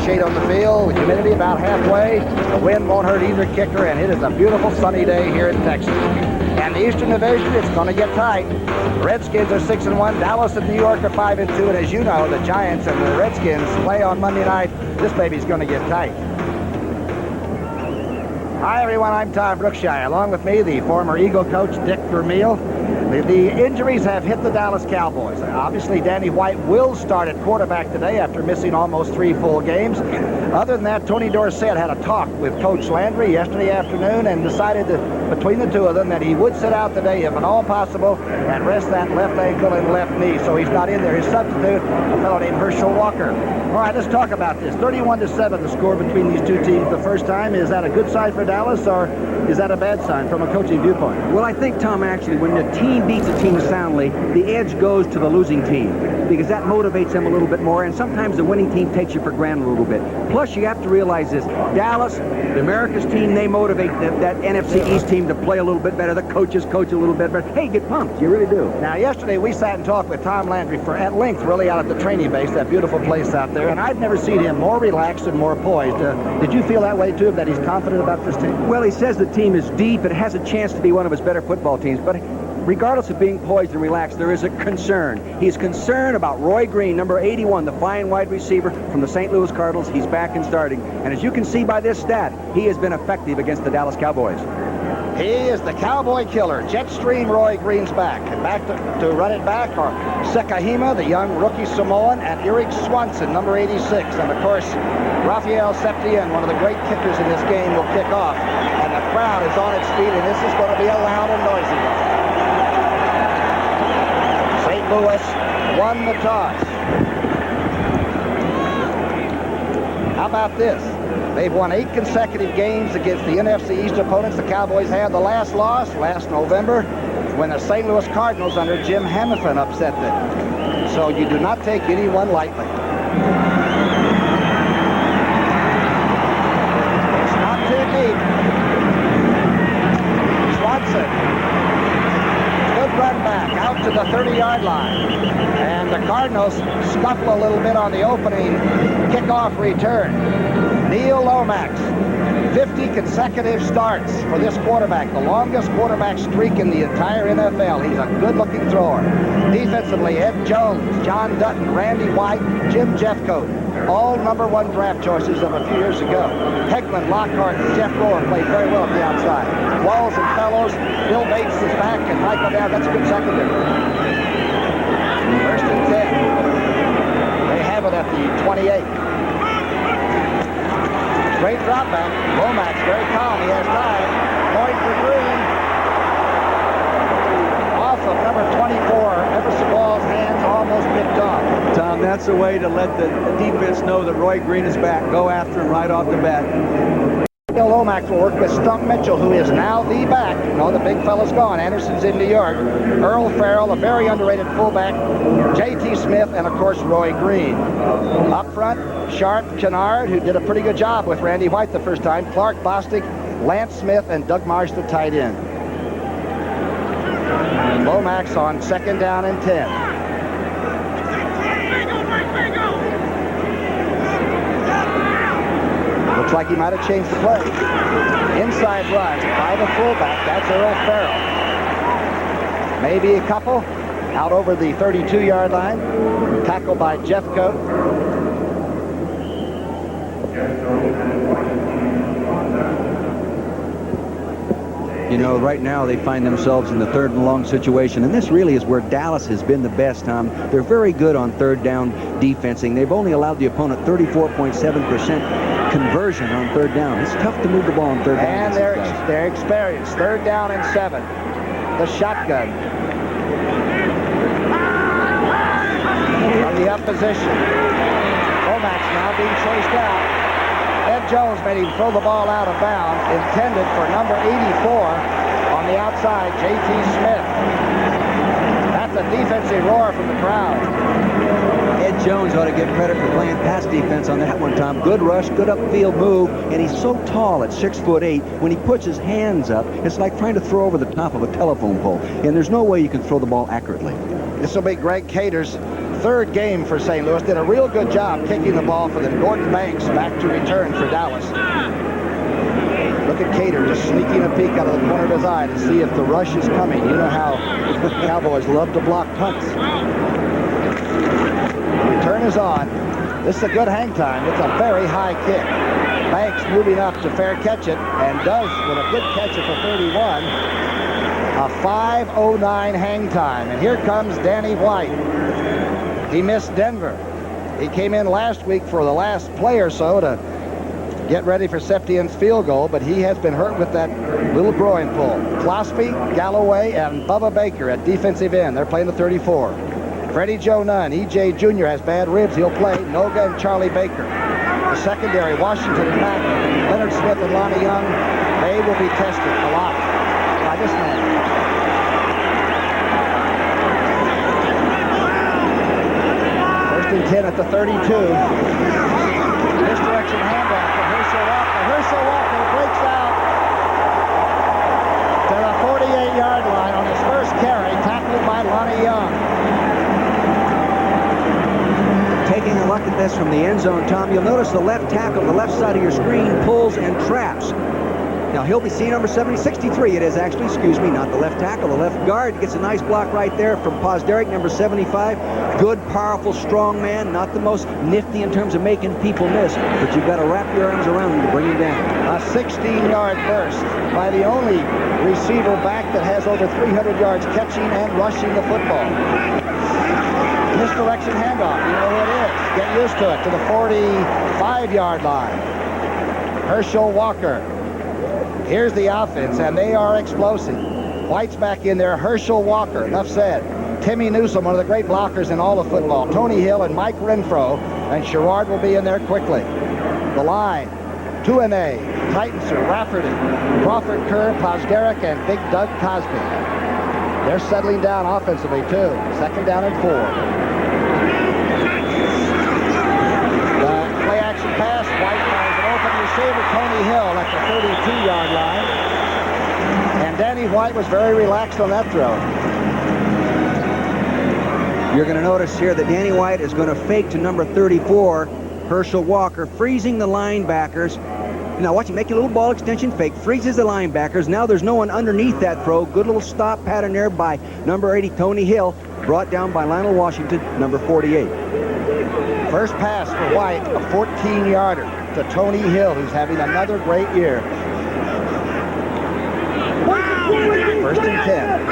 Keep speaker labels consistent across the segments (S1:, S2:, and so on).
S1: shade on the field, humidity about halfway. The wind won't hurt either kicker, and it is a beautiful sunny day here in Texas. And the Eastern Division, it's going to get tight. The Redskins are 6-1. Dallas and New York are 5-2. And as you know, the Giants and the Redskins play on Monday night. This baby's going to get tight. Hi, everyone. I'm Tom Brookshier. Along with me, the former Eagle coach, Dick Vermeil. The injuries have hit the Dallas Cowboys. Obviously, Danny White will start at quarterback today after missing almost 3 full games. Other than that, Tony Dorsett had a talk with Coach Landry yesterday afternoon and decided that between the two of them that he would sit out today if at all possible and rest that left ankle and left knee. So he's not in there. His substitute, a fellow named Herschel Walker. All right, let's talk about this. 31-7 the score between these two teams the first time. Is that a good sign for Dallas, or is that a bad sign from a coaching viewpoint?
S2: Well, I think, Tom, actually, when the team beats a team soundly, the edge goes to the losing team because that motivates them a little bit more, and sometimes the winning team takes you for granted a little bit. Plus, you have to realize this. Dallas, the America's team, they motivate that NFC East team to play a little bit better. The coaches coach a little bit better. Hey, get pumped. You really do.
S1: Now, yesterday we sat and talked with Tom Landry for at length, really, out at the training base, that beautiful place out there, and I've never seen him more relaxed and more poised. Did you feel that way, too, that he's confident about this team?
S2: Well, he says the team is deep. It has a chance to be one of his better football teams, but regardless of being poised and relaxed, there is a concern. He's concerned about Roy Green, number 81, the fine wide receiver from the St. Louis Cardinals. He's back and starting. And as you can see by this stat, he has been effective against the Dallas Cowboys.
S1: He is the Cowboy killer. Jetstream Roy Green's back. And back to run it back are Sekahima, the young rookie Samoan, and Eric Swanson, number 86. And, of course, Rafael Septien, one of the great kickers in this game, will kick off. And the crowd is on its feet, and this is going to be a loud and noisy one. St. Louis won the toss. How about this? They've won 8 consecutive games against the NFC East opponents the Cowboys had. The last loss last November when the St. Louis Cardinals under Jim Hamilton upset them. So you do not take anyone lightly. It's not too deep. Swanson. Good run back out to the 30-yard line. And the Cardinals scuffle a little bit on the opening kickoff return. Neil Lomax, 50 consecutive starts for this quarterback, the longest quarterback streak in the entire NFL. He's a good-looking thrower. Defensively, Ed Jones, John Dutton, Randy White, Jim Jeffcoat, all #1 draft choices of a few years ago. Hegman, Lockhart, and Jeff Rohr played very well at the outside. Walls and Fellows, Bill Bates is back, and Michael Down. That's a good secondary. 1st and 10. They have it at the 28. Great drop back. Lomax very calm. He has time. Point for Green. Off of number 24. Everson Ball's hands almost picked off.
S2: Tom, that's a way to let the defense know that Roy Green is back. Go after him right off the bat.
S1: Lomax will work with Stump Mitchell, who is now the back. No, the big fella's gone. Anderson's in New York. Earl Farrell, a very underrated fullback. J.T. Smith, and, of course, Roy Green. Up front, Sharp, Kennard, who did a pretty good job with Randy White the first time. Clark Bostic, Lance Smith, and Doug Marsh, the tight end. Lomax on 2nd down and 10. Looks like he might have changed the play. Inside run by the fullback. That's Earl Farrell. Maybe a couple. Out over the 32-yard line. Tackled by Jeffcoat.
S2: You know, right now they find themselves in the 3rd and long situation, and this really is where Dallas has been the best, Tom. They're very good on 3rd down defensing. They've only allowed the opponent 34.7% conversion on 3rd down. It's tough to move the ball on 3rd down.
S1: And they're experienced. 3rd down and 7. The shotgun. From the up position. Lomax now being chased out. Ed Jones made him throw the ball out of bounds, intended for number 84 on the outside, J.T. Smith. That's a defensive roar from the crowd.
S2: Ed Jones ought to get credit for playing pass defense on that one, Tom. Good rush, good upfield move, and he's so tall at 6'8". When he puts his hands up, it's like trying to throw over the top of a telephone pole, and there's no way you can throw the ball accurately.
S1: This will be Greg Cater's third game for St. Louis. Did a real good job kicking the ball for them. Gordon Banks back to return for Dallas. Look at Cater just sneaking a peek out of the corner of his eye to see if the rush is coming. You know how Cowboys love to block punts. Return is on. This is a good hang time. It's a very high kick. Banks moving up to fair catch it, and does with a good catch at the 31. A 5:09 hang time. And here comes Danny White. He missed Denver. He came in last week for the last play or so to get ready for Septien's field goal, but he has been hurt with that little groin pull. Closby, Galloway, and Bubba Baker at defensive end. They're playing the 34. Freddie Joe Nunn, E.J. Jr. has bad ribs. He'll play. Noga and Charlie Baker. The secondary, Washington and Mack, Leonard Smith and Lonnie Young, they will be tested a lot by this man. First and 10 at the 32. Misdirection handoff to Herschel Walker. Herschel Walker breaks out to the 48-yard line on his first carry, tackled by Lonnie Young.
S2: Taking a look at this from the end zone, Tom, you'll notice the left tackle, the left side of your screen, pulls and traps. Now, he'll be seeing number 63. It is actually, excuse me, not the left tackle. The left guard gets a nice block right there from Posderic, number 75. Good, powerful, strong man. Not the most nifty in terms of making people miss, but you've got to wrap your arms around him to bring him down.
S1: A 16-yard burst by the only receiver back that has over 300 yards catching and rushing the football. Misdirection handoff. You know who it is. Get used to it. To the 45-yard line. Herschel Walker. Here's the offense, and they are explosive. White's back in there. Herschel Walker. Enough said. Timmy Newsom, one of the great blockers in all of football. Tony Hill and Mike Renfro. And Sherrard will be in there quickly. The line. 2-A. Titanser, Rafferty, Crawford Kerr, Posderic, and Big Doug Cosby. They're settling down offensively, too. Second down and 4. The play-action pass. White finds an open receiver, Tony Hill, at the 32-yard line. And Danny White was very relaxed on that throw.
S2: You're going to notice here that Danny White is going to fake to number 34, Herschel Walker, freezing the linebackers. Now watch him make a little ball extension fake, freezes the linebackers. Now there's no one underneath that throw. Good little stop pattern there by number 80, Tony Hill, brought down by Lionel Washington, number 48.
S1: First pass for White, a 14-yarder to Tony Hill, who's having another great year. First and 10.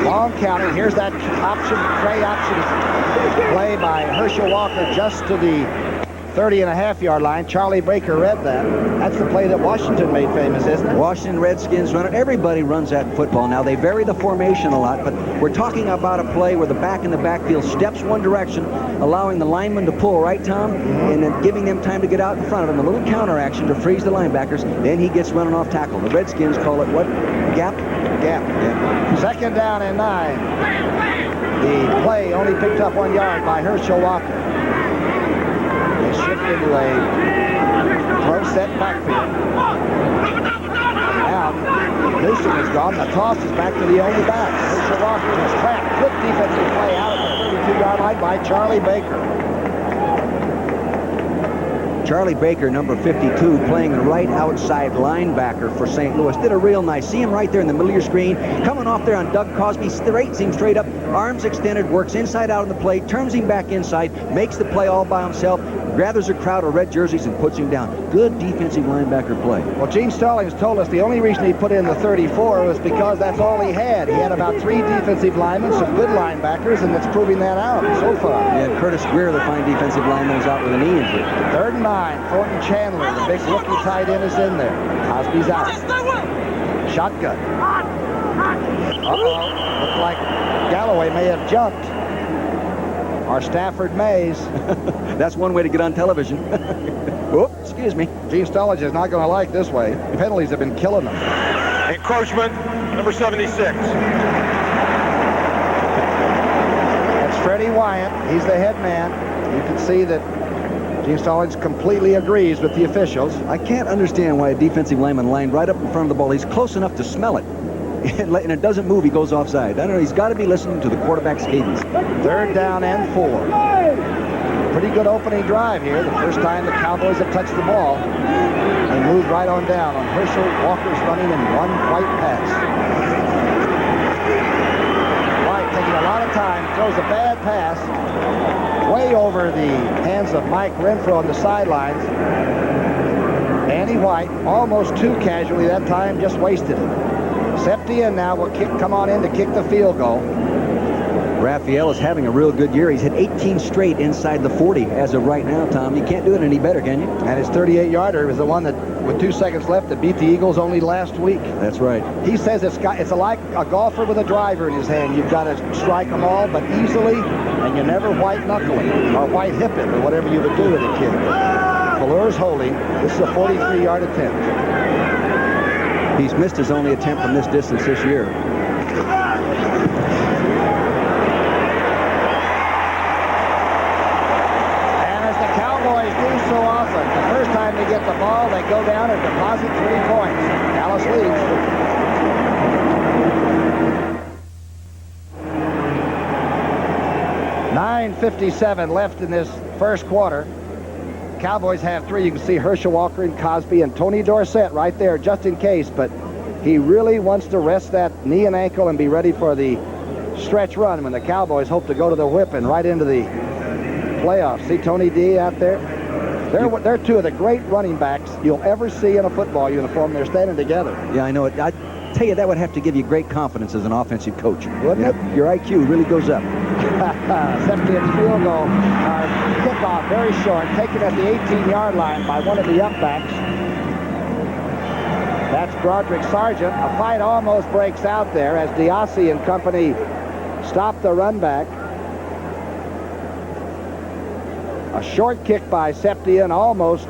S1: Long counting. Here's that option, play option play by Herschel Walker just to the 30-and-a-half-yard line. Charlie Baker read that. That's the play that Washington made famous, isn't it?
S2: Washington Redskins run it. Everybody runs that football. Now, they vary the formation a lot, but we're talking about a play where the back in the backfield steps one direction, allowing the lineman to pull, right, Tom? And then giving them time to get out in front of him. A little counter action to freeze the linebackers. Then he gets running off tackle. The Redskins call it what? Gap?
S1: Gap. Yeah. Second down and 9. The play only picked up 1 yard by Herschel Walker. Shift into a throw set backfield. Now, Newsom is gone. The toss is back to the only back. Herschel Walker is trapped. Good defensive play out at the 32-yard line by Charlie Baker.
S2: Charlie Baker, number 52, playing the right outside linebacker for St. Louis. Did a real nice. See him right there in the middle of your screen. Coming off there on Doug Cosby. Seems straight up. Arms extended. Works inside out on the play. Turns him back inside. Makes the play all by himself. Gathers a crowd of red jerseys and puts him down. Good defensive linebacker play.
S1: Well, Gene Stallings told us the only reason he put in the 34 was because that's all he had. He had about 3 defensive linemen, some good linebackers, and it's proving that out so far.
S2: Yeah, Curtis Greer, the fine defensive lineman, is out with a knee injury.
S1: 3rd and 9. Thornton Chandler, the big rookie tight end, is in there. Cosby's out. Shotgun. Uh-oh. Looks like Galloway may have jumped. Or Stafford Mays.
S2: That's one way to get on television. Whoop, excuse me.
S1: Gene Stallings is not going to like this way. Penalties have been killing them.
S3: Encroachment, number 76.
S1: That's Freddie Wyatt. He's the head man. You can see that Gene Stallings completely agrees with the officials.
S2: I can't understand why a defensive lineman lined right up in front of the ball. He's close enough to smell it. and it doesn't move, he goes offside. I don't know, he's got to be listening to the quarterback's cadence.
S1: 3rd down and 4. Pretty good opening drive here. The first time the Cowboys have touched the ball. They moved right on down on Herschel. Walker's running in one white pass. White taking a lot of time, throws a bad pass way over the hands of Mike Renfro on the sidelines. Andy White, almost too casually that time, just wasted it. Septien now will come on in to kick the field goal.
S2: Raphael is having a real good year. He's hit 18 straight inside the 40 as of right now, Tom. You can't do it any better, can you?
S1: And his 38-yarder was the one that, with 2 seconds left, that beat the Eagles only last week.
S2: That's right.
S1: He says it's like a golfer with a driver in his hand. You've got to strike them all, but easily, and you never white knuckle it or white hip it or whatever you would do with a kid. Valur's holding. This is a 43-yard attempt.
S2: He's missed his only attempt from this distance this year.
S1: So often, the first time they get the ball, they go down and deposit 3 points. Dallas leads. .9:57 left in this first quarter. Cowboys have 3. You can see Herschel Walker and Cosby and Tony Dorsett right there just in case, but he really wants to rest that knee and ankle and be ready for the stretch run when the Cowboys hope to go to the whip and right into the playoffs. See Tony D out there? They're 2 of the great running backs you'll ever see in a football uniform. They're standing together.
S2: Yeah, I know it. I tell you, that would have to give you great confidence as an offensive coach.
S1: Wouldn't it?
S2: Your IQ really goes up.
S1: Septien's field goal, kickoff, very short, taken at the 18-yard line by one of the upbacks. That's Broderick Sargent. A fight almost breaks out there as Diassi and company stop the run back. A short kick by Septien almost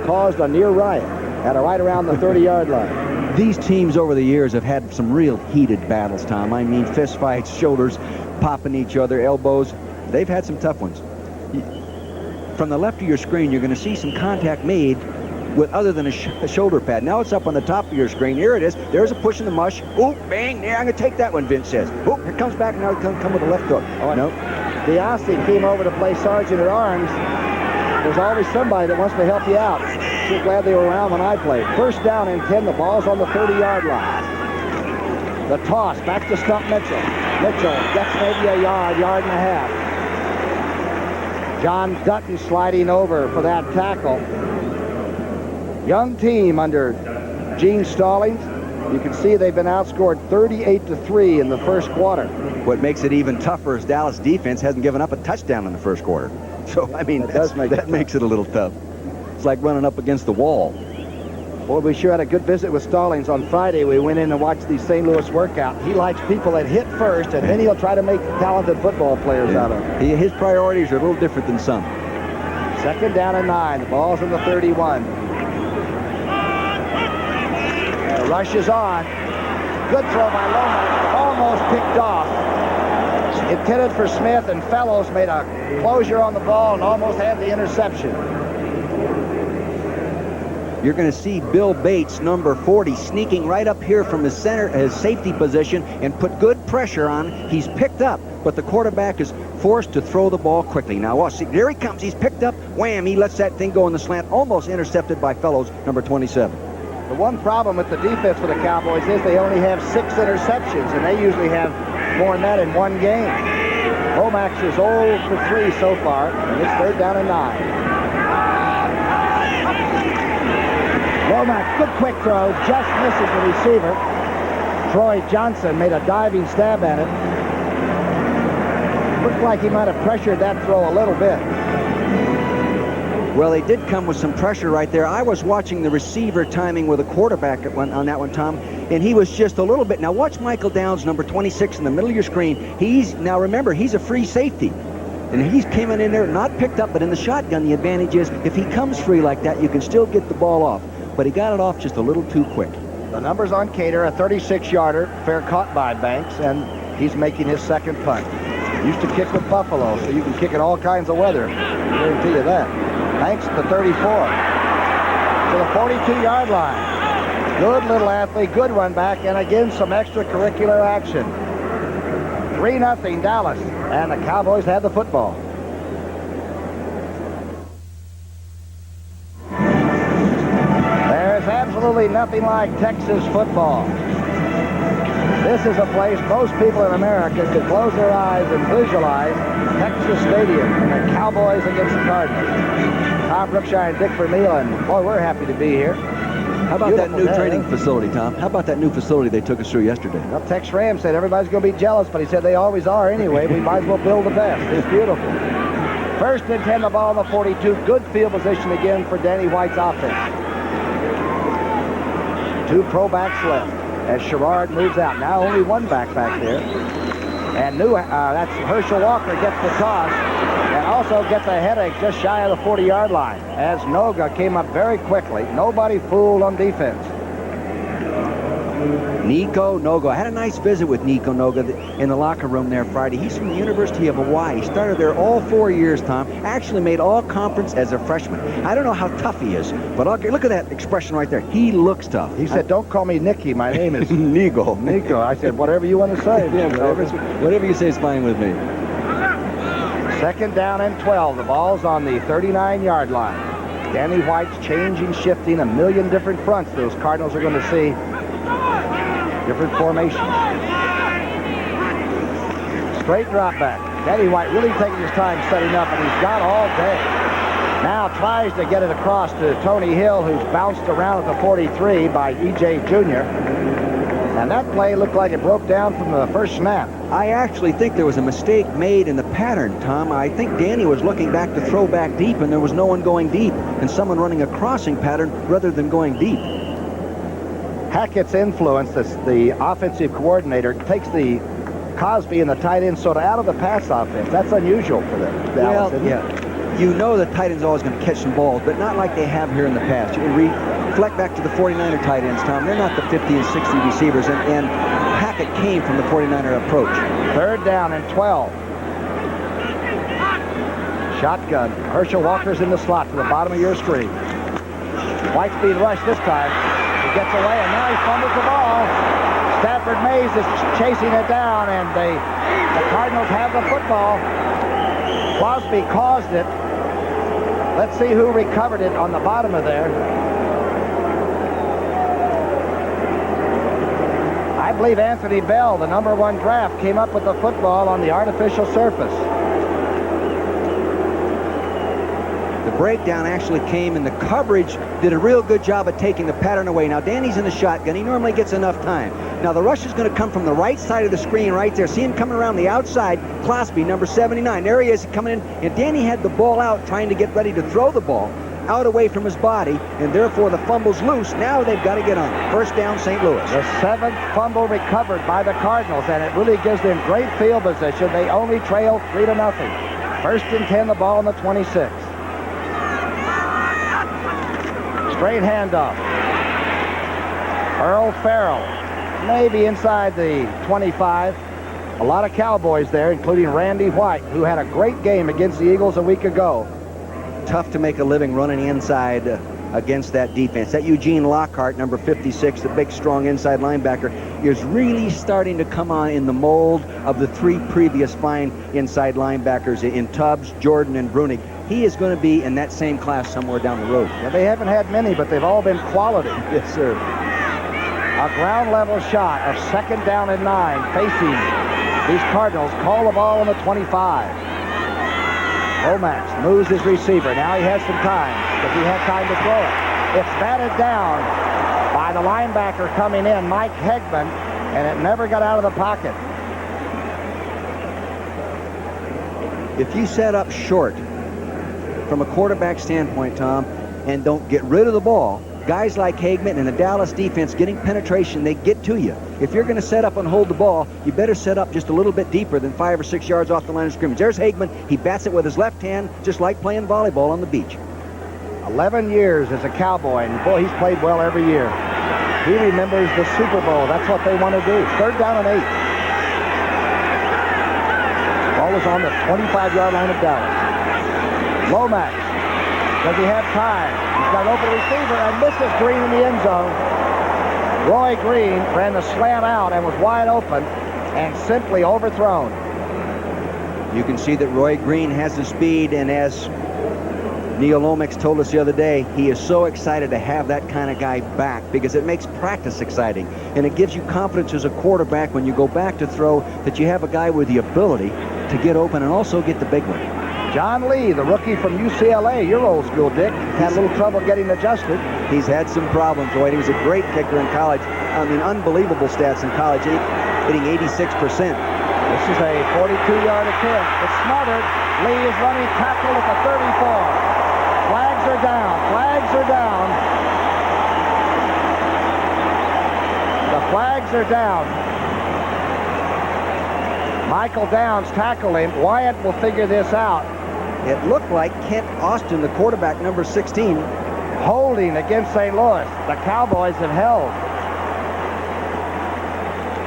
S1: caused a near riot at right around the 30-yard line.
S2: These teams over the years have had some real heated battles, Tom. I mean, fist fights, shoulders popping each other, elbows. They've had some tough ones. From the left of your screen, you're going to see some contact made with other than a shoulder pad. Now it's up on the top of your screen. Here it is. There's a push in the mush. Oop, bang. Yeah, I'm going to take that one, Vince says. Oop, here comes back. Now he'll come with a left hook.
S1: Oh, no. Diassi came over to play Sargent at arms. There's always somebody that wants to help you out. So glad they were around when I played. First down and 10. The ball's on the 30-yard line. The toss back to Stump Mitchell. Mitchell gets maybe a yard and a half. John Dutton sliding over for that tackle. Young team under Gene Stallings. You can see they've been outscored 38-3 in the first quarter.
S2: What makes it even tougher is Dallas defense hasn't given up a touchdown in the first quarter. So, I mean, that makes it a little tough. It's like running up against the wall.
S1: Boy, we sure had a good visit with Stallings on Friday. We went in and watched the St. Louis workout. He likes people that hit first, and then he'll try to make talented football players out of them.
S2: His priorities are a little different than some.
S1: 2nd down and 9. The ball's in the 31. The rush is on. Good throw by Lomax. Almost picked off. Intended for Smith, and Fellows made a closure on the ball and almost had the interception.
S2: You're going to see Bill Bates, number 40, sneaking right up here from his safety position and put good pressure on. He's picked up, but the quarterback is forced to throw the ball quickly. Now watch, see, there he comes. He's picked up. Wham! He lets that thing go in the slant, almost intercepted by Fellows, number 27.
S1: The one problem with the defense for the Cowboys is they only have 6 interceptions, and they usually have more than that in one game. Lomax is 0 for 3 so far, and it's 3rd down and 9. Lomax, good quick throw, just misses the receiver. Troy Johnson made a diving stab at it. Looked like he might have pressured that throw a little bit.
S2: Well, they did come with some pressure right there. I was watching the receiver timing with a quarterback on that one, Tom, and he was just a little bit. Now watch Michael Downs, number 26, in the middle of your screen. Now remember, he's a free safety, and he's coming in there, not picked up, but in the shotgun, the advantage is if he comes free like that, you can still get the ball off. But he got it off just a little too quick.
S1: The numbers on Cater, a 36-yarder, fair caught by Banks, and he's making his 2nd punt. Used to kick with Buffalo, so you can kick in all kinds of weather. I guarantee you that. Banks at the 34. To the 42-yard line. Good little athlete, good run back, and again, some extracurricular action. 3-0 Dallas, and the Cowboys have the football. There's absolutely nothing like Texas football. This is a place most people in America could close their eyes and visualize Texas Stadium and the Cowboys against the Cardinals. Tom Brookshier and Dick Vermeil, and boy, we're happy to be here.
S2: How about that new training facility, Tom? How about that new facility they took us through yesterday?
S1: Well, Tex Ram said everybody's going to be jealous, but he said they always are anyway. We might as well build the best. It's beautiful. 1st and 10, the ball on the 42. Good field position again for Danny White's offense. 2 pro backs left as Sherrard moves out. Now only 1 back there. And that's Herschel Walker gets the toss and also gets a headache just shy of the 40-yard line as Noga came up very quickly. Nobody fooled on defense.
S2: Nico Noga. I had a nice visit with Nico Noga in the locker room there Friday. He's from the University of Hawaii. He started there all 4 years, Tom. Actually made all conference as a freshman. I don't know how tough he is, but look at that expression right there. He looks tough.
S1: He said, don't call me Nicky. My name is
S2: Nico.
S1: Nico. I said, whatever you want to say.
S2: Yeah, whatever you say is fine with me.
S1: 2nd down and 12. The ball's on the 39-yard line. Danny White's changing, shifting a million different fronts. Those Cardinals are going to see different formations. Straight drop back. Danny White really taking his time setting up, and he's got all day. Now tries to get it across to Tony Hill, who's bounced around at the 43 by E.J. Jr. And that play looked like it broke down from the first snap.
S2: I actually think there was a mistake made in the pattern, Tom. I think Danny was looking back to throw back deep, and there was no one going deep, and someone running a crossing pattern rather than going deep.
S1: Hackett's influence, the offensive coordinator, takes the Cosby and the tight end sort of out of the pass offense. That's unusual for them. Dallas,
S2: well, yeah. You know the tight end's always going to catch some balls, but not like they have here in the past. You can reflect back to the 49er tight ends, Tom. They're not the 50 and 60 receivers, and Hackett came from the 49er approach. 3rd down and 12. Shotgun. Herschel Walker's in the slot to the bottom of your screen. White's being rushed this time. He gets away, and now he fumbles the ball. Stafford Mays is chasing it down, and the Cardinals have the football. Crosby caused it. Let's see who recovered it on the bottom of there. I believe Anthony Bell, the #1 draft, came up with the football on the artificial surface. The breakdown actually came, and the coverage did a real good job of taking the pattern away. Now, Danny's in the shotgun. He normally gets enough time. Now, the rush is going to come from the right side of the screen right there. See him coming around the outside. Crosby, number 79. There he is coming in, and Danny had the ball out trying to get ready to throw the ball out away from his body, and therefore the fumble's loose. Now they've got to get on it. 1st down, St. Louis.
S1: The 7th fumble recovered by the Cardinals, and it really gives them great field position. They only trail 3-0. 1st and 10, the ball on the 26. Straight handoff. Earl Farrell, maybe inside the 25. A lot of Cowboys there, including Randy White, who had a great game against the Eagles a week ago.
S2: Tough to make a living running inside against that defense. That Eugene Lockhart, number 56, the big, strong inside linebacker, is really starting to come on in the mold of the 3 previous fine inside linebackers in Tubbs, Jordan, and Brunig. He is going to be in that same class somewhere down the road.
S1: Yeah, they haven't had many, but they've all been quality.
S2: Yes, sir.
S1: A ground level shot of 2nd down and 9 facing these Cardinals. Call the ball on the 25. Lomax moves his receiver. Now he has some time because he had time to throw it. It's batted down by the linebacker coming in, Mike Hegman, and it never got out of the pocket.
S2: If you set up short from a quarterback standpoint, Tom, and don't get rid of the ball, guys like Hagman and the Dallas defense getting penetration, they get to you. If you're going to set up and hold the ball, you better set up just a little bit deeper than 5 or 6 yards off the line of scrimmage. There's Hagman. He bats it with his left hand, just like playing volleyball on the beach.
S1: 11 years as a Cowboy, and boy, he's played well every year. He remembers the Super Bowl. That's what they want to do. 3rd down and 8. Ball is on the 25-yard line of Dallas. Lomax, does he have time? He's got an open receiver and misses Green in the end zone. Roy Green ran the slant out and was wide open and simply overthrown.
S2: You can see that Roy Green has the speed, and as Neil Lomax told us the other day, he is so excited to have that kind of guy back because it makes practice exciting, and it gives you confidence as a quarterback when you go back to throw that you have a guy with the ability to get open and also get the big one.
S1: John Lee, the rookie from UCLA, your old school, Dick, had a little trouble getting adjusted.
S2: He's had some problems, Lloyd. He was a great kicker in college. I mean, unbelievable stats in college, hitting 86%.
S1: This is a 42-yard attempt. It's smothered. Lee is running tackle at the 34. Flags are down. Flags are down. The flags are down. Michael Downs tackled him. Wyatt will figure this out.
S2: It looked like Kent Austin, the quarterback, number 16.
S1: Holding against St. Louis. The Cowboys have held.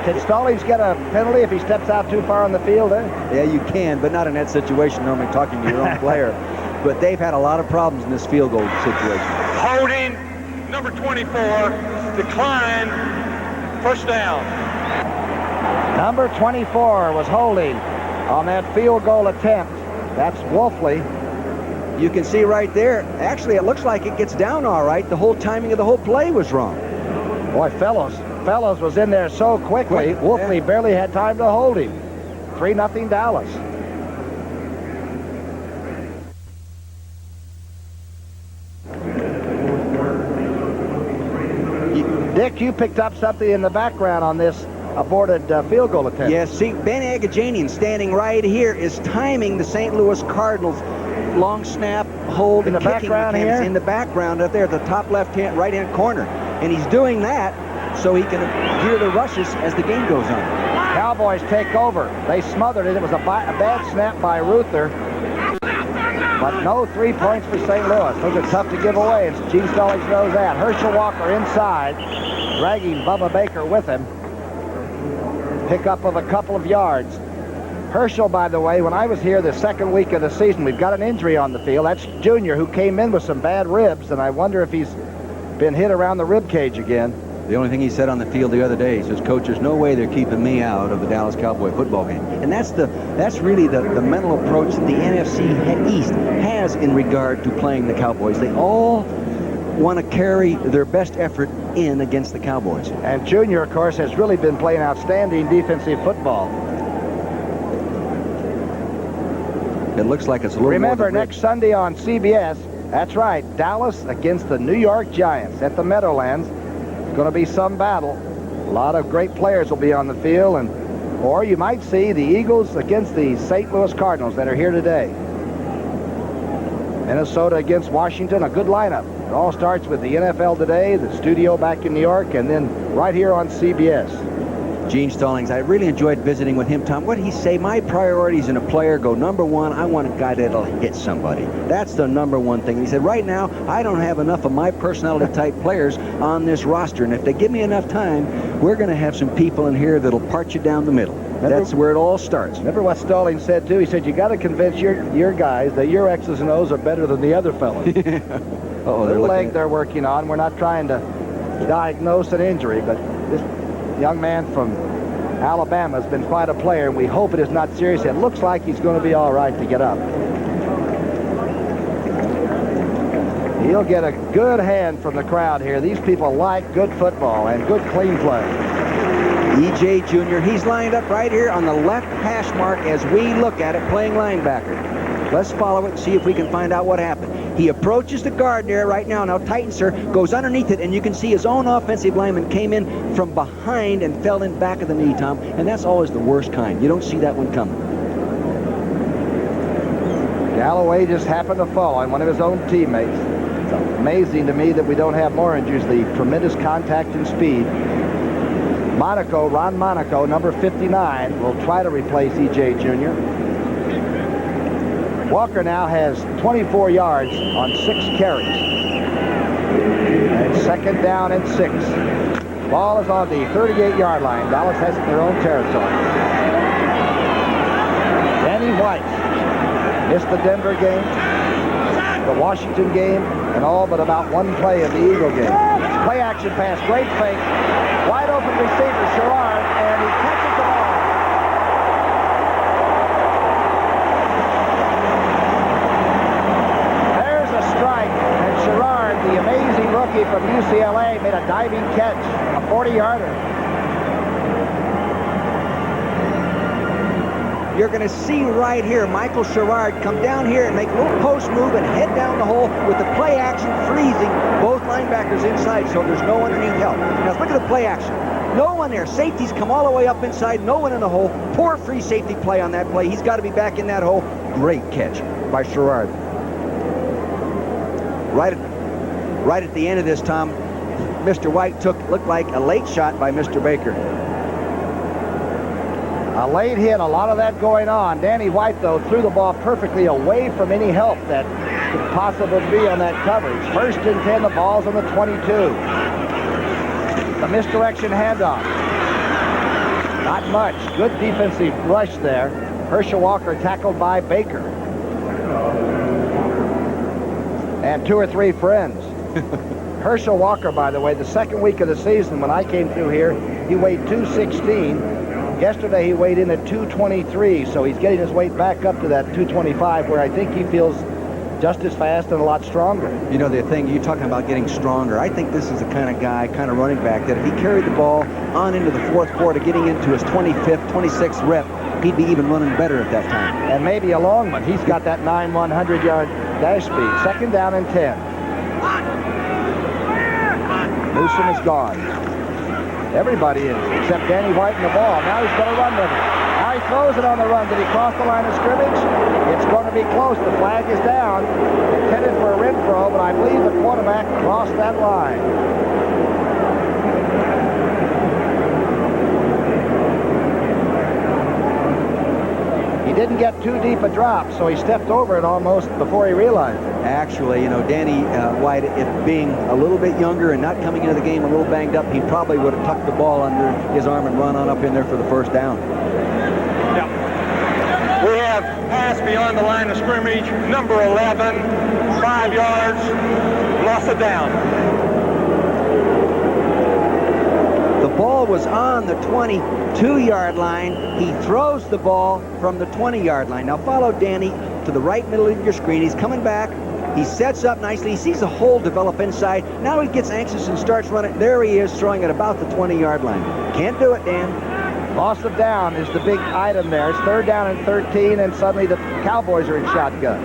S1: Can Stallings get a penalty if he steps out too far on the field?
S2: Yeah, you can, but not in that situation, normally talking to your own player. But they've had a lot of problems in this field goal situation.
S3: Holding, number 24, decline, first down.
S1: Number 24 was holding on that field goal attempt. That's Wolfley.
S2: You can see right there, actually it looks like it gets down all right. The whole timing of the whole play was wrong.
S1: Boy, Fellows was in there so quickly, Wolfley barely had time to hold him. 3-0 Dallas. Dick, you picked up something in the background on this aborted field goal attempt.
S2: Yes, see, Ben Agajanian standing right here is timing the St. Louis Cardinals long snap, hold,
S1: in
S2: and
S1: the
S2: kicking
S1: background here?
S2: in the background up there at the top left-hand, right-hand corner. And he's doing that so he can hear the rushes as the game goes on.
S1: Cowboys take over. They smothered it. It was a bad snap by Ruther. But no 3 points for St. Louis. Those are tough to give away, and Gene Stallings knows that. Herschel Walker inside, dragging Bubba Baker with him. Pickup of a couple of yards. Herschel, by the way, when I was here the second week of the season, we've got an injury on the field. That's Junior, who came in with some bad ribs, and I wonder if he's been hit around the rib cage again.
S2: The only thing he said on the field the other day, he says, Coach, there's no way they're keeping me out of the Dallas Cowboy football game. And that's really the mental approach that the NFC East has in regard to playing the Cowboys. They all want to carry their best effort in against the Cowboys.
S1: And Junior, of course, has really been playing outstanding defensive football.
S2: It looks like it's a little
S1: Remember,
S2: more than
S1: next Sunday on CBS, that's right, Dallas against the New York Giants at the Meadowlands. It's going to be some battle. A lot of great players will be on the field, or you might see the Eagles against the St. Louis Cardinals that are here today. Minnesota against Washington, a good lineup. It all starts with the NFL Today, the studio back in New York, and then right here on CBS.
S2: Gene Stallings, I really enjoyed visiting with him, Tom. What did he say? My priorities in a player go, number one, I want a guy that'll hit somebody. That's the number one thing. He said, right now, I don't have enough of my personality type players on this roster, and if they give me enough time, we're going to have some people in here that'll part you down the middle. That's where it all starts.
S1: Remember what Stallings said, too? He said, you got to convince your guys that your X's and O's are better than the other fellas. The leg they're working on. We're not trying to diagnose an injury, but this young man from Alabama has been quite a player, and we hope it is not serious. It looks like he's going to be all right to get up. He'll get a good hand from the crowd here. These people like good football and good clean play.
S2: E.J. Jr., he's lined up right here on the left hash mark as we look at it, playing linebacker. Let's follow it and see if we can find out what happened. He approaches the guard there right now. Now tightens her, goes underneath it, and you can see his own offensive lineman came in from behind and fell in back of the knee, Tom. And that's always the worst kind. You don't see that one coming.
S1: Galloway just happened to fall on one of his own teammates. It's amazing to me that we don't have more injuries. The tremendous contact and speed. Ron Monaco, number 59, will try to replace E.J. Jr. Walker now has 24 yards on 6 carries. And second down and 6. Ball is on the 38-yard line. Dallas has it in their own territory. Danny White missed the Denver game, the Washington game, and all but about one play of the Eagle game. Play action pass, great fake. receiver, Sherrard, and he catches the ball. There's a strike, and Sherrard, the amazing rookie from UCLA, made a diving catch, a 40-yarder.
S2: You're going to see right here Michael Sherrard come down here and make a little post move and head down the hole with the play action freezing both linebackers inside, so there's no underneath help. Now look at the play action. No one there. Safeties come all the way up inside. No one in the hole. Poor free safety play on that play. He's got to be back in that hole. Great catch by Sherrard. Right at the end of this, Tom, Mr. White looked like a late shot by Mr. Baker.
S1: A late hit, a lot of that going on. Danny White, though, threw the ball perfectly away from any help that could possibly be on that coverage. 1st and 10, the ball's on the 22. The misdirection handoff. Not much. Good defensive rush there. Herschel Walker tackled by Baker. And 2 or 3 friends. Herschel Walker, by the way, the second week of the season when I came through here, he weighed 216. Yesterday he weighed in at 223, so he's getting his weight back up to that 225, where I think he feels just as fast and a lot stronger.
S2: You know, the thing, you're talking about getting stronger. I think this is the kind of guy, kind of running back, that if he carried the ball on into the 4th quarter, getting into his 25th, 26th rep, he'd be even running better at that time.
S1: And maybe a long one. He's got that 9 100-yard dash speed. 2nd down and 10. Newsom is gone. Everybody is, except Danny White and the ball. Now he's going to run with it. Now he throws it on the run. Did he cross the line of scrimmage? It's going to be close. The flag is down. Intended for a Renfro, but I believe the quarterback crossed that line. He didn't get too deep a drop, so he stepped over it almost before he realized it.
S2: Actually, you know, Danny White, if being a little bit younger and not coming into the game a little banged up, he probably would have tucked the ball under his arm and run on up in there for the 1st down.
S3: Yep. We have passed beyond the line of scrimmage, number 11, 5 yards, loss of down.
S2: The ball was on the 22-yard line. He throws the ball from the 20-yard line. Now follow Danny to the right middle of your screen. He's coming back. He sets up nicely. He sees a hole develop inside. Now he gets anxious and starts running. There he is, throwing at about the 20-yard line. Can't do it, Dan.
S1: Loss of down is the big item there. It's 3rd down and 13, and suddenly the Cowboys are in shotgun.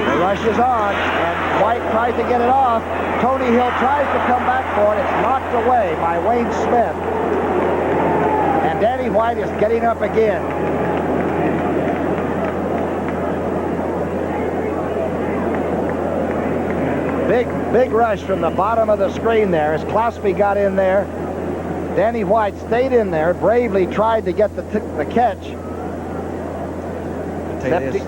S1: The rush is on, and White tries to get it off. Tony Hill tries to come back for it. It's knocked away by Wayne Smith. And Danny White is getting up again. Big rush from the bottom of the screen there as Klausby got in there. Danny White stayed in there, bravely tried to get the catch.
S2: I'll tell you this,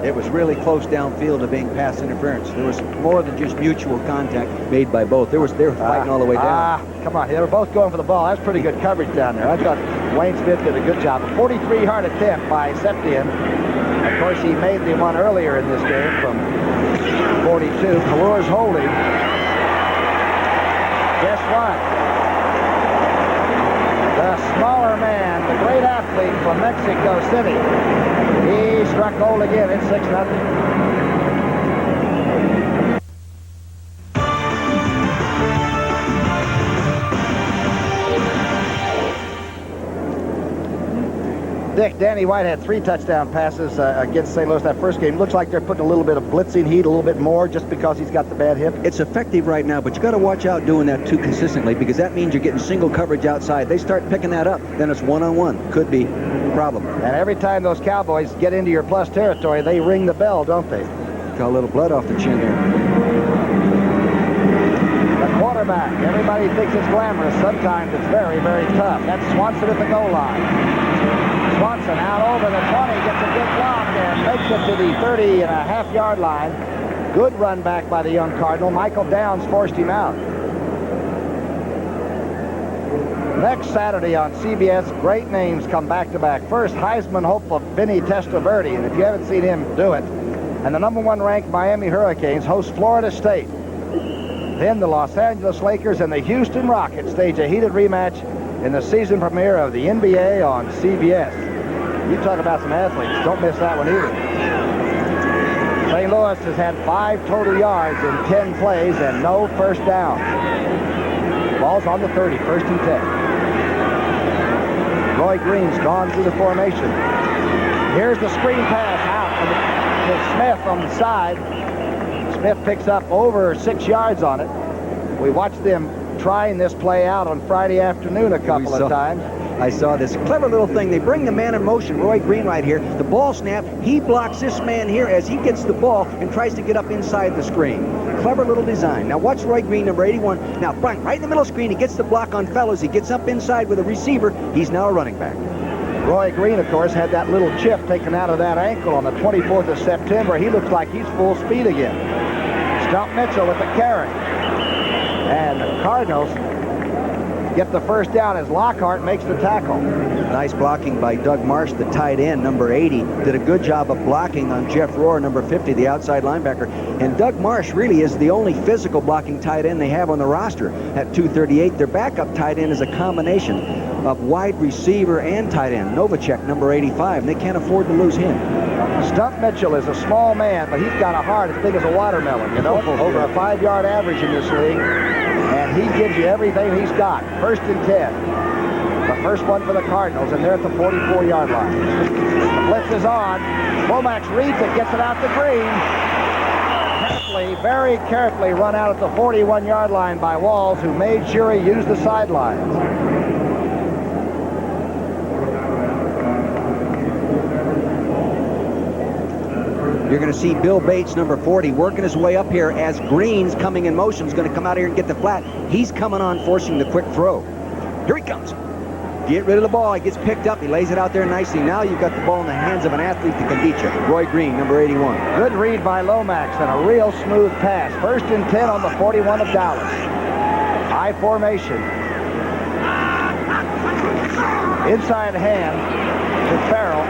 S2: it was really close downfield to being pass interference. There was more than just mutual contact made by both. They were fighting all the way down.
S1: Come on, they were both going for the ball. That's pretty good coverage down there. I thought Wayne Smith did a good job. A 43-yard attempt by Septian. Of course, he made the one earlier in this game from 42. Kalur's holding. Guess what? The smaller man, the great athlete from Mexico City. He struck gold again. It's 6-0. Dick, Danny White had 3 touchdown passes against St. Louis that first game. Looks like they're putting a little bit of blitzing heat, a little bit more, just because he's got the bad hip.
S2: It's effective right now, but you got to watch out doing that too consistently, because that means you're getting single coverage outside. They start picking that up, then it's one-on-one. Could be a problem.
S1: And every time those Cowboys get into your plus territory, they ring the bell, don't they?
S2: Got a little blood off the chin there.
S1: The quarterback. Everybody thinks it's glamorous. Sometimes it's very, very tough. That's Swanson at the goal line. Swanson out over the 20, gets a good block and makes it to the 30.5-yard line. Good run back by the young Cardinal. Michael Downs forced him out. Next Saturday on CBS, great names come back-to-back. First, Heisman hopeful Vinny Testaverde, and if you haven't seen him do it, and the #1 ranked Miami Hurricanes host Florida State. Then the Los Angeles Lakers and the Houston Rockets stage a heated rematch in the season premiere of the NBA on CBS. You talk about some athletes. Don't miss that one either. St. Louis has had 5 total yards in 10 plays and no first down. Ball's on the 30, 1st and 10. Roy Green's gone through the formation. Here's the screen pass out to Smith on the side. Smith picks up over 6 yards on it. We watched them trying this play out on Friday afternoon a couple of times.
S2: I saw this clever little thing. They bring the man in motion, Roy Green right here. The ball snap. He blocks this man here as he gets the ball and tries to get up inside the screen. Clever little design. Now watch Roy Green, number 81. Now right in the middle of the screen. He gets the block on Fellows. He gets up inside with a receiver. He's now a running back.
S1: Roy Green, of course, had that little chip taken out of that ankle on the 24th of September. He looks like he's full speed again. Stump Mitchell with the carry. And the Cardinals get the first down as Lockhart makes the tackle.
S2: Nice blocking by Doug Marsh, the tight end, number 80. Did a good job of blocking on Jeff Rohr, number 50, the outside linebacker. And Doug Marsh really is the only physical blocking tight end they have on the roster at 238. Their backup tight end is a combination of wide receiver and tight end, Novacek, number 85, and they can't afford to lose him.
S1: Stump Mitchell is a small man, but he's got a heart as big as a watermelon, you know, over a 5-yard average in this league. And he gives you everything he's got. 1st and 10. The first one for the Cardinals, and they're at the 44-yard line. The blitz is on. Lomax reads it, gets it out to Green. Carefully, very carefully run out at the 41-yard line by Walls, who made sure he used the sidelines.
S2: You're going to see Bill Bates, number 40, working his way up here as Green's coming in motion. Is going to come out here and get the flat. He's coming on, forcing the quick throw. Here he comes. Get rid of the ball. He gets picked up. He lays it out there nicely. Now you've got the ball in the hands of an athlete that can beat you. Roy Green, number 81.
S1: Good read by Lomax and a real smooth pass. 1st and 10 on the 41 of Dallas. High formation. Inside hand to Farrell.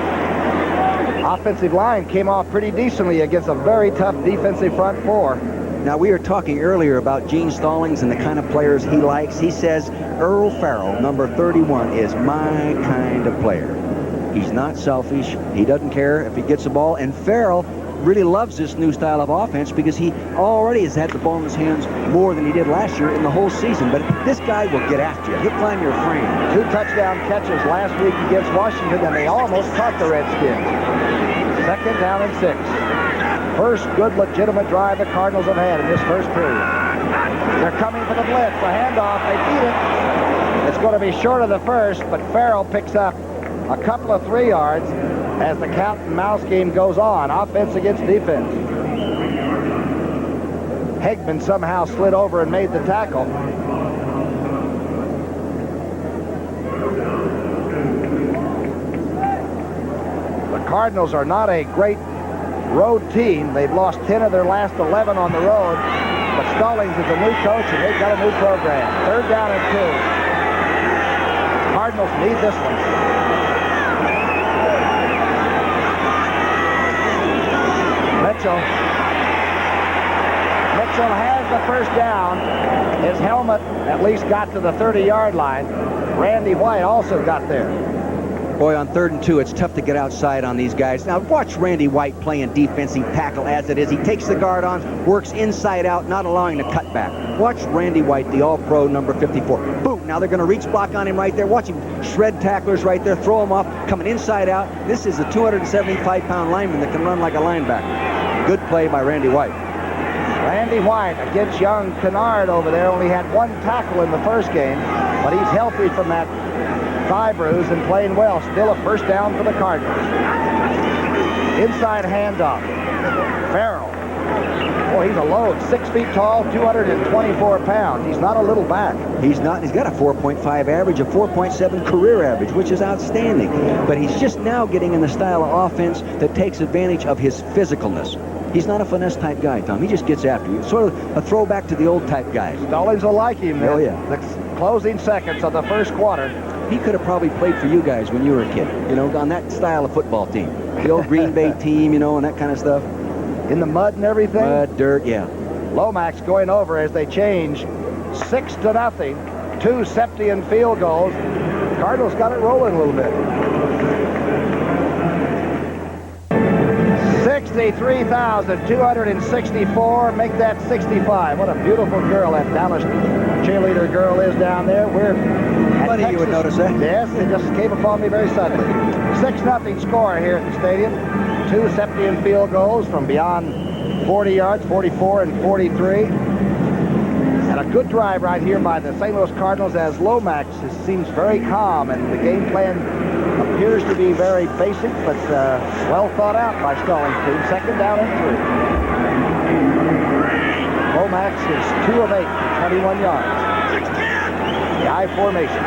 S1: Offensive line came off pretty decently against a very tough defensive front 4.
S2: Now, we were talking earlier about Gene Stallings and the kind of players he likes. He says Earl Farrell, number 31, is my kind of player. He's not selfish. He doesn't care if he gets the ball. And Farrell really loves this new style of offense because he already has had the ball in his hands more than he did last year in the whole season. But this guy will get after you. He'll climb your frame.
S1: 2 touchdown catches last week against Washington, and they almost caught the Redskins. 2nd down and 6. First good legitimate drive the Cardinals have had in this first period. They're coming for the blitz. The handoff. They beat it. It's going to be short of the first, but Farrell picks up a couple of 3 yards as the cat and mouse game goes on. Offense against defense. Hegman somehow slid over and made the tackle. The Cardinals are not a great road team. They've lost 10 of their last 11 on the road. But Stallings is a new coach, and they've got a new program. 3rd down and 2. Cardinals need this one. Mitchell has the first down. His helmet at least got to the 30-yard line. Randy White also got there.
S2: Boy, on 3rd and 2, it's tough to get outside on these guys. Now, watch Randy White playing defensive tackle as it is. He takes the guard on, works inside out, not allowing the cutback. Watch Randy White, the all-pro number 54. Boom! Now they're going to reach block on him right there. Watch him shred tacklers right there, throw him off, coming inside out. This is a 275-pound lineman that can run like a linebacker. Good play by Randy White.
S1: Randy White against young Kennard over there. Only had 1 tackle in the first game, but he's healthy from that thigh bruise and playing well. Still a first down for the Cardinals. Inside handoff. Farrell. Boy, he's a load. 6 feet tall, 224 pounds. He's not a little back.
S2: He's not. He's got a 4.5 average, a 4.7 career average, which is outstanding. But he's just now getting in the style of offense that takes advantage of his physicalness. He's not a finesse type guy, Tom. He just gets after you. Sort of a throwback to the old type guys.
S1: Stallings will like him.
S2: Oh, yeah.
S1: The closing seconds of the first quarter.
S2: He could have probably played for you guys when you were a kid, you know, on that style of football team. The old Green Bay team, you know, and that kind of stuff.
S1: In the mud and everything?
S2: Mud, dirt, yeah.
S1: Lomax going over as they change 6-0. 2 Septian field goals. Cardinals got it rolling a little bit. 63,264. Make that 65. What a beautiful girl that Dallas cheerleader girl is down there. We're
S2: Funny you would notice that.
S1: Yes, it just came upon me very suddenly. 6-0 score here at the stadium. 2 Septian field goals from beyond 40 yards, 44 and 43. And a good drive right here by the St. Louis Cardinals as Lomax seems very calm, and the game plan appears to be very basic, but well thought out by Stallings' team. 2nd down and 3. Lomax is 2 of 8 for 21 yards. The I formation.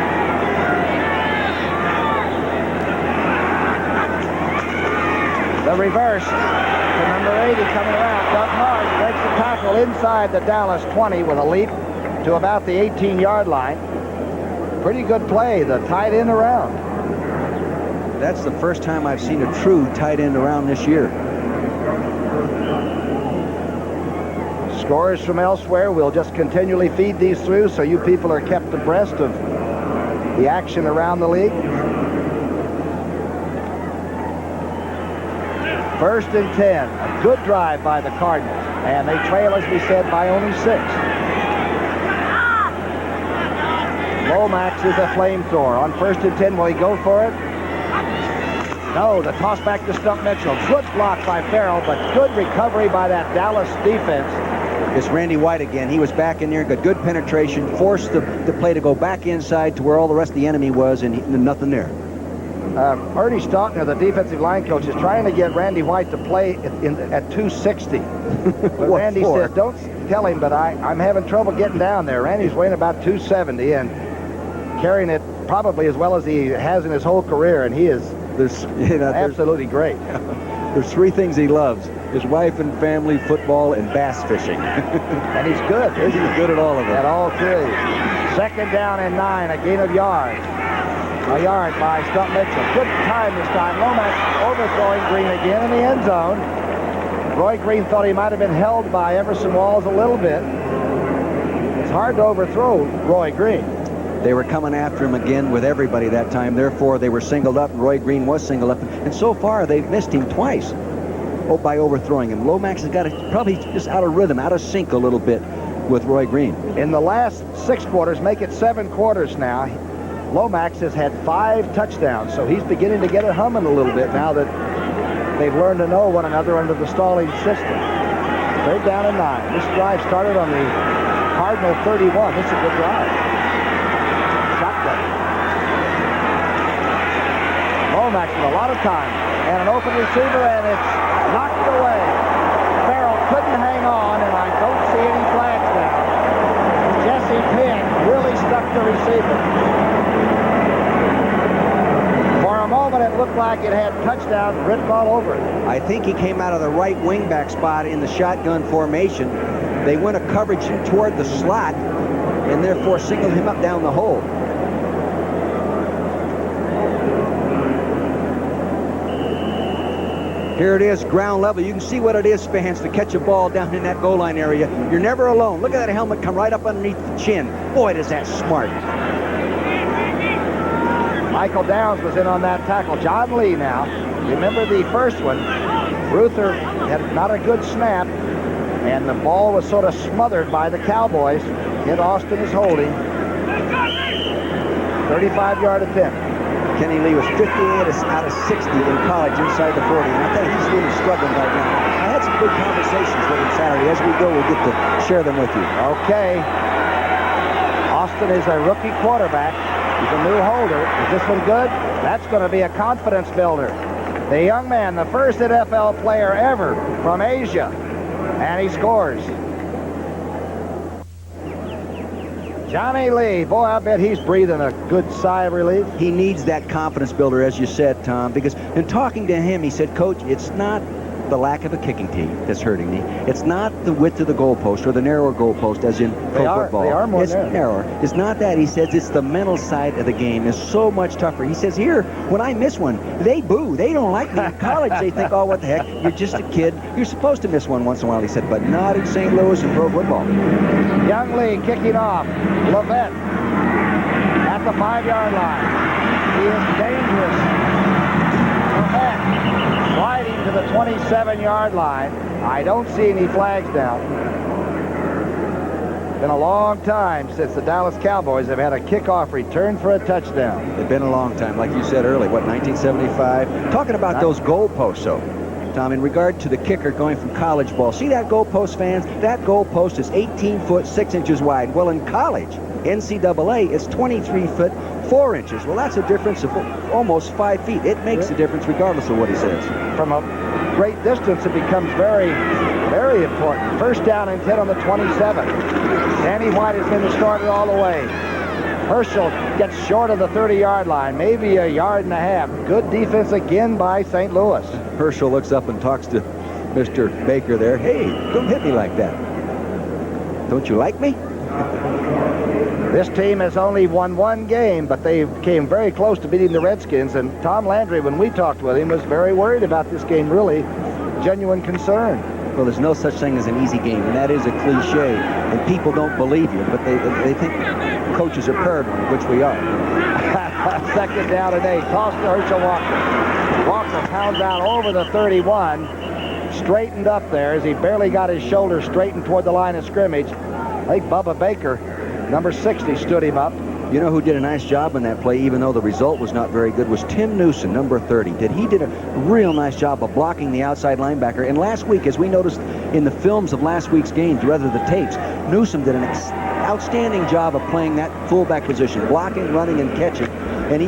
S1: The reverse to number 80 coming around. Doug Marsh breaks the tackle inside the Dallas 20 with a leap to about the 18-yard line. Pretty good play, the tight end around.
S2: That's the first time I've seen a true tight end around this year.
S1: Scores from elsewhere. We'll just continually feed these through so you people are kept abreast of the action around the league. 1st and 10. A good drive by the Cardinals. And they trail, as we said, by only 6. Lomax is a flamethrower. On 1st and 10, will he go for it? No, the toss back to Stump Mitchell. Good block by Farrell, but good recovery by that Dallas defense.
S2: It's Randy White again. He was back in there, got good penetration, forced the play to go back inside to where all the rest of the enemy was, and nothing there.
S1: Ernie Stautner, the defensive line coach, is trying to get Randy White to play at 260. But Randy said, don't tell him, but I'm having trouble getting down there. Randy's weighing about 270 and carrying it probably as well as he has in his whole career, and he is absolutely great.
S2: There's 3 things he loves: his wife and family, football, and bass fishing.
S1: And he's good.
S2: He's good at all of it.
S1: At all 3. 2nd down and 9, a gain of yards. A yard by Stump Mitchell. Good time this time. Lomax overthrowing Green again in the end zone. Roy Green thought he might have been held by Everson Walls a little bit. It's hard to overthrow Roy Green.
S2: They were coming after him again with everybody that time. Therefore, they were singled up, and Roy Green was singled up. And so far, they've missed him twice by overthrowing him. Lomax has got it probably just out of rhythm, out of sync a little bit with Roy Green.
S1: In the last 6 quarters, make it 7 quarters now, Lomax has had 5 touchdowns, so he's beginning to get it humming a little bit now that they've learned to know one another under the Stallings system. 3rd down and 9. This drive started on the Cardinal 31. This is a good drive. Shotgun. Lomax with a lot of time and an open receiver, and it's knocked away. Farrell couldn't hang on, and I don't see any flags now. Jesse Penn really stuck the receiver. For a moment, it looked like it had touchdown written all over it.
S2: I think he came out of the right wingback spot in the shotgun formation. They went a coverage toward the slot and therefore singled him up down the hole. Here it is, ground level. You can see what it is, fans, to catch a ball down in that goal line area. You're never alone. Look at that helmet come right up underneath the chin. Boy, does that smart.
S1: Michael Downs was in on that tackle. John Lee now. Remember the first one. Ruther had not a good snap, and the ball was sort of smothered by the Cowboys. Hit Austin is holding. 35-yard attempt.
S2: Kenny Lee was 58 out of 60 in college inside the 40, and I think he's really struggling right now. I had some good conversations with him Saturday. As we go, we'll get to share them with you.
S1: Okay. Austin is a rookie quarterback. He's a new holder. Is this one good? That's going to be a confidence builder. The young man, the first NFL player ever from Asia, and he scores. Johnny Lee, boy, I bet he's breathing a good sigh of relief.
S2: He needs that confidence builder, as you said, Tom, because in talking to him, he said, Coach, it's not the lack of a kicking tee that's hurting me. It's not the width of the goalpost or the narrower goalpost as in pro football.
S1: They are more
S2: it's narrower. It's not that. He says it's the mental side of the game is so much tougher. He says here, when I miss one, they boo. They don't like me. In college, they think, oh, what the heck? You're just a kid. You're supposed to miss one once in a while, he said, but not in St. Louis in pro football.
S1: Young Lee kicking off. Levette at the 5-yard line. He is dangerous. Levette sliding to the 27-yard line. I don't see any flags now. Been a long time since the Dallas Cowboys have had a kickoff return for a touchdown.
S2: It's been a long time, like you said earlier, what, 1975? Talking about those goalposts, though, Tom, in regard to the kicker going from college ball. See that goalpost, fans? That goalpost is 18 foot 6 inches wide. Well, in college, NCAA, it's 23 foot 4 inches. Well, that's a difference of almost 5 feet. It makes a difference regardless of what he says.
S1: From a great distance, it becomes very, very important. First down and 10 on the 27. Danny White has been the starter all the way. Herschel gets short of the 30-yard line, maybe a yard and a half. Good defense again by St. Louis.
S2: Herschel looks up and talks to Mr. Baker there. Hey, don't hit me like that. Don't you like me?
S1: This team has only won one game, but they came very close to beating the Redskins. And Tom Landry, when we talked with him, was very worried about this game, really genuine concern.
S2: Well, there's no such thing as an easy game, and that is a cliche. And people don't believe you, but they think coaches are paranoid, which we are.
S1: Second down and 8. Toss to Herschel Walker. Walker pounds out over the 31. Straightened up there as he barely got his shoulder straightened toward the line of scrimmage. I think Bubba Baker, number 60, stood him up.
S2: You know who did a nice job on that play, even though the result was not very good, was Tim Newsom, number 30. He did a real nice job of blocking the outside linebacker. And last week, as we noticed in the films of last week's games, rather the tapes, Newsom did an outstanding job of playing that fullback position, blocking, running, and catching. And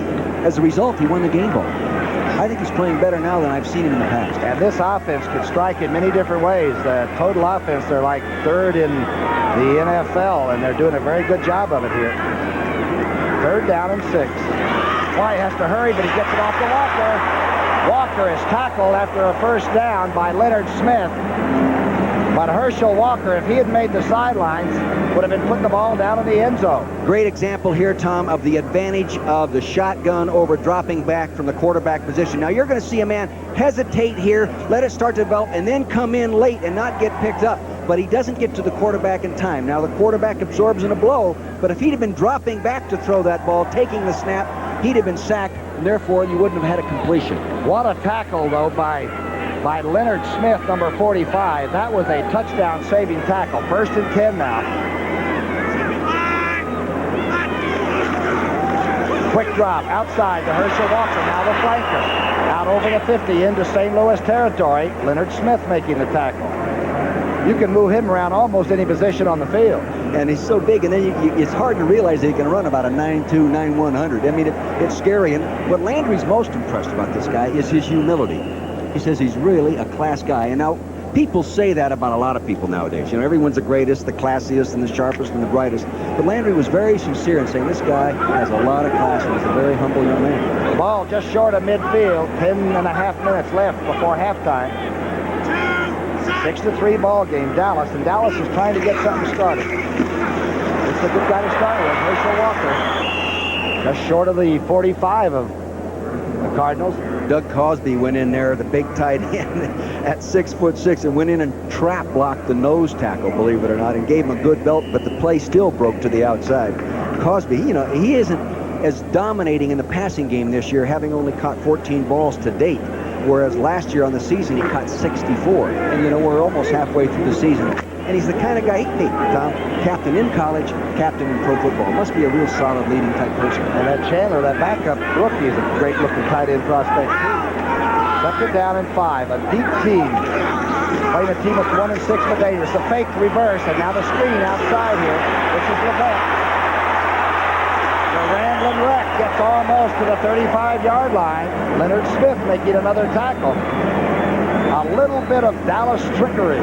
S2: as a result, he won the game ball. I think he's playing better now than I've seen him in the past.
S1: And this offense can strike in many different ways. The total offense, they're like third in the NFL, and they're doing a very good job of it here. Third down and 6. White has to hurry, but he gets it off to Walker. Walker is tackled after a first down by Leonard Smith. But Herschel Walker, if he had made the sidelines, would have been putting the ball down in the end zone.
S2: Great example here, Tom, of the advantage of the shotgun over dropping back from the quarterback position. Now, you're going to see a man hesitate here, let it start to develop, and then come in late and not get picked up. But he doesn't get to the quarterback in time. Now, the quarterback absorbs in a blow, but if he'd have been dropping back to throw that ball, taking the snap, he'd have been sacked, and therefore you wouldn't have had a completion.
S1: What a tackle, though, by Leonard Smith, number 45. That was a touchdown-saving tackle. First and 10 now. Quick drop outside to Herschel Walker. Now the flanker. Out over the 50 into St. Louis territory. Leonard Smith making the tackle. You can move him around almost any position on the field.
S2: And he's so big, and then it's hard to realize that he can run about a 9'2", 9'100". I mean, it's scary. And what Landry's most impressed about this guy is his humility. He says he's really a class guy. And now, people say that about a lot of people nowadays. You know, everyone's the greatest, the classiest, and the sharpest, and the brightest. But Landry was very sincere in saying this guy has a lot of class, and he's a very humble young man.
S1: The ball just short of midfield. 10.5 minutes left before halftime. 6-3 ball game, Dallas, and Dallas is trying to get something started. It's a good guy to start with, Herschel Walker. Just short of the 45 of the Cardinals.
S2: Doug Cosby went in there, the big tight end, at 6'6", and went in and trap blocked the nose tackle, believe it or not, and gave him a good belt, but the play still broke to the outside. Cosby, you know, he isn't as dominating in the passing game this year, having only caught 14 balls to date. Whereas last year on the season, he caught 64. And, you know, we're almost halfway through the season. And he's the kind of guy, hey, Tom, captain in college, captain in pro football. Must be a real solid leading type person.
S1: And that Chandler, that backup rookie, is a great-looking tight end prospect, too. Second down and 5. A deep team. Playing a team that's 1-6 but dangerous. The fake reverse, and now the screen outside here. This is Levette. The rambling wreck gets almost to the 35-yard line. Leonard Smith making another tackle. A little bit of Dallas trickery.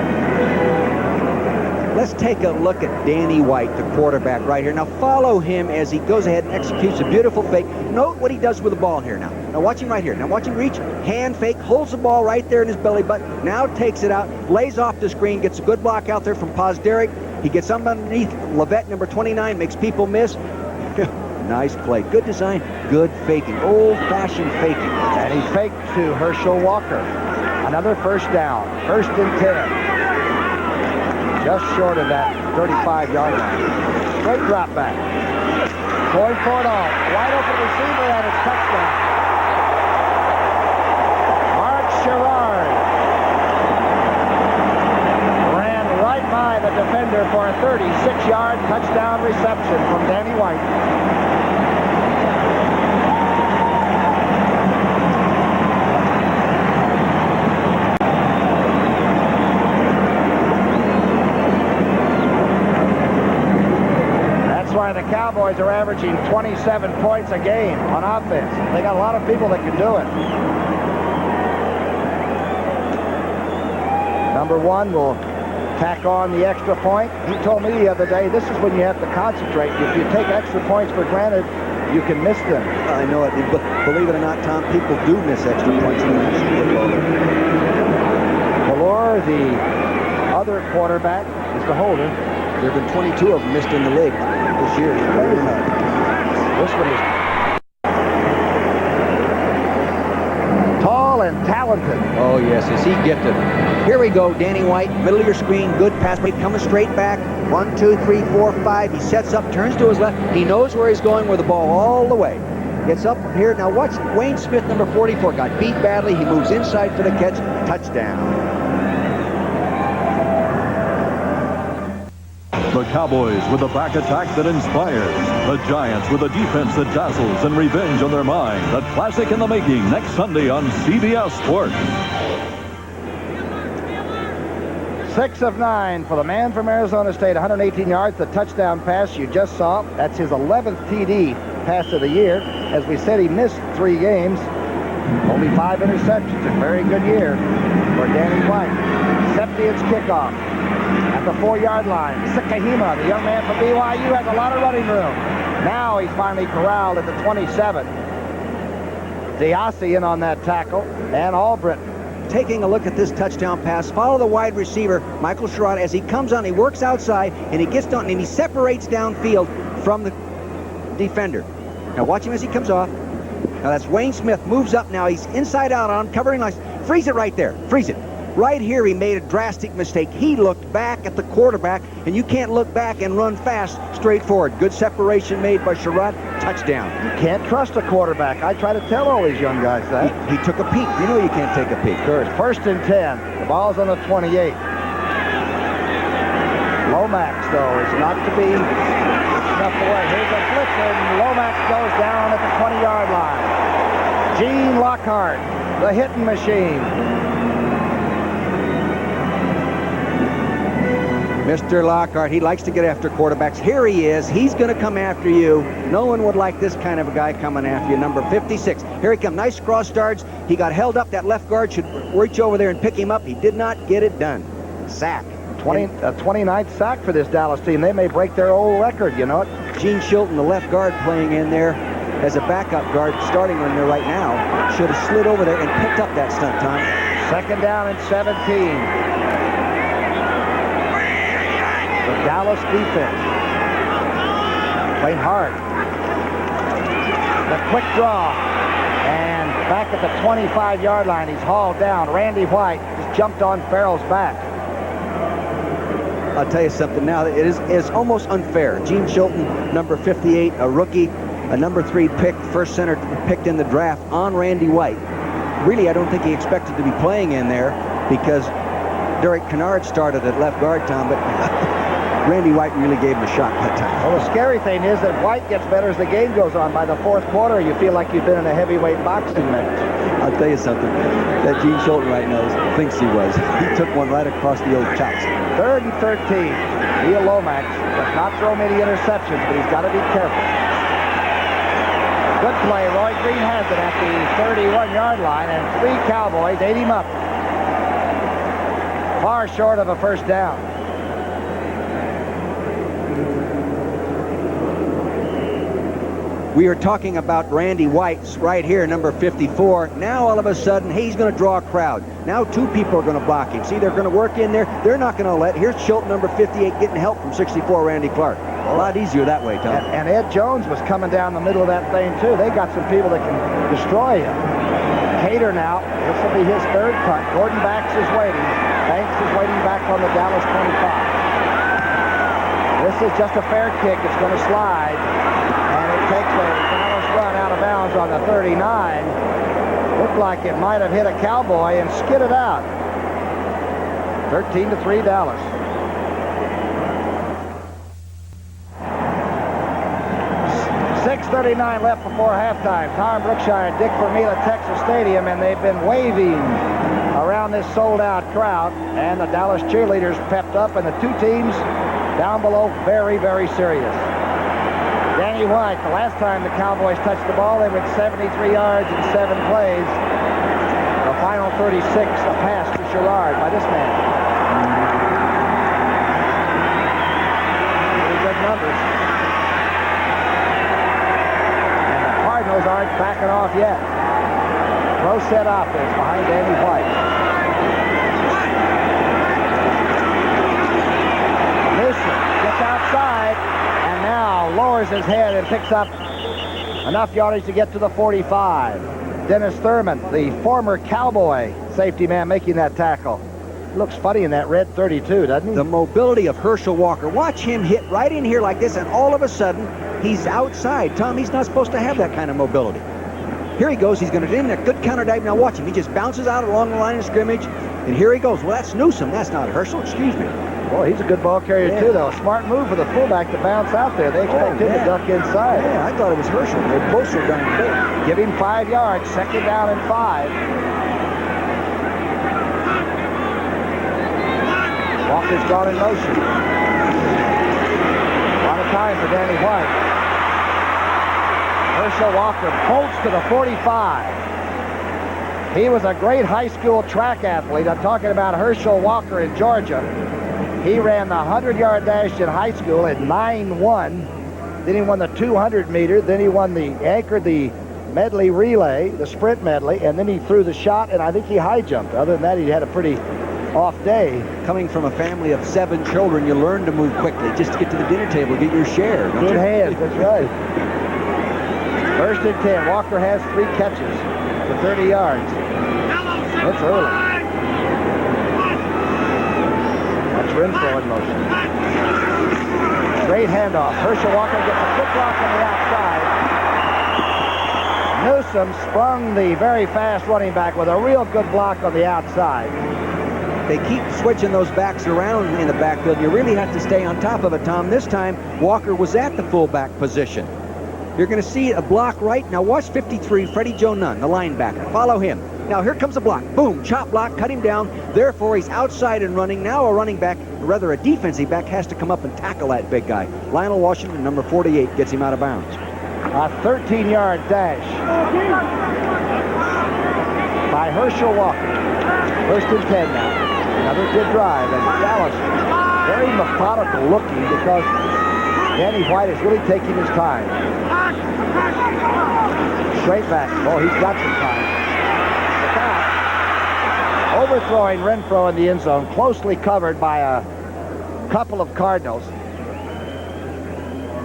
S2: Let's take a look at Danny White, the quarterback right here. Now follow him as he goes ahead and executes a beautiful fake. Note what he does with the ball here now. Now watch him right here. Now watch him reach, hand fake, holds the ball right there in his belly button. Now takes it out, lays off the screen, gets a good block out there from Pozderic. He gets underneath Levette, number 29, makes people miss. Nice play. Good design, good faking. Old-fashioned faking.
S1: And he faked to Herschel Walker. Another first down. First and 10. Just short of that 35-yard line. Straight drop back. Going for it all. Wide open receiver and it's touchdown. Mark Sherrard ran right by the defender for a 36-yard touchdown reception from Danny White. The Cowboys are averaging 27 points a game on offense. They got a lot of people that can do it. Number one will tack on the extra point. He told me the other day, this is when you have to concentrate. If you take extra points for granted, you can miss them.
S2: I know it. But believe it or not, Tom, people do miss extra points in the National Football League.
S1: Valor, the other quarterback, is the holder.
S2: There have been 22 of them missed in the league this year.
S1: This one is tall and talented.
S2: Oh, yes, is he gifted. Here we go, Danny White, middle of your screen, good pass, coming straight back. 1, 2, 3, 4, 5. He sets up, turns to his left. He knows where he's going with the ball all the way. Gets up here. Now watch Wayne Smith, number 44, got beat badly. He moves inside for the catch. Touchdown.
S4: The Cowboys with a back attack that inspires. The Giants with a defense that dazzles and revenge on their mind. A classic in the making next Sunday on CBS Sports.
S1: 6 of 9 for the man from Arizona State. 118 yards. The touchdown pass you just saw. That's his 11th TD pass of the year. As we said, he missed 3 games. Only 5 interceptions. A very good year for Danny White. Septian's kickoff. At the 4-yard line, Sikahima, the young man from BYU, has a lot of running room. Now he's finally corralled at the 27. Diassi in on that tackle, and Albritton.
S2: Taking a look at this touchdown pass, follow the wide receiver, Michael Sherrod, as he comes on, he works outside, and he gets down, and he separates downfield from the defender. Now watch him as he comes off. Now that's Wayne Smith, moves up now, he's inside out on him, covering lines. Freeze it right there, freeze it. Right here, he made a drastic mistake. He looked back at the quarterback, and you can't look back and run fast straight forward. Good separation made by Sherrod. Touchdown.
S1: You can't trust a quarterback. I try to tell all these young guys that.
S2: He took a peek. You know you can't take a peek.
S1: Sure. First and 10. The ball's on the 28. Lomax, though, is not to be snuffed away. Here's a blitz, and Lomax goes down at the 20-yard line. Gene Lockhart, the hitting machine.
S2: Mr. Lockhart, he likes to get after quarterbacks. Here he is. He's going to come after you. No one would like this kind of a guy coming after you. Number 56. Here he comes. Nice cross starts. He got held up. That left guard should reach over there and pick him up. He did not get it done. Sack.
S1: 29th sack for this Dallas team. They may break their old record, you know it.
S2: Gene Shilton, the left guard, playing in there as a backup guard, starting in there right now. Should have slid over there and picked up that stunt, Tom.
S1: Second down and 17. The Dallas defense playing hard. The quick draw, and back at the 25-yard line, he's hauled down. Randy White just jumped on Farrell's back.
S2: I'll tell you something now. It's almost unfair. Gene Shilton, number 58, a rookie, a number 3 pick, first center picked in the draft on Randy White. Really, I don't think he expected to be playing in there because Derek Kennard started at left guard, Tom, but Randy White really gave him a shot that time.
S1: Well, the scary thing is that White gets better as the game goes on. By the 4th quarter, you feel like you've been in a heavyweight boxing match.
S2: I'll tell you something. That Gene Shilton right now thinks he was. He took one right across the old chops.
S1: 3rd and 13. Neil Lomax does not throw many interceptions, but he's got to be careful. Good play. Roy Green has it at the 31-yard line, and 3 Cowboys ate him up. Far short of a first down.
S2: We are talking about Randy White's right here, number 54. Now, all of a sudden, he's going to draw a crowd. Now, 2 people are going to block him. See, they're going to work in there. They're not going to let. Here's Schultz, number 58, getting help from 64, Randy Clark. A lot easier that way, Tom.
S1: And Ed Jones was coming down the middle of that thing, too. They got some people that can destroy him. Cater now. This will be his 3rd punt. Gordon Banks is waiting. Banks is waiting back on the Dallas 25. This is just a fair kick. It's going to slide. And it takes a Dallas run out of bounds on the 39. Looked like it might have hit a Cowboy and skidded out. 13-3 Dallas. 6:39 left before halftime. Tom Brookshier and Dick Vermeil at Texas Stadium, and they've been waving around this sold-out crowd, and the Dallas cheerleaders pepped up, and the 2 teams down below very, very serious. Danny White, the last time the Cowboys touched the ball, they went 73 yards in 7 plays. The final 36, a pass to Sherrard by this man. Pretty good numbers. Cardinals aren't backing off yet. Pro set offense behind Danny White. Newsom gets outside and now lowers his head and picks up enough yardage to get to the 45. Dennis Thurman, the former Cowboy safety man, making that tackle. Looks funny in that red 32, doesn't he?
S2: The mobility of Herschel Walker. Watch him hit right in here like this, and all of a sudden, he's outside. Tom, he's not supposed to have that kind of mobility. Here he goes. He's going to do a good counter dive. Now watch him. He just bounces out along the line of scrimmage, and here he goes. Well, that's Newsom. That's not Herschel. Excuse me.
S1: Boy, he's a good ball carrier, too, though. A smart move for the fullback to bounce out there. They expect him to duck inside.
S2: Yeah, I thought it was Herschel. They're both so darn big.
S1: Give him 5 yards. 2nd down and 5. Walker's gone in motion. A lot of time for Danny White. Herschel Walker bolts to the 45. He was a great high school track athlete. I'm talking about Herschel Walker in Georgia. He ran the 100-yard dash in high school at 9-1. Then he won the 200-meter. Then he anchored the medley relay, the sprint medley, and then he threw the shot, and I think he high jumped. Other than that, he had a pretty off day.
S2: Coming from a family of 7 children, you learn to move quickly just to get to the dinner table, get your share.
S1: Good hands, that's right. 1st and 10. Walker has 3 catches for 30 yards. It's early. That's Renfro in motion. Great handoff. Herschel Walker gets a quick block on the outside. Newsom sprung the very fast running back with a real good block on the outside.
S2: They keep switching those backs around in the backfield. You really have to stay on top of it, Tom. This time, Walker was at the fullback position. You're going to see a block right. Now watch 53, Freddie Joe Nunn, the linebacker. Follow him. Now here comes a block. Boom, chop block, cut him down. Therefore, he's outside and running. Now a running back, or rather a defensive back, has to come up and tackle that big guy. Lionel Washington, number 48, gets him out of bounds.
S1: A 13-yard dash by Herschel Walker. 1st and 10 now. Another good drive, and Dallas very methodical looking because Danny White is really taking his time. Straight back. Oh, he's got some time. Overthrowing Renfro in the end zone, closely covered by a couple of Cardinals.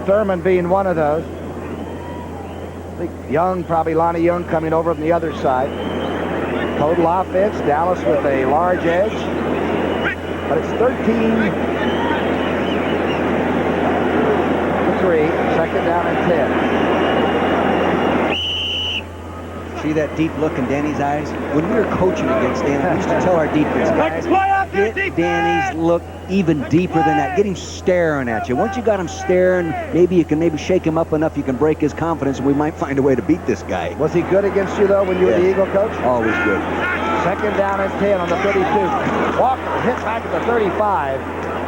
S1: Thurman being one of those. I think Young, probably Lonnie Young coming over from the other side. Total offense, Dallas with a large edge. But it's 13-3, 2nd down and 10.
S2: See that deep look in Danny's eyes? When we were coaching against Danny, we used to tell our defense guys, get Danny's look even deeper than that. Get him staring at you. Once you got him staring, maybe you can shake him up enough you can break his confidence, and we might find a way to beat this guy.
S1: Was he good against you, though, when you were the Eagle coach?
S2: Always good.
S1: 2nd down and 10 on the 32. Walker hit back at the 35.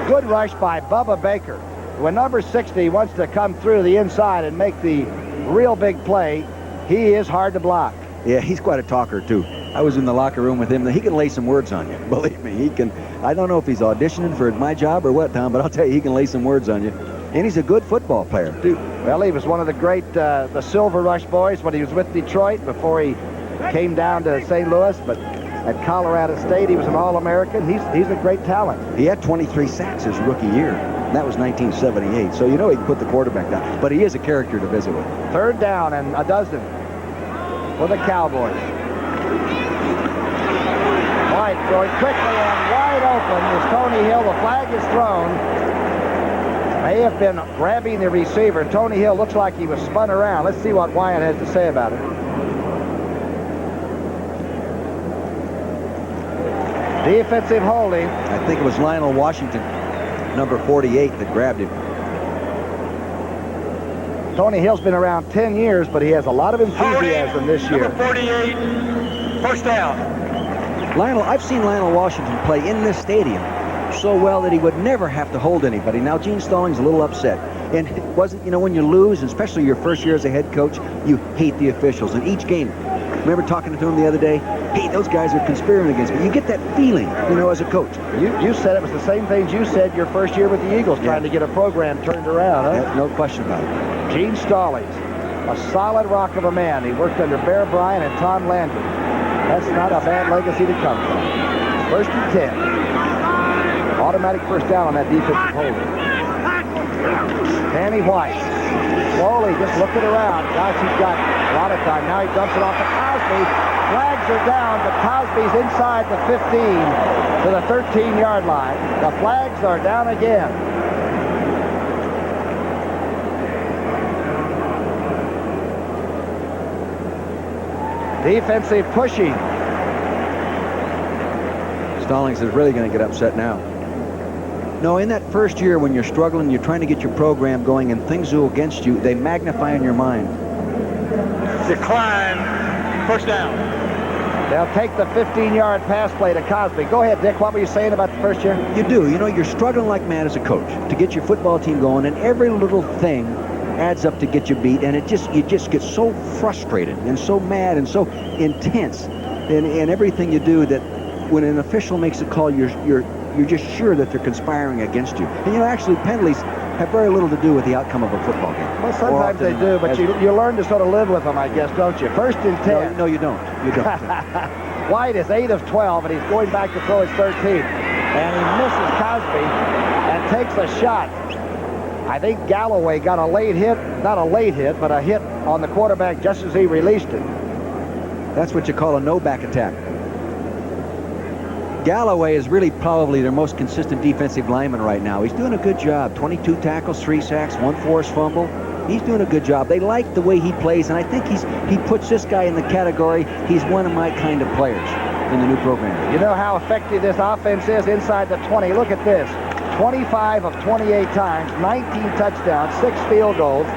S1: Good rush by Bubba Baker. When number 60 wants to come through the inside and make the real big play, he is hard to block.
S2: Yeah, he's quite a talker, too. I was in the locker room with him. He can lay some words on you. Believe me, he can. I don't know if he's auditioning for my job or what, Tom, but I'll tell you, he can lay some words on you. And he's a good football player, too.
S1: Well, he was one of the great, the Silver Rush boys when he was with Detroit before he came down to St. Louis. But at Colorado State, he was an All-American. He's a great talent.
S2: He had 23 sacks his rookie year. And that was 1978. So you know he can put the quarterback down. But he is a character to visit with.
S1: Third down and a dozen for the Cowboys. White throwing quickly and wide open is Tony Hill. The flag is thrown. May have been grabbing the receiver. Tony Hill looks like he was spun around. Let's see what Wyatt has to say about it. Defensive holding.
S2: I think it was Lionel Washington, number 48, that grabbed him.
S1: Tony Hill's been around 10 years, but he has a lot of enthusiasm this year.
S3: Number 48, first down.
S2: I've seen Lionel Washington play in this stadium so well that he would never have to hold anybody. Now, Gene Stallings a little upset. And it wasn't, you know, when you lose, especially your first year as a head coach, you hate the officials. In each game, remember talking to him the other day? Hey, those guys are conspiring against me. You get that feeling, you know, as a coach.
S1: You said it was the same things you said your first year with the Eagles, trying to get a program turned around, huh?
S2: Yeah, no question about it.
S1: Gene Stallings, a solid rock of a man. He worked under Bear Bryant and Tom Landry. That's not a bad legacy to come from. First and 10. Automatic first down on that defensive holder. Danny White. Slowly just looking around. Gosh, he's got a lot of time. Now he dumps it off to Cosby. Flags are down, but Cosby's inside the 15 to the 13-yard line. The flags are down again. Defensive pushing.
S2: Stallings is really going to get upset now. No, in that first year when you're struggling, you're trying to get your program going and things go against you, they magnify in your mind.
S3: Decline, first down.
S1: They'll take the 15-yard pass play to Cosby. Go ahead, Dick. What were you saying about the first year?
S2: You do. You know, you're struggling like mad as a coach to get your football team going, and every little thing adds up to get you beat, and you just get so frustrated and so mad and so intense in everything you do that when an official makes a call, you're just sure that they're conspiring against you. And you know, actually, penalties have very little to do with the outcome of a football game.
S1: Well, sometimes they do, but you learn to sort of live with them, I guess, don't you? First and 10.
S2: No, you don't. You don't.
S1: White is 8 of 12, and he's going back to throw his 13th. And he misses Cosby and takes a shot. I think Galloway got a late hit, not a late hit, but a hit on the quarterback just as he released it.
S2: That's what you call a no-back attack. Galloway is really probably their most consistent defensive lineman right now. He's doing a good job. 22 tackles, 3 sacks, 1 forced fumble. He's doing a good job. They like the way he plays, and I think he puts this guy in the category. He's one of my kind of players in the new program.
S1: You know how effective this offense is inside the 20. Look at this. 25 of 28 times, 19 touchdowns, 6 field goals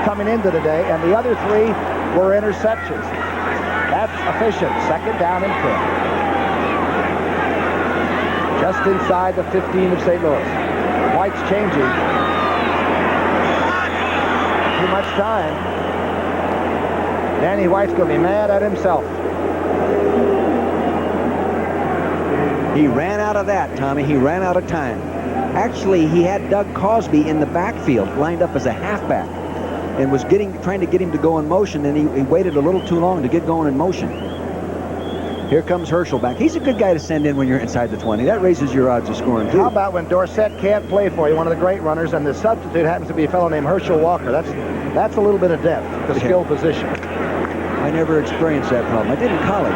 S1: coming into today, and the other 3 were interceptions. That's efficient. Second down and 10. Just inside the 15 of St. Louis. White's changing. Too much time. Danny White's going to be mad at himself.
S2: He ran out of that, Tommy. He ran out of time. Actually, he had Doug Cosby in the backfield, lined up as a halfback, and was trying to get him to go in motion, and he waited a little too long to get going in motion. Here comes Herschel back. He's a good guy to send in when you're inside the 20. That raises your odds of scoring, too.
S1: How about when Dorsett can't play for you, one of the great runners, and the substitute happens to be a fellow named Herschel Walker? That's a little bit of depth, the skill position.
S2: I never experienced that problem. I did in college.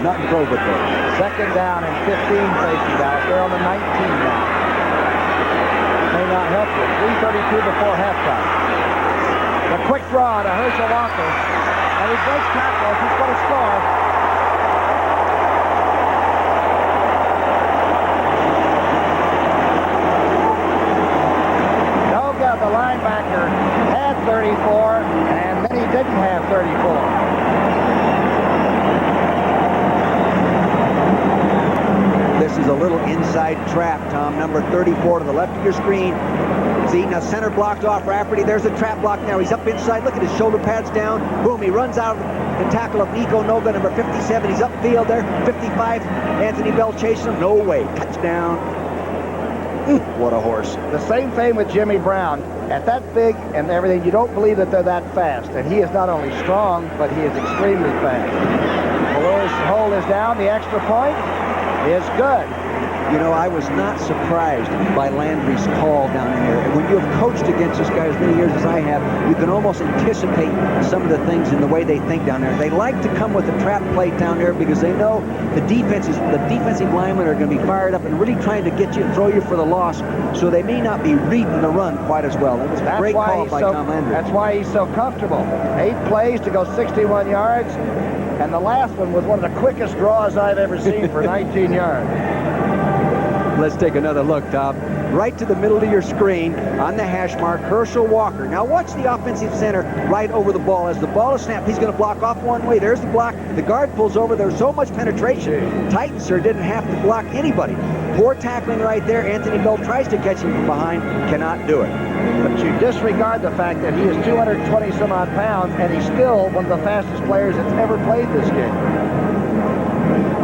S2: Not in pro football.
S1: Second down and 15 facing Dallas. They're on the 19 now. May not help you. 3:32 before halftime. The quick draw to Herschel Walker. And he breaks tackles. He's going to score. Noga, the linebacker, had 34, and then he didn't have 34.
S2: This is a little inside trap, Tom. Number 34 to the left of your screen. See, now center blocked off Rafferty. There's a trap block now. He's up inside. Look at his shoulder pads down. Boom, he runs out the tackle of Nico Noga, number 57. He's upfield there. 55, Anthony Bell chasing him. No way. Touchdown. What a horse.
S1: The same thing with Jimmy Brown. At that big and everything, you don't believe that they're that fast. And he is not only strong, but he is extremely fast. Valor's hold is down. The extra point is good.
S2: You know, I was not surprised by Landry's call down in there. And when you have coached against this guy as many years as I have, you can almost anticipate some of the things in the way they think down there. They like to come with a trap plate down there because they know the defensive linemen are going to be fired up and really trying to get you, throw you for the loss. So they may not be reading the run quite as well. It was a great call by Tom Landry.
S1: That's why he's so comfortable. 8 plays to go 61 yards. And the last one was one of the quickest draws I've ever seen for 19 yards.
S2: Let's take another look, Tom. Right to the middle of your screen on the hash mark, Herschel Walker. Now watch the offensive center right over the ball. As the ball is snapped, he's going to block off one way. There's the block. The guard pulls over. There's so much penetration. Titan, sir, didn't have to block anybody. Poor tackling right there. Anthony Bell tries to catch him from behind. Cannot do it.
S1: But you disregard the fact that he is 220 some odd pounds, and he's still one of the fastest players that's ever played this game.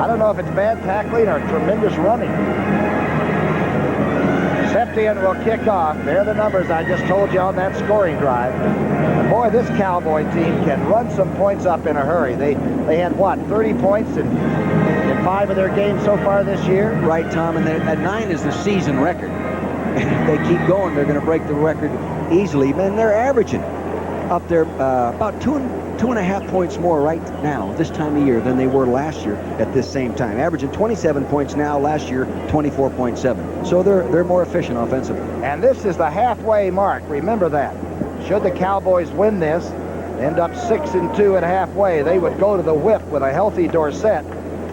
S1: I don't know if it's bad tackling or tremendous running. Septien will kick off. There are the numbers I just told you on that scoring drive. And boy, this Cowboy team can run some points up in a hurry. They had, what, 30 points in 5 of their games so far this year?
S2: Right, Tom, and that 9 is the season record. And if they keep going, they're going to break the record easily. And they're averaging up there about 2.5 points more right now, this time of year, than they were last year at this same time. Averaging 27 points now, last year 24.7. So they're more efficient offensively.
S1: And this is the halfway mark. Remember that. Should the Cowboys win this, end up 6-2 at halfway, they would go to the whip with a healthy Dorsett,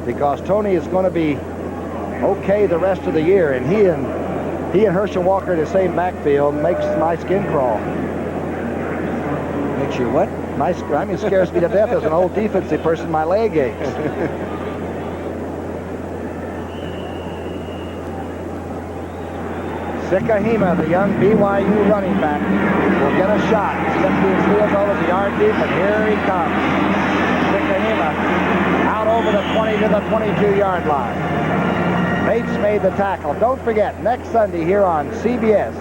S1: because Tony is going to be okay the rest of the year, and he and Herschel Walker in the same backfield makes my skin crawl.
S2: Makes you what?
S1: It scares me to death as an old defensive person. My leg aches. Sikahema, the young BYU running back, will get a shot. He's left his field goal at the yard deep, and here he comes. Sikahema out over the 20 to the 22-yard line. Bates made the tackle. Don't forget, next Sunday here on CBS,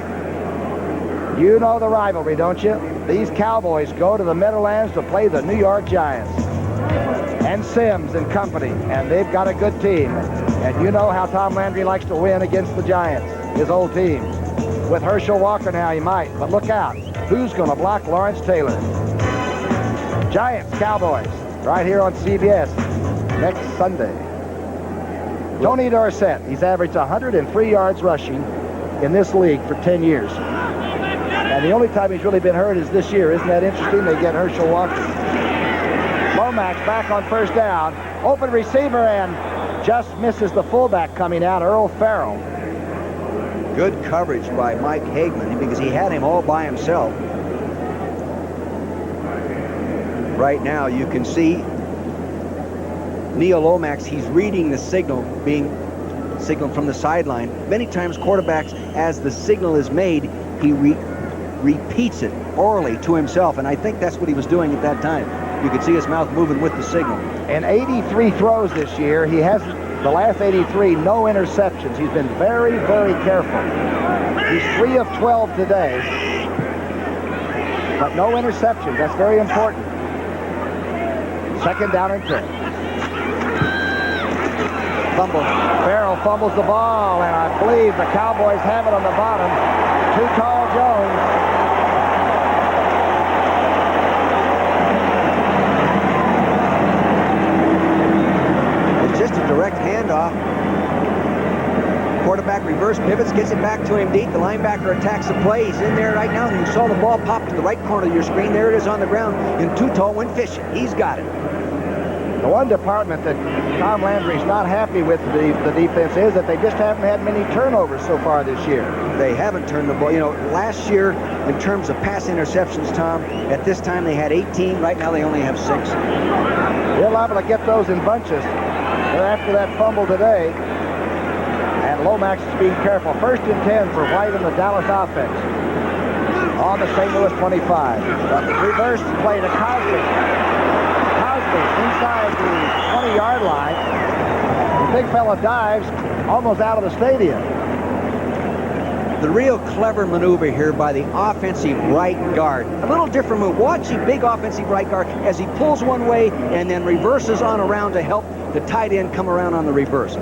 S1: you know the rivalry, don't you? These Cowboys go to the Meadowlands to play the New York Giants. And Sims and company, and they've got a good team. And you know how Tom Landry likes to win against the Giants, his old team. With Herschel Walker now, he might, but look out. Who's going to block Lawrence Taylor? Giants, Cowboys, right here on CBS next Sunday. Tony Dorsett, he's averaged 103 yards rushing in this league for 10 years. And the only time he's really been hurt is this year. Isn't that interesting? They get Herschel Walker. Lomax back on first down. Open receiver and just misses the fullback coming out, Earl Farrell.
S2: Good coverage by Mike Hagman because he had him all by himself. Right now you can see Neil Lomax, he's reading the signal being signaled from the sideline. Many times quarterbacks, as the signal is made, he repeats it orally to himself, and I think that's what he was doing at that time. You could see his mouth moving with the signal.
S1: In 83 throws this year, he has, the last 83, no interceptions. He's been very, very careful. He's 3 of 12 today, but no interceptions. That's very important. Second down and 10.
S2: Fumble.
S1: Farrell fumbles the ball, and I believe the Cowboys have it on the bottom. Too tall, Jones.
S2: It's just a direct handoff. Quarterback reverse pivots, gets it back to him deep. The linebacker attacks the play. He's in there right now, and you saw the ball pop to the right corner of your screen. There it is on the ground, and Too Tall went fishing. He's got it.
S1: The one department that Tom Landry's not happy with the defense is that they just haven't had many turnovers so far this year.
S2: They haven't turned the ball. You know, last year, in terms of pass interceptions, Tom, at this time they had 18. Right now they only have 6.
S1: They're liable to get those in bunches. They're after that fumble today. And Lomax is being careful. First and 10 for White and the Dallas offense. On the St. Louis 25. Reverse play to Cosby. Inside the 20-yard line. The big fella dives almost out of the stadium.
S2: the real clever maneuver here by the offensive right guard. A little different move. Watch the big offensive right guard as he pulls one way and then reverses on around to help the tight end come around on the reverse.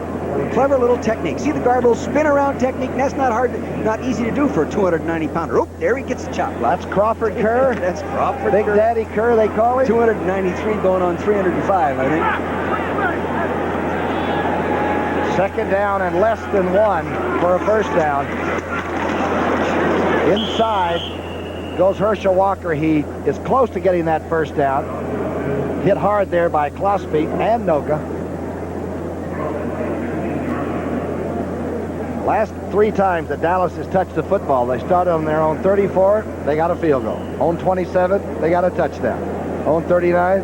S2: Clever little technique. See the guard, little spin around technique. That's not easy to do for a 290-pounder. Oh, there he gets the chop block.
S1: That's Crawford Kerr.
S2: That's Crawford
S1: Big
S2: Kerr.
S1: Daddy Kerr, they call him.
S2: 293 going on 305, I think.
S1: Second down and less than 1 for a first down. Inside goes Herschel Walker. He is close to getting that first down. Hit hard there by Klosby and Noga. Last 3 times that Dallas has touched the football, they started on their own 34, they got a field goal. Own 27, they got a touchdown. Own 39,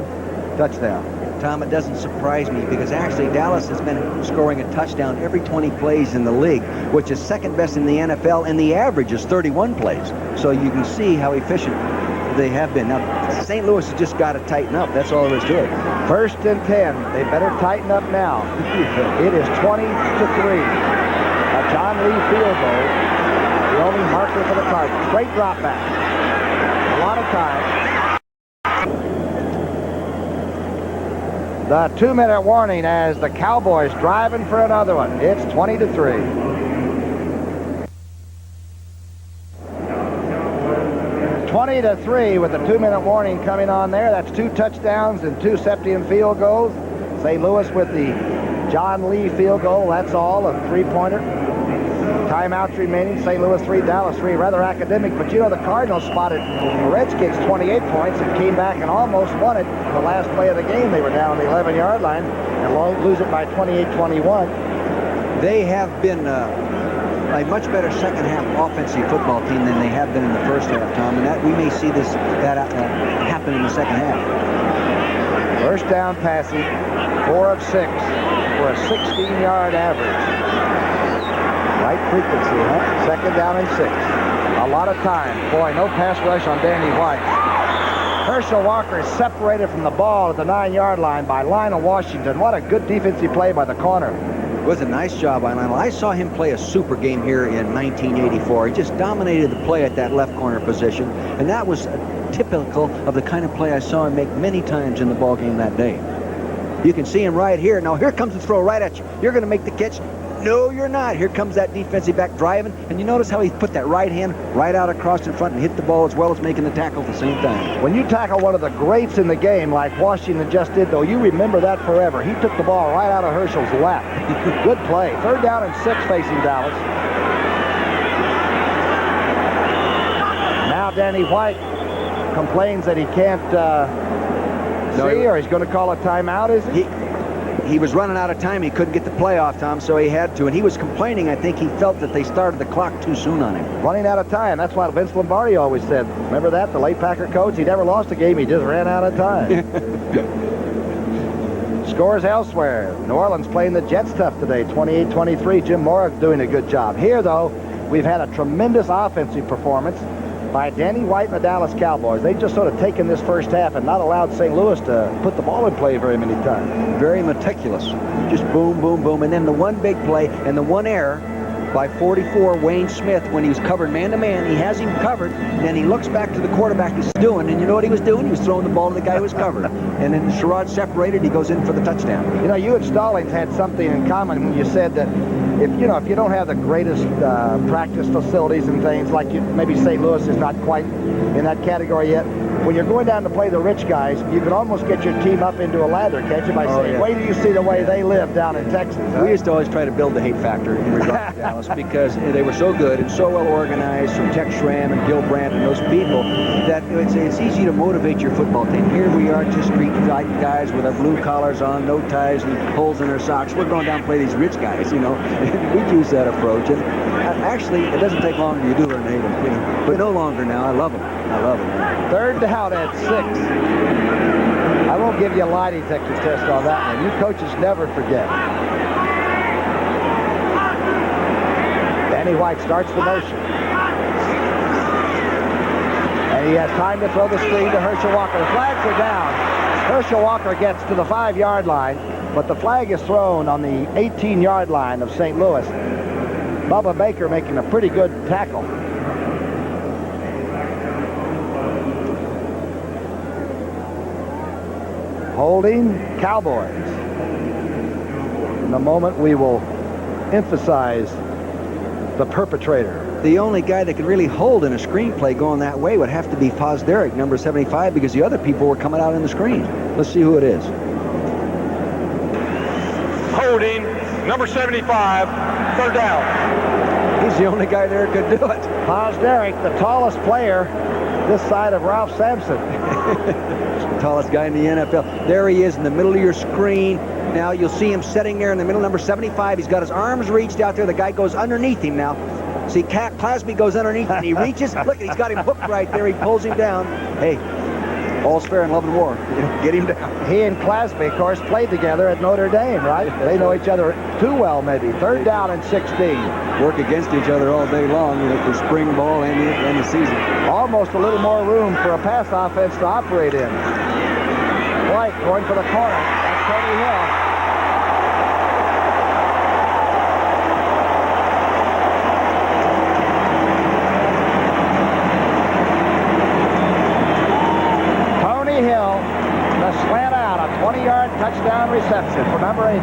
S1: touchdown.
S2: Tom, it doesn't surprise me because actually Dallas has been scoring a touchdown every 20 plays in the league, which is second best in the NFL, and the average is 31 plays. So you can see how efficient they have been. Now, St. Louis has just got to tighten up. That's all there is to it.
S1: First and 10. They better tighten up now. It is 20-3. A John Lee field goal, the only marker for the Cardinals. Great drop back. A lot of time. The 2-minute warning as the Cowboys driving for another one. It's 20-3. With the 2-minute warning coming on there. That's 2 touchdowns and 2 Septian field goals. St. Louis with the John Lee field goal. That's all, a 3-pointer. Timeouts remaining. St. Louis 3, Dallas 3. Rather academic, but you know the Cardinals spotted the Redskins 28 points and came back and almost won it. The last play of the game, they were down on the 11-yard line and lose it by 28-21.
S2: They have been a much better second-half offensive football team than they have been in the first half, Tom, and that we may see that happen in the second half.
S1: First down passing, 4 of 6 for a 16-yard average. Right frequency, huh? Second down and 6. A lot of time. Boy, no pass rush on Danny White. Herschel Walker is separated from the ball at the 9-yard line by Lionel Washington. What a good defensive play by the corner.
S2: It was a nice job by Lionel. I saw him play a super game here in 1984. He just dominated the play at that left corner position, and that was typical of the kind of play I saw him make many times in the ball game that day. You can see him right here. Now here comes the throw right at you. You're going to make the catch. No, you're not. Here comes that defensive back driving, and you notice how he put that right hand right out across in front and hit the ball as well as making the tackle at the same time.
S1: When you tackle one of the greats in the game like Washington just did, though, you remember that forever. He took the ball right out of Herschel's lap. Good play. Third down and 6 facing Dallas. Now Danny White complains that he can't see, or he's going to call a timeout, is he?
S2: He was running out of time. He couldn't get the play off, Tom, so he had to. And he was complaining. I think he felt that they started the clock too soon on him.
S1: Running out of time. That's what Vince Lombardi always said. Remember that? The late Packer coach? He never lost a game. He just ran out of time. Scores elsewhere. New Orleans playing the Jets tough today, 28-23. Jim Mora doing a good job. Here, though, we've had a tremendous offensive performance by Danny White and the Dallas Cowboys. They've just sort of taken this first half and not allowed St. Louis to put the ball in play very many times.
S2: Very meticulous. Just boom, boom, boom. And then the one big play and the one error by 44, Wayne Smith, when he was covered man-to-man. He has him covered, and then he looks back to the quarterback he's doing, and you know what he was doing? He was throwing the ball to the guy who was covered. And then Sherrod separated, he goes in for the touchdown.
S1: You know, you and Stallings had something in common when you said that if you don't have the greatest practice facilities and things, like maybe St. Louis is not quite in that category yet, when you're going down to play the rich guys, you can almost get your team up into a lather, can't you, by saying, wait till you see the way they live down in Texas. Huh?
S2: We used to always try to build the hate factor in regard to Dallas because they were so good and so well organized from Tex Schramm and Gil Brandt and those people that it's easy to motivate your football team. Here we are, just street fight guys with our blue collars on, no ties and holes in our socks. We're going down and play these rich guys, you know. We'd use that approach. And actually, it doesn't take long. You do learn to hate them, you know. But no longer now. I love them. I love them. Man.
S1: Third down at 6. I won't give you a lie detector test on that one. You coaches never forget. Danny White starts the motion. And he has time to throw the screen to Herschel Walker. The flags are down. Herschel Walker gets to the 5-yard line, but the flag is thrown on the 18-yard line of St. Louis. Bubba Baker making a pretty good tackle. Holding Cowboys. In a moment, we will emphasize the perpetrator.
S2: The only guy that could really hold in a screenplay going that way would have to be Fosderick, number 75, because the other people were coming out in the screen. Let's see who it is.
S3: Holding, number 75, third down.
S2: He's the only guy there who could do it.
S1: Fosderick, the tallest player this side of Ralph Sampson.
S2: Tallest guy in the NFL. There he is in the middle of your screen. Now you'll see him sitting there in the middle, number 75. He's got his arms reached out there. The guy goes underneath him now. See, Clasby goes underneath and he reaches. Look, he's got him hooked right there. He pulls him down. Hey, all's fair in love and war. Get him down.
S1: He and Clasby, of course, played together at Notre Dame, right? They know each other too well, maybe. Third down and 16.
S2: Work against each other all day long, for spring ball and the season.
S1: Almost a little more room for a pass offense to operate in. White going for the corner. That's Tony Hill. Hill, the slant out, a 20-yard touchdown reception for number 80.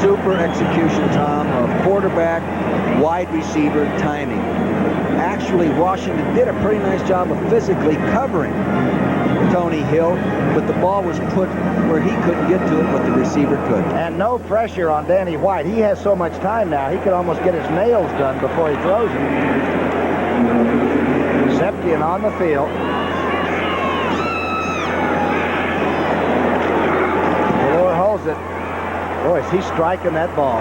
S2: Super execution, Tom, of quarterback, wide receiver, timing. Actually, Washington did a pretty nice job of physically covering Tony Hill, but the ball was put where he couldn't get to it, but the receiver could.
S1: And no pressure on Danny White. He has so much time now, he could almost get his nails done before he throws it. Septian on the field. It. Boy, is he striking that ball.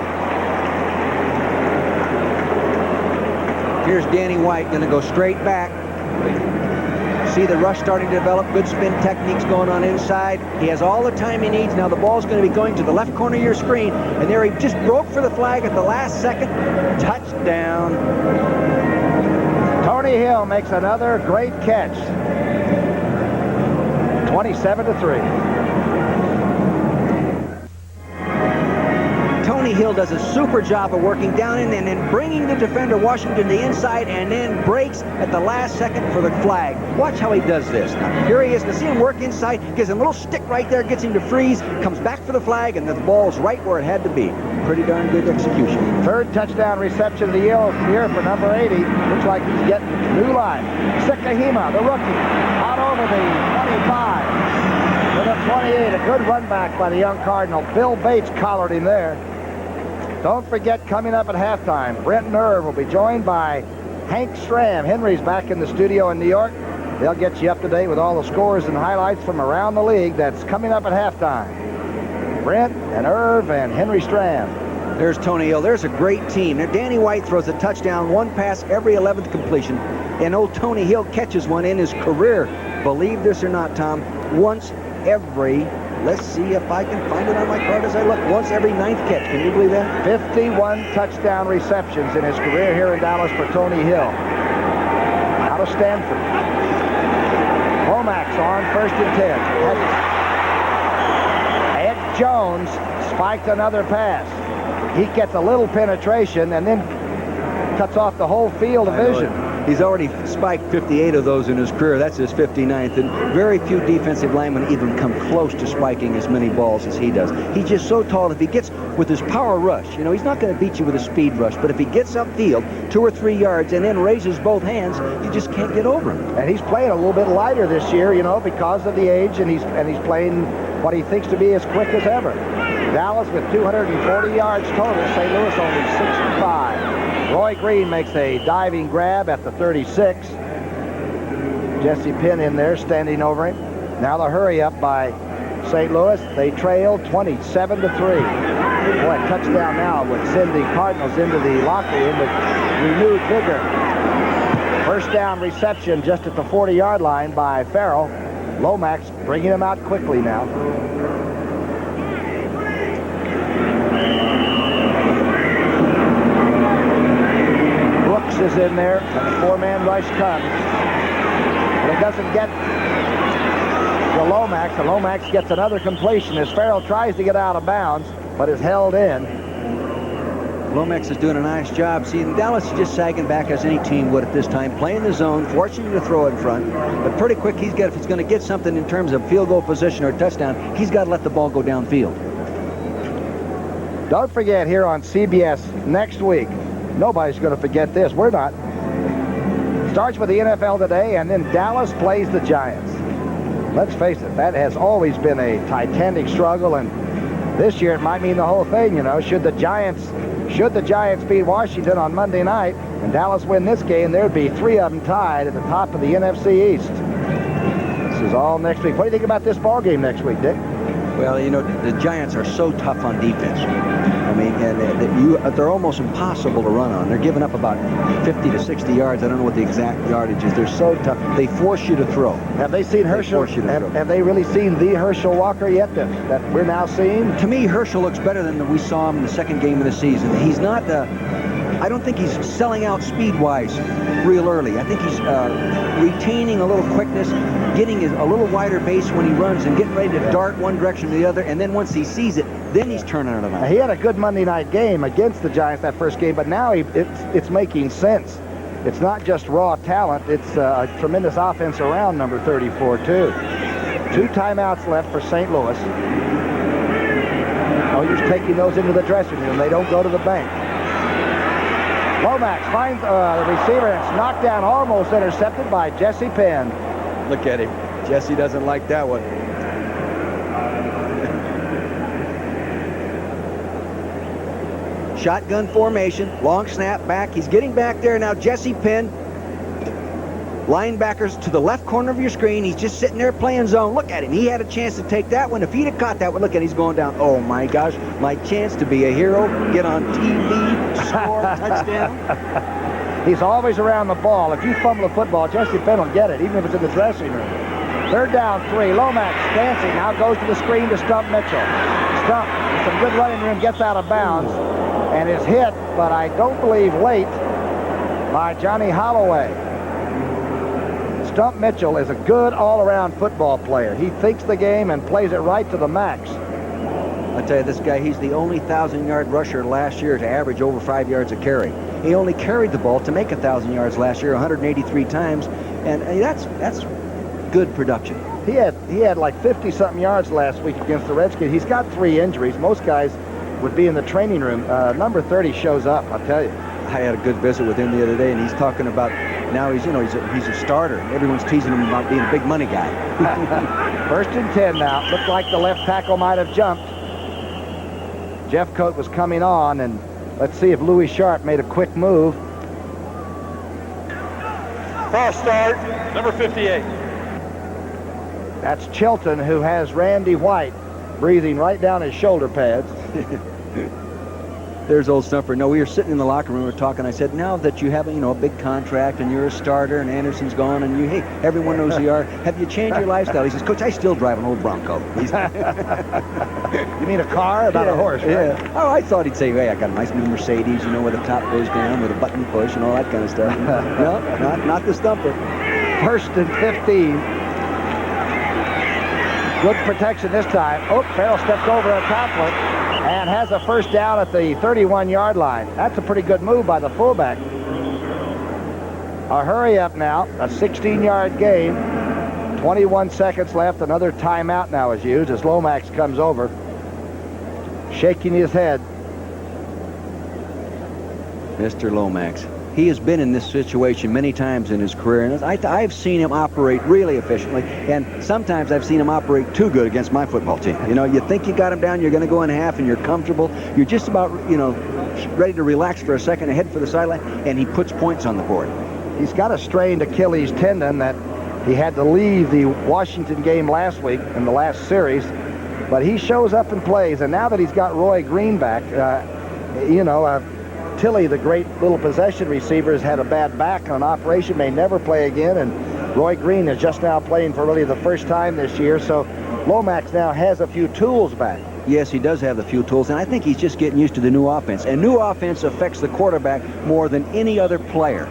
S2: Here's Danny White going to go straight back. See the rush starting to develop. Good spin techniques going on inside. He has all the time he needs. Now the ball's going to be going to the left corner of your screen. And there he just broke for the flag at the last second. Touchdown.
S1: Tony Hill makes another great catch. 27-3.
S2: Tony Hill does a super job of working down in and then bringing the defender Washington to the inside and then breaks at the last second for the flag. Watch how he does this. Now, here he is. To see him work inside, gives him a little stick right there, gets him to freeze, comes back for the flag, and the ball's right where it had to be. Pretty darn good execution.
S1: Third touchdown reception of the year for number 80. Looks like he's getting new line. Sikahima, the rookie, out over the 25. To the 28, a good run back by the young Cardinal. Bill Bates collared him there. Don't forget, coming up at halftime, Brent and Irv will be joined by Hank Stram. Henry's back in the studio in New York. They'll get you up to date with all the scores and highlights from around the league. That's coming up at halftime. Brent and Irv and Henry Stram.
S2: There's Tony Hill. There's a great team. Now, Danny White throws a touchdown, one pass every 11th completion, and old Tony Hill catches one in his career. Believe this or not, Tom, once every, let's see if I can find it on my card as I look, once every 9th catch. Can you believe that?
S1: 51 touchdown receptions in his career here in Dallas for Tony Hill. Out of Stanford. Lomax on 1st and 10. Ed Jones spiked another pass. He gets a little penetration and then cuts off the whole field of vision.
S2: He's already spiked 58 of those in his career. That's his 59th, and very few defensive linemen even come close to spiking as many balls as he does. He's just so tall. If he gets with his power rush, he's not going to beat you with a speed rush, but if he gets upfield 2 or 3 yards and then raises both hands, you just can't get over him.
S1: And he's playing a little bit lighter this year, because of the age, and he's playing what he thinks to be as quick as ever. Dallas with 240 yards total. St. Louis only 65. Roy Green makes a diving grab at the 36. Jesse Penn in there standing over him. Now the hurry up by St. Louis. They trail 27-3. Boy, a touchdown now would send the Cardinals into the locker room with renewed vigor. First down reception just at the 40-yard line by Farrell. Lomax bringing him out quickly now. Brooks is in there, and the 4-man rush comes. But it doesn't get to Lomax, and Lomax gets another completion as Farrell tries to get out of bounds, but is held in.
S2: Lomax is doing a nice job. See, Dallas is just sagging back as any team would at this time, playing the zone, forcing you to throw in front. But pretty quick, if he's going to get something in terms of field goal position or touchdown, he's got to let the ball go downfield.
S1: Don't forget, here on CBS next week, nobody's going to forget this. We're not. Starts with the NFL today, and then Dallas plays the Giants. Let's face it, that has always been a titanic struggle, and this year it might mean the whole thing. You know, should the Giants beat Washington on Monday night and Dallas win this game, there'd be 3 of them tied at the top of the NFC East. This is all next week. What do you think about this ball game next week, Dick?
S2: Well, you know, the Giants are so tough on defense. I mean, they're almost impossible to run on. They're giving up about 50 to 60 yards. I don't know what the exact yardage is. They're so tough. They force you to throw.
S1: Have they seen Herschel? Have they really seen the Herschel Walker yet that we're now seeing?
S2: To me, Herschel looks better than we saw him in the second game of the season. He's not I don't think he's selling out speed-wise real early. I think he's retaining a little quickness, getting a little wider base when he runs and getting ready to dart one direction or the other, and then once he sees it, then he's turning it around.
S1: He had a good Monday night game against the Giants that first game, but now it's making sense. It's not just raw talent. It's a tremendous offense around number 34, too. 2 timeouts left for St. Louis. No use taking those into the dressing room. They don't go to the bank. Lomax finds the receiver, and it's knocked down, almost intercepted by Jesse Penn.
S2: Look at him. Jesse doesn't like that one. Shotgun formation, long snap back. He's getting back there now. Jesse Penn, linebackers to the left corner of your screen. He's just sitting there playing zone. Look at him. He had a chance to take that one. If he'd have caught that one, look at him. He's going down. Oh, my gosh. My chance to be a hero, get on TV, score, touchdown.
S1: He's always around the ball. If you fumble a football, Jesse Penn will get it, even if it's in the dressing room. 3rd down, 3. Lomax dancing. Now goes to the screen to Stump Mitchell. Stump, with some good running room, gets out of bounds and is hit, but I don't believe late, by Johnny Holloway. Stump Mitchell is a good all-around football player. He thinks the game and plays it right to the max.
S2: I tell you, this guy, he's the only 1,000-yard rusher last year to average over 5 yards a carry. He only carried the ball to make 1,000 yards last year, 183 times, and that's good production.
S1: He had like 50-something yards last week against the Redskins. He's got 3 injuries. Most guys would be in the training room. Number 30 shows up, I'll tell you.
S2: I had a good visit with him the other day, and he's talking about now he's a starter. Everyone's teasing him about being a big money guy.
S1: 1st and 10 now. Looked like the left tackle might have jumped. Jeff Coat was coming on, and let's see if Louis Sharp made a quick move.
S3: False start, number 58.
S1: That's Chilton, who has Randy White breathing right down his shoulder pads.
S2: There's old Stumper. No, we were sitting in the locker room, we were talking. I said, now that you have a big contract and you're a starter and Anderson's gone and hey, everyone knows who you are, have you changed your lifestyle? He says, Coach, I still drive an old Bronco.
S1: You mean a car? About a horse, right?
S2: Yeah. Oh, I thought he'd say, hey, I got a nice new Mercedes, where the top goes down with a button push and all that kind of stuff. No, not the Stumper.
S1: 1st and 15. Good protection this time. Oh, Farrell steps over a tackler and has a 1st down at the 31-yard line. That's a pretty good move by the fullback. A hurry up now. A 16-yard game. 21 seconds left. Another timeout now is used as Lomax comes over, shaking his head.
S2: Mr. Lomax. He has been in this situation many times in his career, and I've seen him operate really efficiently, and sometimes I've seen him operate too good against my football team. You think you got him down, you're going to go in half, and you're comfortable. You're just about, ready to relax for a second and head for the sideline, and he puts points on the board.
S1: He's got a strained Achilles tendon that he had to leave the Washington game last week in the last series, but he shows up and plays, and now that he's got Roy Green back, Tilly, the great little possession receiver, has had a bad back on an operation, may never play again, and Roy Green is just now playing for really the first time this year, so Lomax now has a few tools back.
S2: Yes, he does have the few tools, and I think he's just getting used to the new offense. And new offense affects the quarterback more than any other player.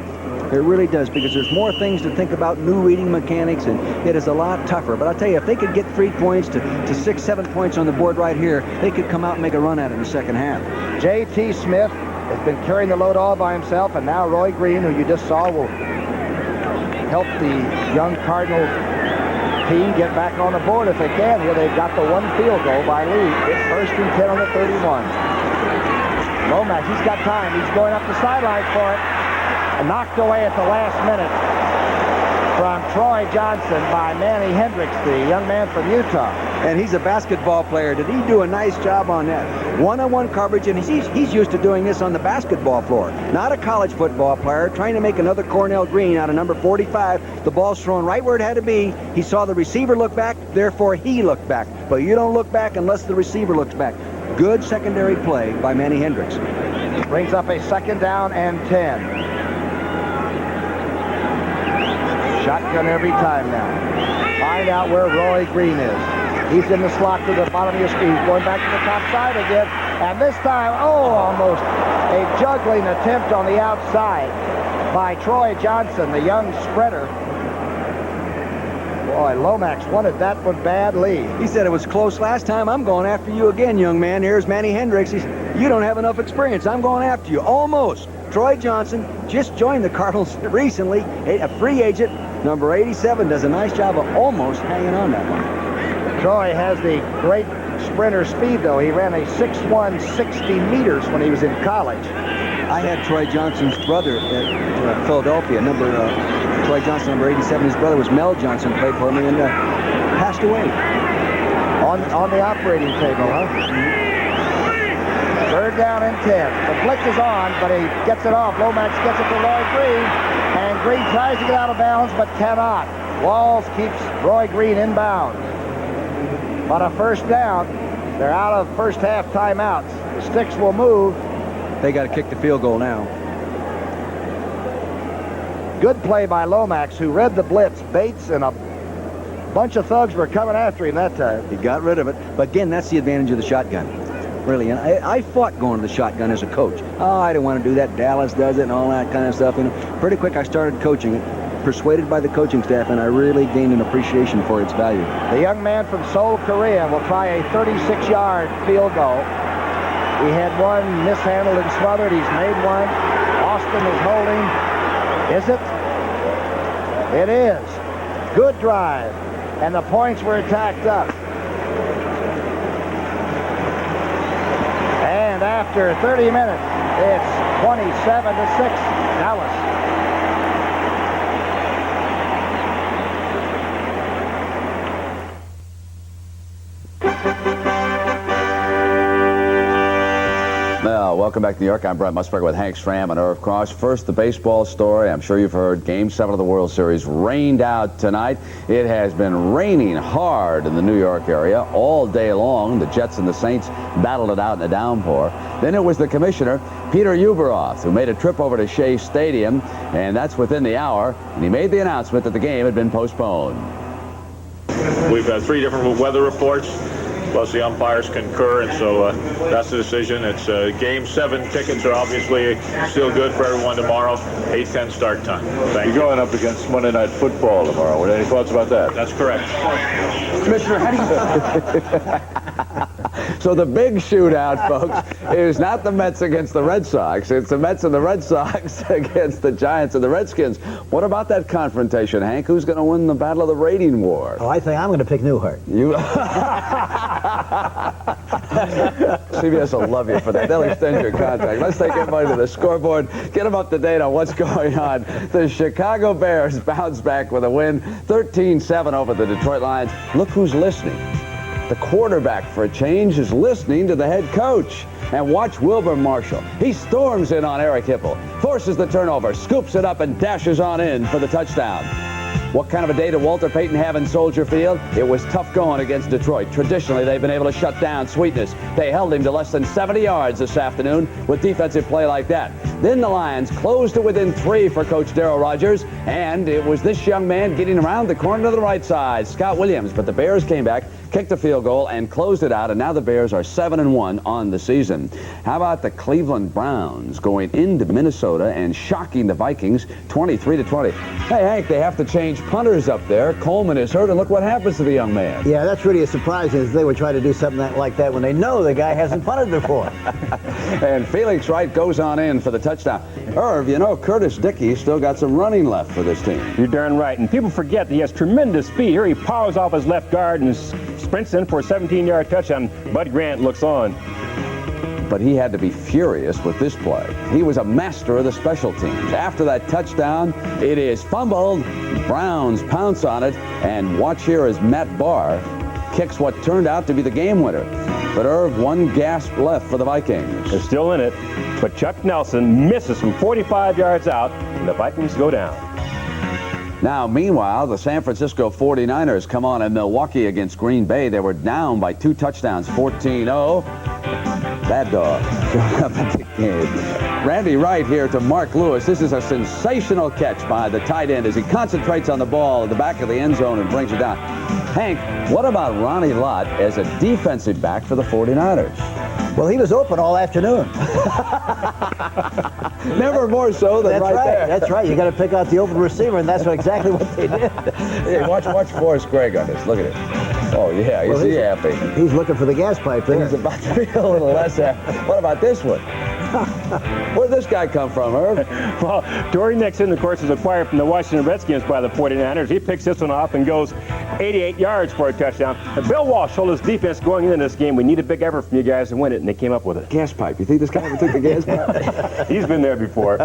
S2: It really does, because there's more things to think about, new reading mechanics, and it is a lot tougher. But I'll tell you, if they could get 3 points to 6, 7 points on the board right here, they could come out and make a run at it in the second half.
S1: J.T. Smith has been carrying the load all by himself, and now Roy Green, who you just saw, will help the young Cardinal team get back on the board if they can. Here they've got the one field goal by Lee. It's 1st and 10 on the 31. Lomax, he's got time. He's going up the sideline for it. And knocked away at the last minute from Troy Johnson by Manny Hendricks, the young man from Utah.
S2: And he's a basketball player. Did he do a nice job on that? One-on-one coverage, and he's used to doing this on the basketball floor. Not a college football player, trying to make another Cornell Green out of number 45. The ball's thrown right where it had to be. He saw the receiver look back, therefore he looked back. But you don't look back unless the receiver looks back. Good secondary play by Manny Hendricks.
S1: Brings up a 2nd down and 10. Shotgun every time now. Find out where Roy Green is. He's in the slot to the bottom of your screen. Going back to the top side again. And this time, almost a juggling attempt on the outside by Troy Johnson, the young spreader. Boy, Lomax wanted that one badly.
S2: He said it was close last time. I'm going after you again, young man. Here's Manny Hendricks. You don't have enough experience. I'm going after you. Almost. Troy Johnson just joined the Cardinals recently, a free agent. Number 87 does a nice job of almost hanging on that one.
S1: Troy has the great sprinter speed, though. He ran a 6'1", 60 meters when he was in college.
S2: I had Troy Johnson's brother at Philadelphia. Troy Johnson, number 87. His brother was Mel Johnson, played for me, and passed away.
S1: On the operating table, huh? 3rd down and 10. The blitz is on, but he gets it off. Lomax gets it to Roy Green, and Green tries to get out of bounds, but cannot. Walls keeps Roy Green in bounds. But a 1st down. They're out of first half timeouts. The sticks will move.
S2: They got to kick the field goal now.
S1: Good play by Lomax, who read the blitz. Bates and a bunch of thugs were coming after him that time.
S2: He got rid of it. But again, that's the advantage of the shotgun. Really, and I fought going to the shotgun as a coach. Oh, I didn't want to do that. Dallas does it and all that kind of stuff. Pretty quick, I started coaching it, persuaded by the coaching staff, and I really gained an appreciation for its value.
S1: The young man from Seoul, Korea will try a 36-yard field goal. He had one mishandled and smothered. He's made one. Austin is holding. Is it? It is. Good drive. And the points were tacked up. And after 30 minutes, it's 27-6, Dallas.
S5: Well, welcome back to New York. I'm Brent Musburger with Hank Stram and Irv Cross. First, the baseball story. I'm sure you've heard Game 7 of the World Series rained out tonight. It has been raining hard in the New York area all day long. The Jets and the Saints battled it out in a downpour. Then it was the commissioner, Peter Uberoth, who made a trip over to Shea Stadium, and that's within the hour, and he made the announcement that the game had been postponed.
S6: We've had 3 different weather reports, plus the umpires concur, and so that's the decision. It's Game 7 tickets are obviously still good for everyone tomorrow. 8:10 start time. Thank you.
S4: You're going up against Monday Night Football tomorrow. Any thoughts about that?
S6: That's correct.
S2: Commissioner, how do you...
S5: So the big shootout, folks, is not the Mets against the Red Sox. It's the Mets and the Red Sox against the Giants and the Redskins. What about that confrontation, Hank? Who's going to win the battle of the rating war?
S7: Oh, I think I'm going to pick Newhart.
S5: You... CBS will love you for that. They'll extend your contract. Let's take everybody to the scoreboard, get them up to date on what's going on. The Chicago Bears bounce back with a win, 13-7 over the Detroit Lions. Look who's listening. The quarterback, for a change, is listening to the head coach. And watch Wilbur Marshall. He storms in on Eric Hipple, forces the turnover, scoops it up, and dashes on in for the touchdown. What kind of a day did Walter Payton have in Soldier Field? It was tough going against Detroit. Traditionally, they've been able to shut down Sweetness. They held him to less than 70 yards this afternoon with defensive play like that. Then the Lions closed to within 3 for Coach Darryl Rogers, and it was this young man getting around the corner to the right side, Scott Williams. But the Bears came back, kicked a field goal, and closed it out, and now the Bears are 7-1 on the season. How about the Cleveland Browns going into Minnesota and shocking the Vikings 23-20? Hey, Hank, they have to change punters up there. Coleman is hurt, and look what happens to the young man.
S7: Yeah, that's really a surprise is they would try to do something like that when they know the guy hasn't punted before.
S5: And Felix Wright goes on in for the touchdown. Irv, you know, Curtis Dickey's still got some running left for this team.
S8: You're darn right. And people forget that he has tremendous speed. Here he powers off his left guard and sprints in for a 17-yard touchdown. Bud Grant looks on.
S5: But he had to be furious with this play. He was a master of the special teams. After that touchdown, it is fumbled. Browns pounce on it. And watch here as Matt Barr kicks what turned out to be the game winner. But Irv, one gasp left for the Vikings.
S8: They're still in it. But Chuck Nelson misses from 45 yards out, and the Vikings go down.
S5: Now, meanwhile, the San Francisco 49ers come on in Milwaukee against Green Bay. They were down by 2 touchdowns, 14-0. Bad dog showing up at the game. Randy Wright here to Mark Lewis. This is a sensational catch by the tight end as he concentrates on the ball at the back of the end zone and brings it down. Hank, what about Ronnie Lott as a defensive back for the 49ers?
S7: Well, he was open all afternoon.
S5: Never more so than
S7: That's right
S5: there.
S7: That's right. You got to pick out the open receiver, and that's exactly what they did.
S5: Hey, watch Forrest Gregg on this. Look at it. Oh, yeah,
S7: Well,
S5: he's happy.
S7: He's looking for the gas pipe there.
S5: He's about to be a little less happy. What about this one? Where'd this guy come from, Irv?
S8: Well, Dory Nixon, of course, is acquired from the Washington Redskins by the 49ers. He picks this one off and goes 88 yards for a touchdown. And Bill Walsh told his defense going into this game, we need a big effort from you guys to win it, and they came up with it.
S5: Gas pipe. You think this guy ever took the gas pipe?
S8: He's been there before.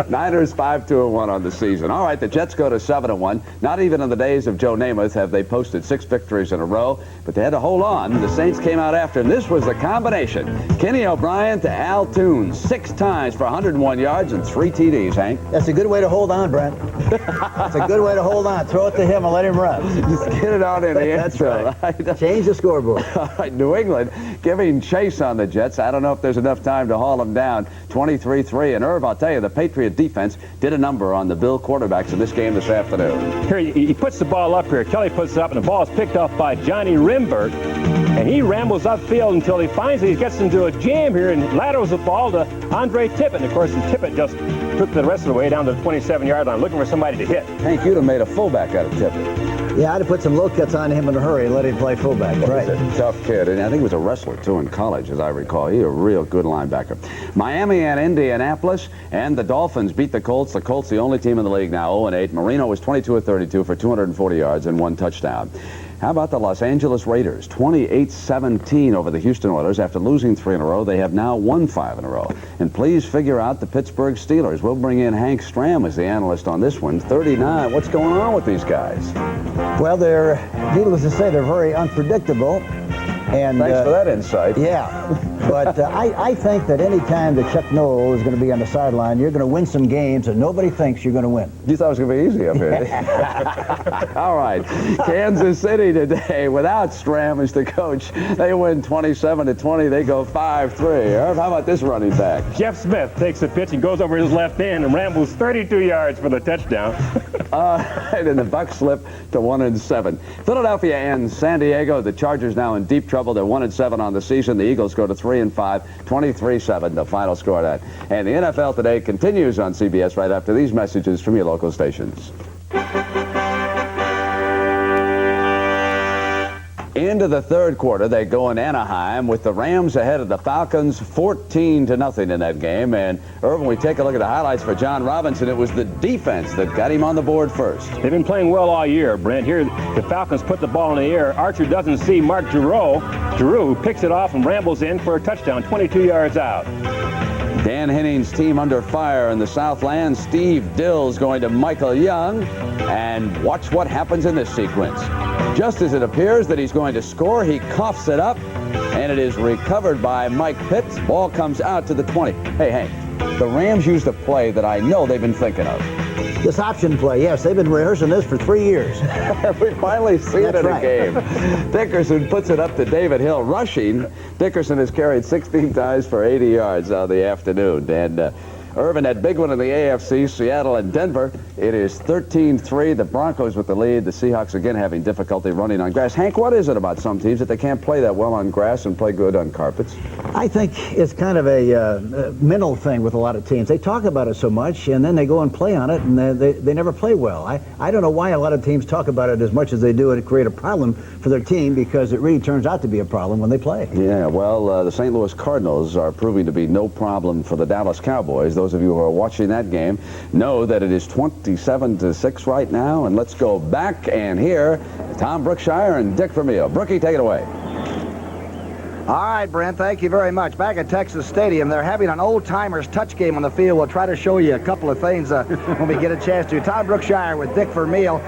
S5: Niners 5-2-1 on the season. All right, the Jets go to 7-1. Not even in the days of Joe Namath have they posted 6 victories in a row, but they had to hold on. The Saints came out after, and this was the combination. Kenny O'Brien to Al Toon, 6 times for 101 yards and 3 TDs, Hank.
S7: That's a good way to hold on, Brent. That's a good way to hold on. Throw it to him and let him run.
S5: Just get it out in the end
S7: That's
S5: zone.
S7: right. Change the scoreboard.
S5: All right, New England giving chase on the Jets. I don't know if there's enough time to haul them down. 23-3. And Irv, I'll tell you, the Patriot defense did a number on the Bill quarterbacks in this game this afternoon.
S8: Here, he puts the ball up here. Kelly puts it up, and the ball is picked off by Johnny Rimbert. And he rambles upfield until he finds that he gets into a jam here and laterals the ball to Andre Tippett. And, of course, Tippett just took the rest of the way down to the 27-yard line looking for somebody to hit.
S5: Hank, you'd have made a fullback out of Tippett.
S7: Yeah, I'd have put some low cuts on him in a hurry and let him play fullback. Right.
S5: He's a tough kid, and I think he was a wrestler, too, in college, as I recall. He's a real good linebacker. Miami and Indianapolis, and the Dolphins beat the Colts. The Colts, the only team in the league now, 0-8. Marino was 22 of 32 for 240 yards and 1 touchdown. How about the Los Angeles Raiders? 28-17 over the Houston Oilers. After losing 3 in a row, they have now won 5 in a row. And please figure out the Pittsburgh Steelers. We'll bring in Hank Stram as the analyst on this one. 39. What's going on with these guys?
S7: Well, they're, needless to say, they're very unpredictable. And,
S5: Thanks for that insight.
S7: Yeah, but I think that any time that Chuck Noll is going to be on the sideline, you're going to win some games that nobody thinks you're going to win.
S5: You thought it was going to be easy up here. All right, Kansas City today, without Stram as the coach, they win 27-20. They go 5-3. Irv, how about this running back?
S8: Jeff Smith takes the pitch and goes over his left hand and rambles 32 yards for the touchdown.
S5: Right, and the Bucs slip to 1-7. Philadelphia and San Diego. The Chargers now in deep trouble. They're 1-7 on the season. The Eagles go to 3-5, 23-7. The final score of that. And the NFL today continues on CBS right after these messages from your local stations. Into the third quarter, they go in Anaheim with the Rams ahead of the Falcons 14-0 in that game. And Irvin, we take a look at the highlights for John Robinson. It was the defense that got him on the board first.
S8: They've been playing well all year, Brent. Here, the Falcons put the ball in the air. Archer doesn't see Mark Giroux picks it off and rambles in for a touchdown, 22 yards out.
S5: Dan Henning's team under fire in the Southland. Steve Dill's going to Michael Young. And watch what happens in this sequence. Just as it appears that he's going to score, he coughs it up, and it is recovered by Mike Pitts. Ball comes out to the 20. Hey, Hank, the Rams used a play that I know they've been thinking of.
S7: This option play, yes, they've been rehearsing this for 3 years.
S5: We finally see it in a game. Dickerson puts it up to David Hill rushing. Dickerson has carried 16 times for 80 yards on the afternoon. And Irvin, that big one in the AFC, Seattle and Denver. It is 13-3. The Broncos with the lead. The Seahawks again having difficulty running on grass. Hank, what is it about some teams that they can't play that well on grass and play good on carpets?
S7: I think it's kind of a mental thing with a lot of teams. They talk about it so much, and then they go and play on it, and they never play well. I don't know why a lot of teams talk about it as much as they do and create a problem for their team, because it really turns out to be a problem when they play.
S5: Yeah, well, the St. Louis Cardinals are proving to be no problem for the Dallas Cowboys. Those of you who are watching that game know that it is 27-6 right now. And let's go back and hear Tom Brookshier and Dick Vermeil. Brookie, take it away.
S1: All right, Brent, thank you very much. Back at Texas Stadium, they're having an old-timers touch game on the field. We'll try to show you a couple of things when we get a chance to. Tom Brookshier with Dick Vermeil.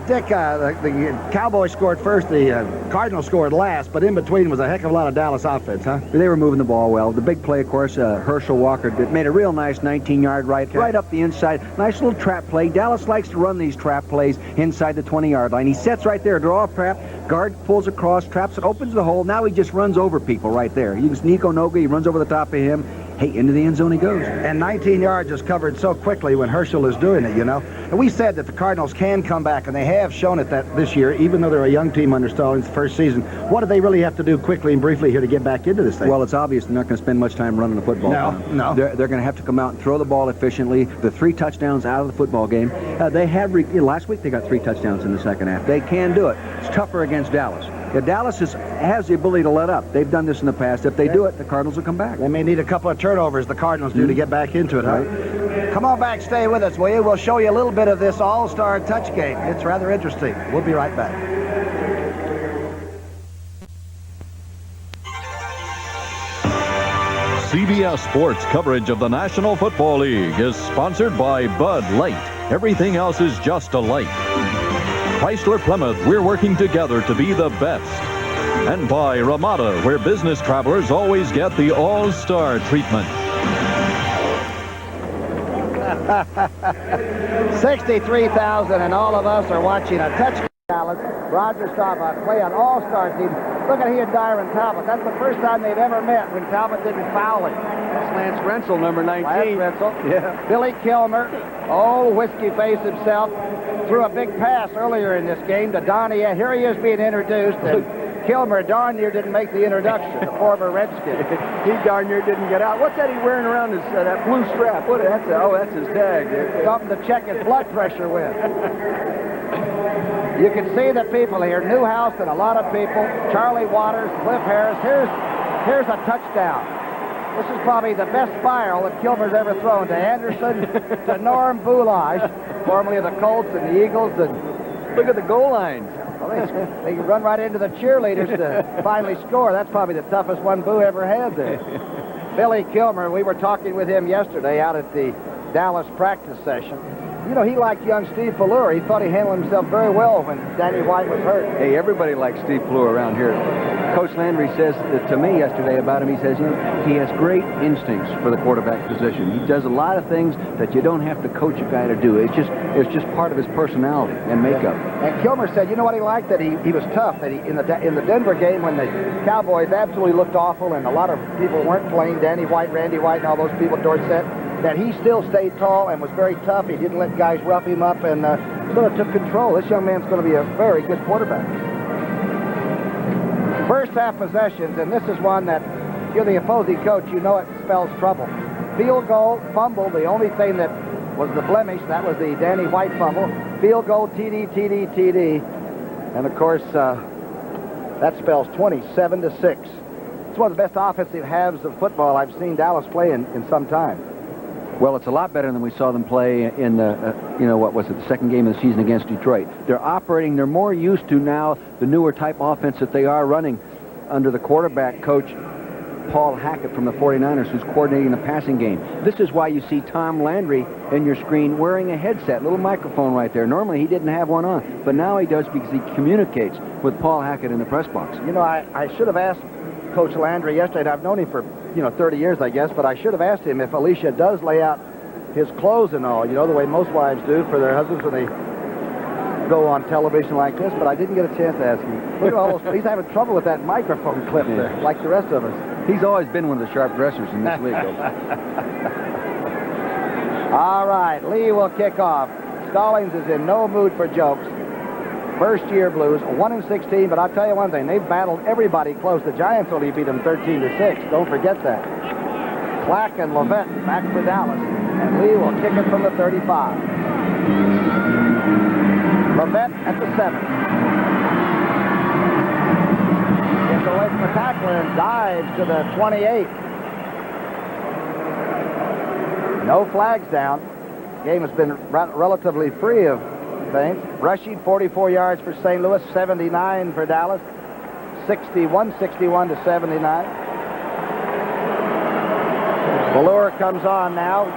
S1: Dick, the Cowboys scored first, the Cardinals scored last, but in between was a heck of a lot of Dallas offense, huh?
S2: They were moving the ball well. The big play, of course, Herschel Walker made a real nice 19-yard right up the inside. Nice little trap play. Dallas likes to run these trap plays inside the 20-yard line. He sets right there, draw a trap, guard pulls across, traps it, opens the hole. Now he just runs over people right there. He was Nico Noga. He runs over the top of him. Hey, into the end zone he goes.
S1: And 19 yards is covered so quickly when Herschel is doing it, you know. And we said that the Cardinals can come back, and they have shown it that this year, even though they're a young team under Stallings' first season. What do they really have to do quickly and briefly here to get back into this thing?
S2: Well, it's obvious they're not going to spend much time running the football.
S1: No.
S2: They're going to have to come out and throw the ball efficiently. The 3 touchdowns out of the football game. They have last week they got 3 touchdowns in the second half. They can do it. It's tougher against Dallas. If Dallas has the ability to let up. They've done this in the past. If they do it, the Cardinals will come back.
S1: They may need a couple of turnovers, the Cardinals do, to get back into it, huh? Come on back, stay with us, will you? We'll show you a little bit of this all-star touch game. It's rather interesting. We'll be right back.
S4: CBS Sports coverage of the National Football League is sponsored by Bud Light. Everything else is just a light. Chrysler Plymouth, we're working together to be the best. And by Ramada, where business travelers always get the all-star treatment.
S1: 63,000, and all of us are watching a touch Dallas. Roger Staubach play an all-star team. Look at he and Dyron Talbot. That's the first time they've ever met when Talbot didn't foul him.
S2: That's Lance Rensel, number 19.
S1: Lance Rensel.
S2: Yeah.
S1: Billy Kilmer, old whiskey face himself, threw a big pass earlier in this game to Donnie. Here he is being introduced, and Kilmer darn near didn't make the introduction, the former Redskin.
S2: He darn near didn't get out. What's that he wearing around his that blue strap? That's his tag.
S1: Something to check his blood pressure with. You can see the people here. Newhouse and a lot of people. Charlie Waters, Cliff Harris. Here's a touchdown. This is probably the best spiral that Kilmer's ever thrown to Anderson, to Norm Boulage, formerly of the Colts and the Eagles. And
S2: look at the goal lines.
S1: Well, they run right into the cheerleaders to finally score. That's probably the toughest one Boo ever had there. Billy Kilmer, we were talking with him yesterday out at the Dallas practice session. You know, he liked young Steve Pallure. He thought he handled himself very well when Danny White was hurt.
S2: Hey, everybody likes Steve Pallure around here. Coach Landry says to me yesterday about him, he says, you know, he has great instincts for the quarterback position. He does a lot of things that you don't have to coach a guy to do. It's just part of his personality and makeup.
S1: And Kilmer said, you know what he liked? That he was tough. That in the Denver game when the Cowboys absolutely looked awful and a lot of people weren't playing, Danny White, Randy White, and all those people, Dorsett, that he still stayed tall and was very tough. He didn't let guys rough him up and sort of took control. This young man's going to be a very good quarterback. First half possessions, and this is one that, if you're the opposing coach, you know it spells trouble. Field goal, fumble, the only thing that was the blemish, that was the Danny White fumble. Field goal, TD, TD, TD. And, of course, that spells 27-6. It's one of the best offensive halves of football I've seen Dallas play in some time.
S2: Well, it's a lot better than we saw them play in the, the second game of the season against Detroit. They're operating, they're more used to now the newer type offense that they are running under the quarterback coach, Paul Hackett from the 49ers, who's coordinating the passing game. This is why you see Tom Landry in your screen wearing a headset, little microphone right there. Normally he didn't have one on, but now he does because he communicates with Paul Hackett in the press box.
S1: You know, I should have asked Coach Landry yesterday, and I've known him for 30 years, I guess, but I should have asked him if Alicia does lay out his clothes and all, the way most wives do for their husbands when they go on television like this, but I didn't get a chance to ask him. Look at all those, he's having trouble with that microphone clip there, like the rest of us.
S2: He's always been one of the sharp dressers in this league.
S1: All right, Lee will kick off. Stallings is in no mood for jokes. First year Blues, 1-16, but I'll tell you one thing, they've battled everybody close. The Giants only beat them 13-6. Don't forget that. Clack and Levette back for Dallas, and Lee will kick it from the 35. Levette at the 7. Gets away from the tackler and dives to the 28. No flags down. Game has been relatively free of things. Rushing 44 yards for St. Louis, 79 for Dallas, 61 to 79. Valor comes on now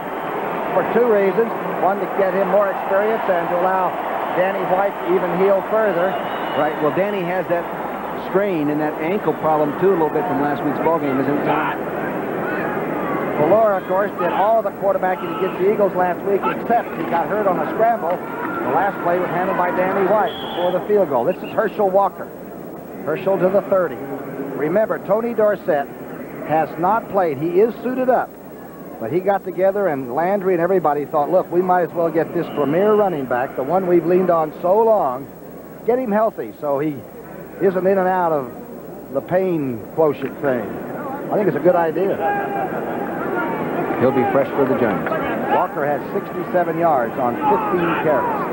S1: for two reasons. One, to get him more experience and to allow Danny White to even heal further.
S2: Right, well, Danny has that strain and that ankle problem, too, a little bit from last week's ballgame, isn't it, Tom?
S1: Valor, of course, did all the quarterbacking against the Eagles last week, except he got hurt on a scramble. The last play was handled by Danny White before the field goal. This is Herschel Walker. Herschel to the 30. Remember, Tony Dorsett has not played. He is suited up. But he got together, and Landry and everybody thought, look, we might as well get this premier running back, the one we've leaned on so long, get him healthy so he isn't in and out of the pain quotient thing. I think it's a good idea.
S2: He'll be fresh for the Giants.
S1: Walker has 67 yards on 15 carries.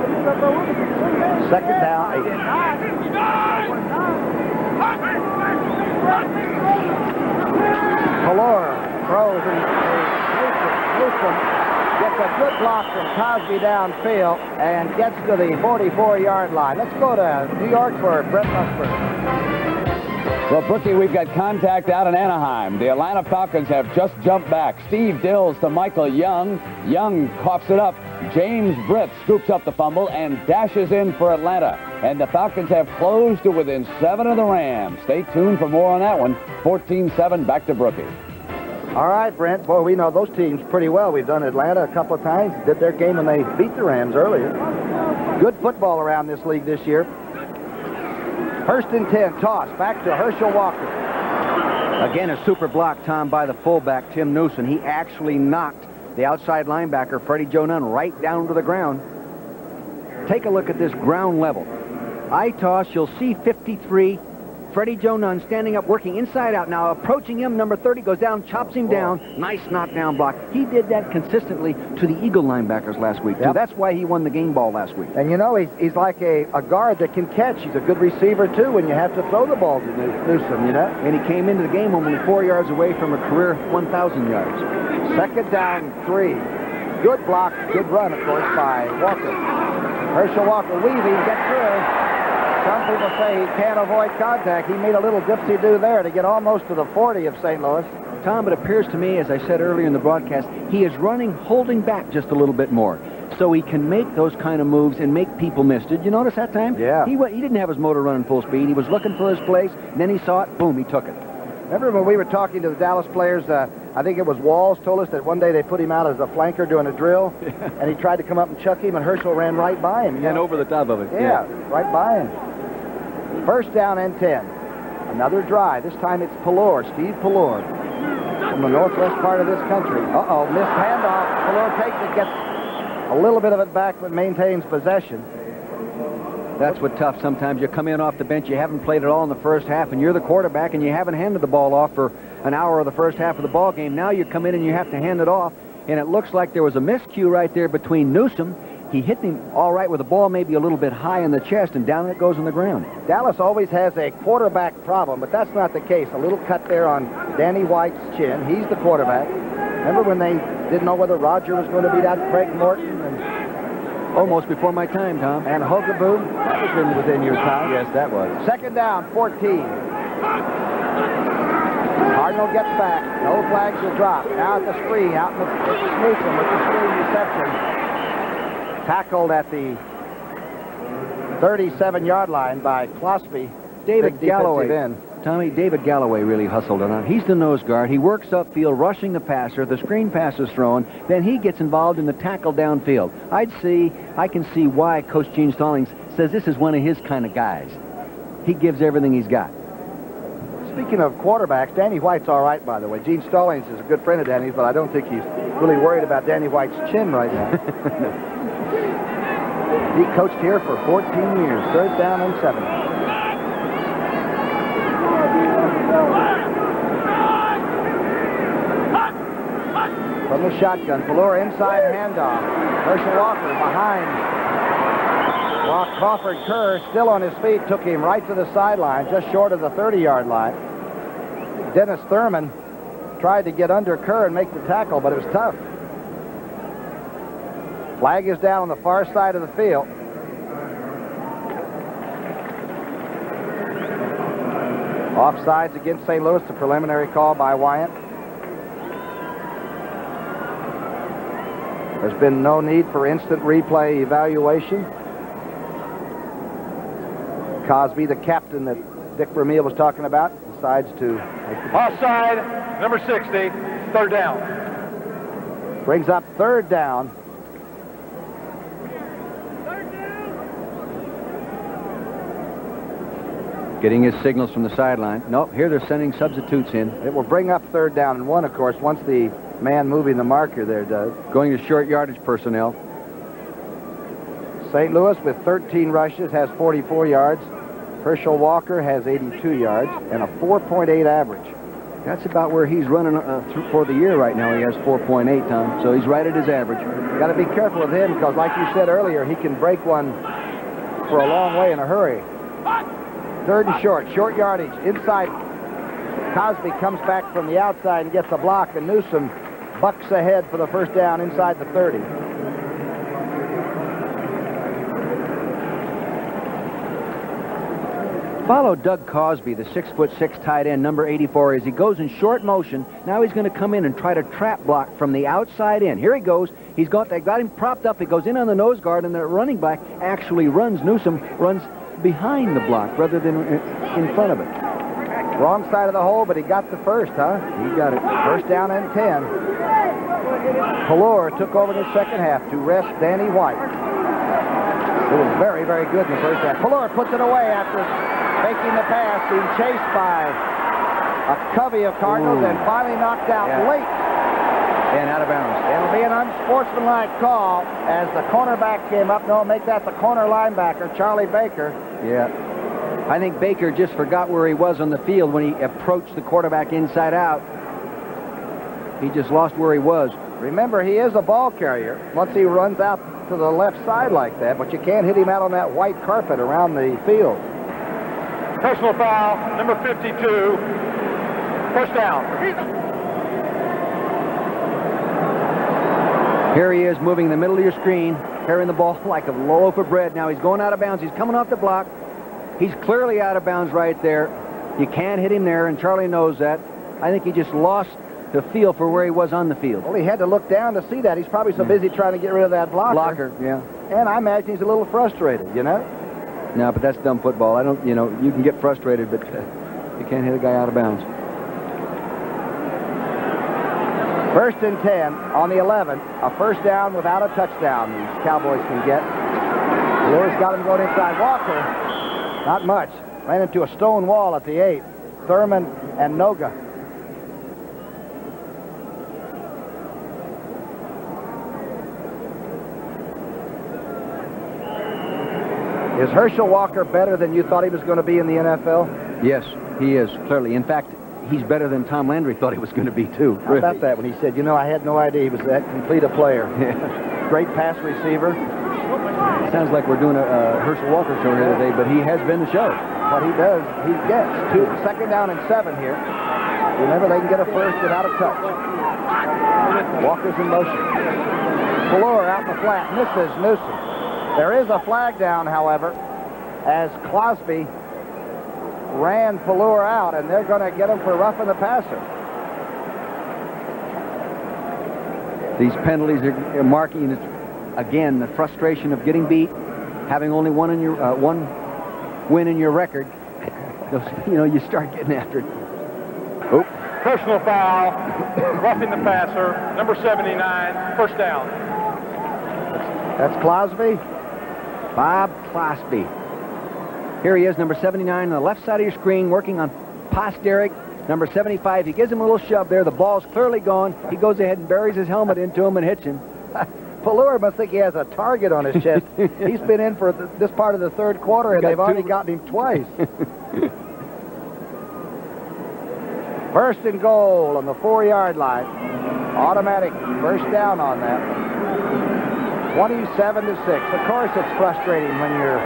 S1: Second down, 8. Valor throws and Newsom gets a good block from Cosby downfield and gets to the 44-yard line. Let's go to New York for Brett Musburger.
S5: Well, Brookie, we've got contact out in Anaheim. The Atlanta Falcons have just jumped back. Steve Dills to Michael Young. Young coughs it up. James Britt scoops up the fumble and dashes in for Atlanta. And the Falcons have closed to within 7 of the Rams. Stay tuned for more on that one. 14-7, back to Brookie.
S1: All right, Brent. Boy, we know those teams pretty well. We've done Atlanta a couple of times. Did their game when they beat the Rams earlier. Good football around this league this year. First and 10, toss back to Herschel Walker.
S2: Again, a super block, Tom, by the fullback, Tim Newsom. He actually knocked the outside linebacker, Freddie Joe Nunn, right down to the ground. Take a look at this ground level. I toss, you'll see 53. Freddie Joe Nunn standing up, working inside out. Now approaching him, number 30 goes down, chops him down. Nice knockdown block. He did that consistently to the Eagle linebackers last week, too.
S1: Yep.
S2: That's why he won the game ball last week.
S1: And you know, he's like a guard that can catch. He's a good receiver, too, when you have to throw the ball to Newsom, you know?
S2: And he came into the game only 4 yards away from a career 1,000 yards.
S1: Second down, 3. Good block, good run, of course, by Walker. Herschel Walker weaving, gets through. Some people say he can't avoid contact. He made a little dipsy-do there to get almost to the 40 of St. Louis.
S2: Tom, it appears to me, as I said earlier in the broadcast, he is running, holding back just a little bit more. So he can make those kind of moves and make people miss. Did you notice that time?
S1: Yeah.
S2: He didn't have his motor running full speed. He was looking for his place, and then he saw it, boom, he took it.
S1: Remember when we were talking to the Dallas players, I think it was Walls told us that one day they put him out as a flanker doing a drill, and he tried to come up and chuck him, and Herschel ran right by him.
S2: And over the top of it.
S1: Yeah, right by him. First down and 10. Another drive. This time it's Pallor, Steve Pallor, from the northwest part of this country. Uh-oh, missed handoff. Pallor takes it, gets a little bit of it back, but maintains possession.
S2: That's what tough. Sometimes you come in off the bench, you haven't played at all in the first half, and you're the quarterback, and you haven't handed the ball off for an hour of the first half of the ball game. Now you come in and you have to hand it off, and it looks like there was a miscue right there between Newsom. He hit him all right with the ball maybe a little bit high in the chest, and down it goes on the ground.
S1: Dallas always has a quarterback problem, but that's not the case. A little cut there on Danny White's chin. He's the quarterback. Remember when they didn't know whether Roger was going to beat out Craig Morton? And
S2: almost before my time, Tom.
S1: And Hogaboo? That was within your time.
S2: Yes, that was.
S1: Second down, 14. Cardinal gets back. No flags will drop. Now at the screen, out in the Newsom with the screen reception. Tackled at the 37-yard line by Closby.
S2: David Galloway.
S1: End.
S2: Tommy, David Galloway really hustled it on. He's the nose guard. He works upfield, rushing the passer. The screen pass is thrown. Then he gets involved in the tackle downfield. I can see why Coach Gene Stallings says this is one of his kind of guys. He gives everything he's got.
S1: speaking of quarterbacks, Danny White's all right, by the way. Gene Stallings is a good friend of Danny's, but I don't think he's really worried about Danny White's chin right now. He coached here for 14 years. 3rd down and 7. From the shotgun, Pelluer inside handoff. Herschel Walker behind. While Crawford Kerr, still on his feet, took him right to the sideline, just short of the 30-yard line. Dennis Thurman tried to get under Kerr and make the tackle, but it was tough. Flag is down on the far side of the field. Offsides against St. Louis, the preliminary call by Wyant. There's been no need for instant replay evaluation. Cosby, the captain that Dick Vermeil was talking about, decides to...
S3: Offside, number 60, 3rd down.
S1: Brings up 3rd down.
S2: Getting his signals from the sideline. Nope, here they're sending substitutes in.
S1: It will bring up 3rd down and 1, of course, once the man moving the marker there does.
S2: Going to short yardage personnel.
S1: St. Louis with 13 rushes has 44 yards. Herschel Walker has 82 yards and a 4.8 average.
S2: That's about where he's running for the year right now. He has 4.8, Tom. So he's right at his average.
S1: Got to be careful with him because, like you said earlier, he can break one for a long way in a hurry. 3rd and short yardage inside. Cosby comes back from the outside and gets a block, and Newsom bucks ahead for the 1st down inside the 30.
S2: Follow Doug Cosby, the 6'6" tight end, number 84, as he goes in short motion. Now he's going to come in and try to trap block from the outside in. Here he goes. They got him propped up. He goes in on the nose guard, and the running back actually Newsom runs behind the block rather than in front of it.
S1: Wrong side of the hole, but he got the first, huh?
S2: He got it.
S1: 1st down and 10. Pelluer took over in the second half to rest Danny White. It was very, very good in the first half. Pelluer puts it away after making the pass, being chased by a covey of Cardinals and finally knocked out late.
S2: And out of bounds.
S1: It'll be an unsportsmanlike call as the cornerback came up. No, make that the corner linebacker, Charlie Baker.
S2: Yeah. I think Baker just forgot where he was on the field when he approached the quarterback inside out. He just lost where he was.
S1: Remember, he is a ball carrier once he runs out to the left side like that, but you can't hit him out on that white carpet around the field.
S3: Personal foul, number 52. 1st down.
S2: Here he is moving in the middle of your screen, carrying the ball like a loaf of bread. Now he's going out of bounds. He's coming off the block. He's clearly out of bounds right there. You can't hit him there, and Charlie knows that. I think he just lost the feel for where he was on the field.
S1: Well, he had to look down to see that. He's probably so busy trying to get rid of that blocker.
S2: Yeah.
S1: And I imagine he's a little frustrated, you know?
S2: No, but that's dumb football. I don't, you can get frustrated, but you can't hit a guy out of bounds.
S1: 1st and 10 on the 11. A 1st down without a touchdown these Cowboys can get. Pelluer's got him going inside. Walker, not much. Ran into a stone wall at the 8. Thurman and Noga. Is Herschel Walker better than you thought he was going to be in the NFL?
S2: Yes, he is, clearly. In fact, he's better than Tom Landry thought he was going to be, too.
S1: How about that when he said, I had no idea he was that complete a player. Great pass receiver.
S2: Sounds like we're doing a Herschel Walker show here today, but he has been the show.
S1: What he does, he gets. 2nd down and 7 here. Remember, they can get a first without a touch. Walker's in motion. Pelluer out in the flat, misses Newsom. There is a flag down, however, as Cosby ran Pelluer out, and they're going to get him for roughing the passer.
S2: These penalties are marking, again, the frustration of getting beat, having only one win in your record. You start getting after it.
S3: Oh. Personal foul, roughing the passer, number 79, 1st down.
S1: That's Cosby.
S2: Bob Cosby. Here he is, number 79, on the left side of your screen, working on Posteric, number 75. He gives him a little shove there. The ball's clearly gone. He goes ahead and buries his helmet into him and hits him.
S1: Pallure must think he has a target on his chest. He's been in for this part of the third quarter, and they've already gotten him twice. First and goal on the 4-yard line. Automatic first down on that. 27-6. Of course it's frustrating when you're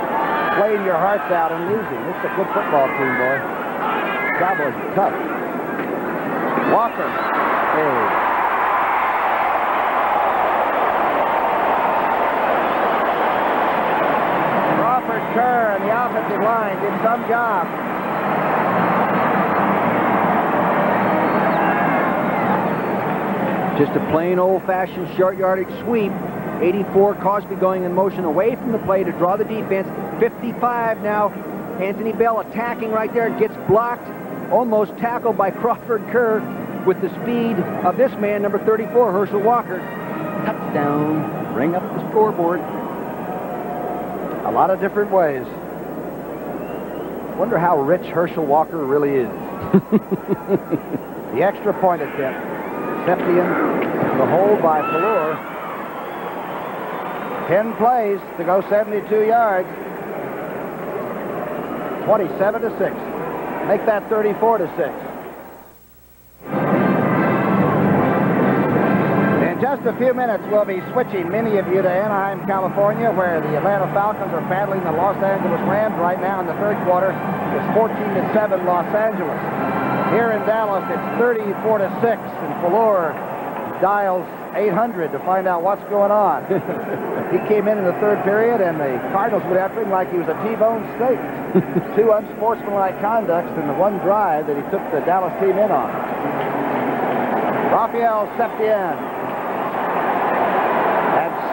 S1: playing your hearts out and losing. It's a good football team, boy. Cowboys are tough. Walker. Hey. Kerr and the offensive line did some job.
S2: Just a plain old-fashioned short yardage sweep. 84, Cosby going in motion away from the play to draw the defense. 55 now. Anthony Bell attacking right there. Gets blocked. Almost tackled by Crawford Kerr with the speed of this man, number 34, Herschel Walker. Touchdown. Bring up the scoreboard.
S1: A lot of different ways. Wonder how rich Herschel Walker really is. The extra point attempt. Septian, the hold by Pallure. 10 plays to go 72 yards. 27-6. Make that 34-6. Just a few minutes, we'll be switching many of you to Anaheim, California, where the Atlanta Falcons are battling the Los Angeles Rams right now in the third quarter. It's 14-7 Los Angeles. Here in Dallas, it's 34-6, and Pallure dials 800 to find out what's going on. He came in the third period, and the Cardinals went after him like he was a T-bone steak. Two unsportsmanlike conducts in the one drive that he took the Dallas team in on. Raphael Septien.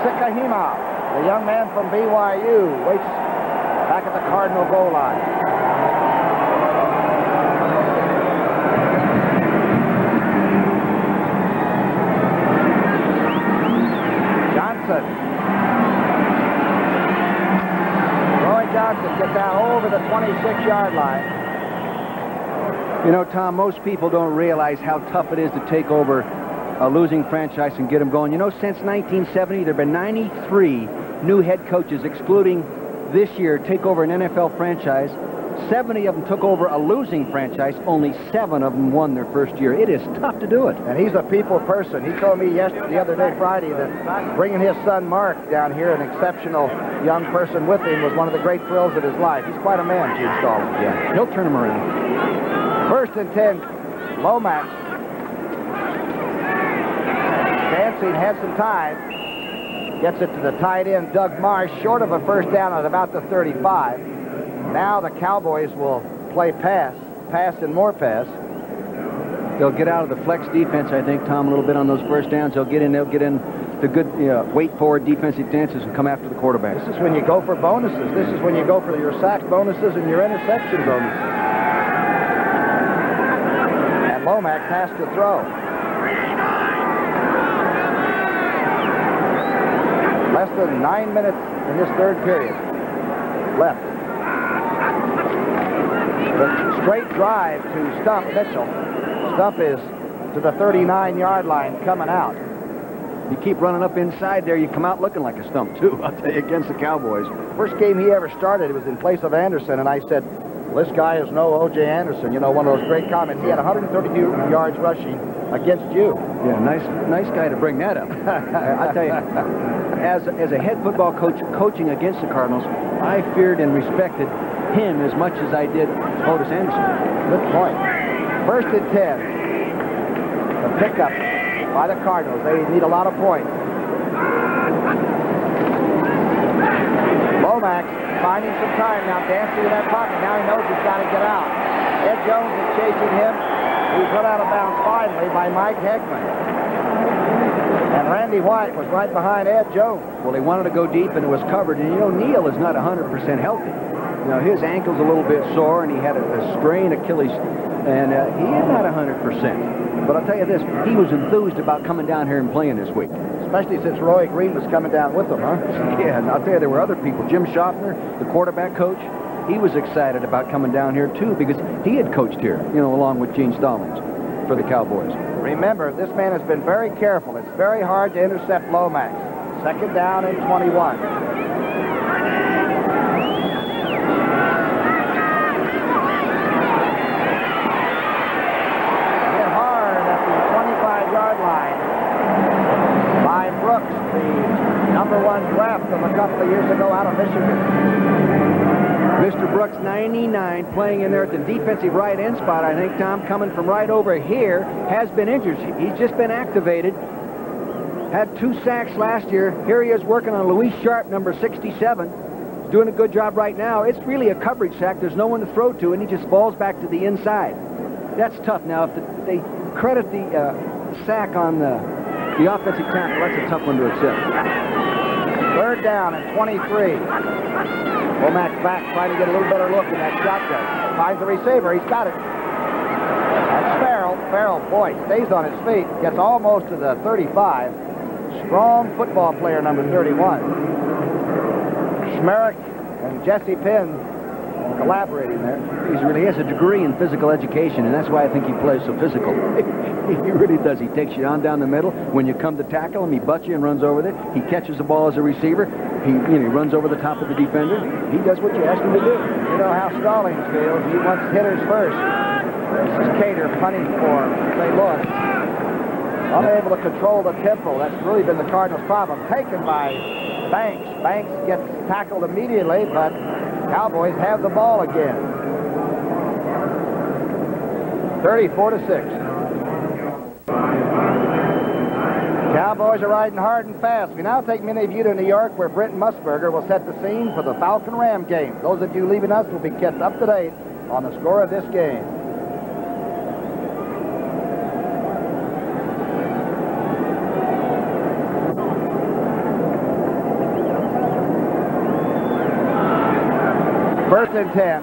S1: Sikahima, the young man from BYU, waits back at the Cardinal goal line. Johnson. Roy Johnson gets out over the 26-yard line.
S2: You know, Tom, most people don't realize how tough it is to take over a losing franchise and get them going. You know, since 1970, there have been 93 new head coaches, excluding this year, take over an NFL franchise. 70 of them took over a losing franchise. Only 7 of them won their first year. It is tough to do it.
S1: And he's a people person. He told me the other day, Friday, that bringing his son Mark down here, an exceptional young person with him, was one of the great thrills of his life. He's quite a man, Gene Stallman.
S2: Yeah, he'll turn him around.
S1: First and 10, Lomax. Dancing had some time. Gets it to the tight end, Doug Marsh, short of a first down at about the 35. Now the Cowboys will play pass and more pass.
S2: They'll get out of the flex defense, I think, Tom, a little bit on those first downs. They'll get in the good wait-forward defensive dances and come after the quarterback.
S1: This is when you go for bonuses. This is when you go for your sack bonuses and your interception bonuses. And Lomax has to throw. Less than 9 minutes in this third period left. The straight drive to Stump Mitchell. Stump is to the 39-yard line coming out.
S2: You keep running up inside there, you come out looking like a stump, too, I'll tell you, against the Cowboys.
S1: First game he ever started, it was in place of Anderson, and I said, well, this guy is no O.J. Anderson. You know, one of those great comments. He had 132 yards rushing against you.
S2: Yeah, nice guy to bring that up. I tell you, as a head football coach coaching against the Cardinals, I feared and respected him as much as I did Otis Anderson.
S1: Good point. First and 10. The pickup by the Cardinals. They need a lot of points. Lomax finding some time now, dancing in that pocket. Now he knows he's got to get out. Ed Jones is chasing him. He's run out of bounds finally by Mike Hegman. And Randy White was right behind Ed Jones.
S2: Well, he wanted to go deep, and it was covered. And, you know, Neal is not 100% healthy. You know, his ankle's a little bit sore, and he had a strained Achilles, and he is not 100%. But I'll tell you this, he was enthused about coming down here and playing this week.
S1: Especially since Roy Green was coming down with him, huh?
S2: Yeah, and I'll tell you, there were other people. Jim Schaffner, the quarterback coach, he was excited about coming down here, too, because he had coached here, you know, along with Gene Stallings for the Cowboys.
S1: Remember, this man has been very careful. It's very hard to intercept Lomax. Second down and 21. Hit hard at the 25-yard line by Brooks, the #1 draft of a couple of years ago out of Michigan.
S2: Mr. Brooks, 99, playing in there at the defensive right end spot, I think, Tom, coming from right over here, has been injured. He's just been activated. Had 2 sacks last year. Here he is working on Louis Sharp, number 67. He's doing a good job right now. It's really a coverage sack. There's no one to throw to, and he just falls back to the inside. That's tough. Now, if they credit the sack on the offensive tackle, that's a tough one to accept.
S1: Third down and 23. Lomax back, trying to get a little better look in that shotgun. Finds the receiver. He's got it. That's Farrell. Farrell, boy, stays on his feet. Gets almost to the 35. Strong football player, number 31. Schmerich and Jesse Penn collaborating there.
S2: He has a degree in physical education, and that's why I think he plays so physical. He really does. He takes you on down the middle. When you come to tackle him, he butts you and runs over there. He catches the ball as a receiver. He runs over the top of the defender. He does what you ask him to do.
S1: You know how Stallings feels. He wants hitters first. This is Cater punting for St. Louis. Unable to control the tempo. That's really been the Cardinals' problem. Taken by Banks. Banks gets tackled immediately, but Cowboys have the ball again. 34-6. Cowboys are riding hard and fast. We now take many of you to New York, where Brent Musburger will set the scene for the Falcon-Ram game. Those of you leaving us will be kept up to date on the score of this game. First and 10.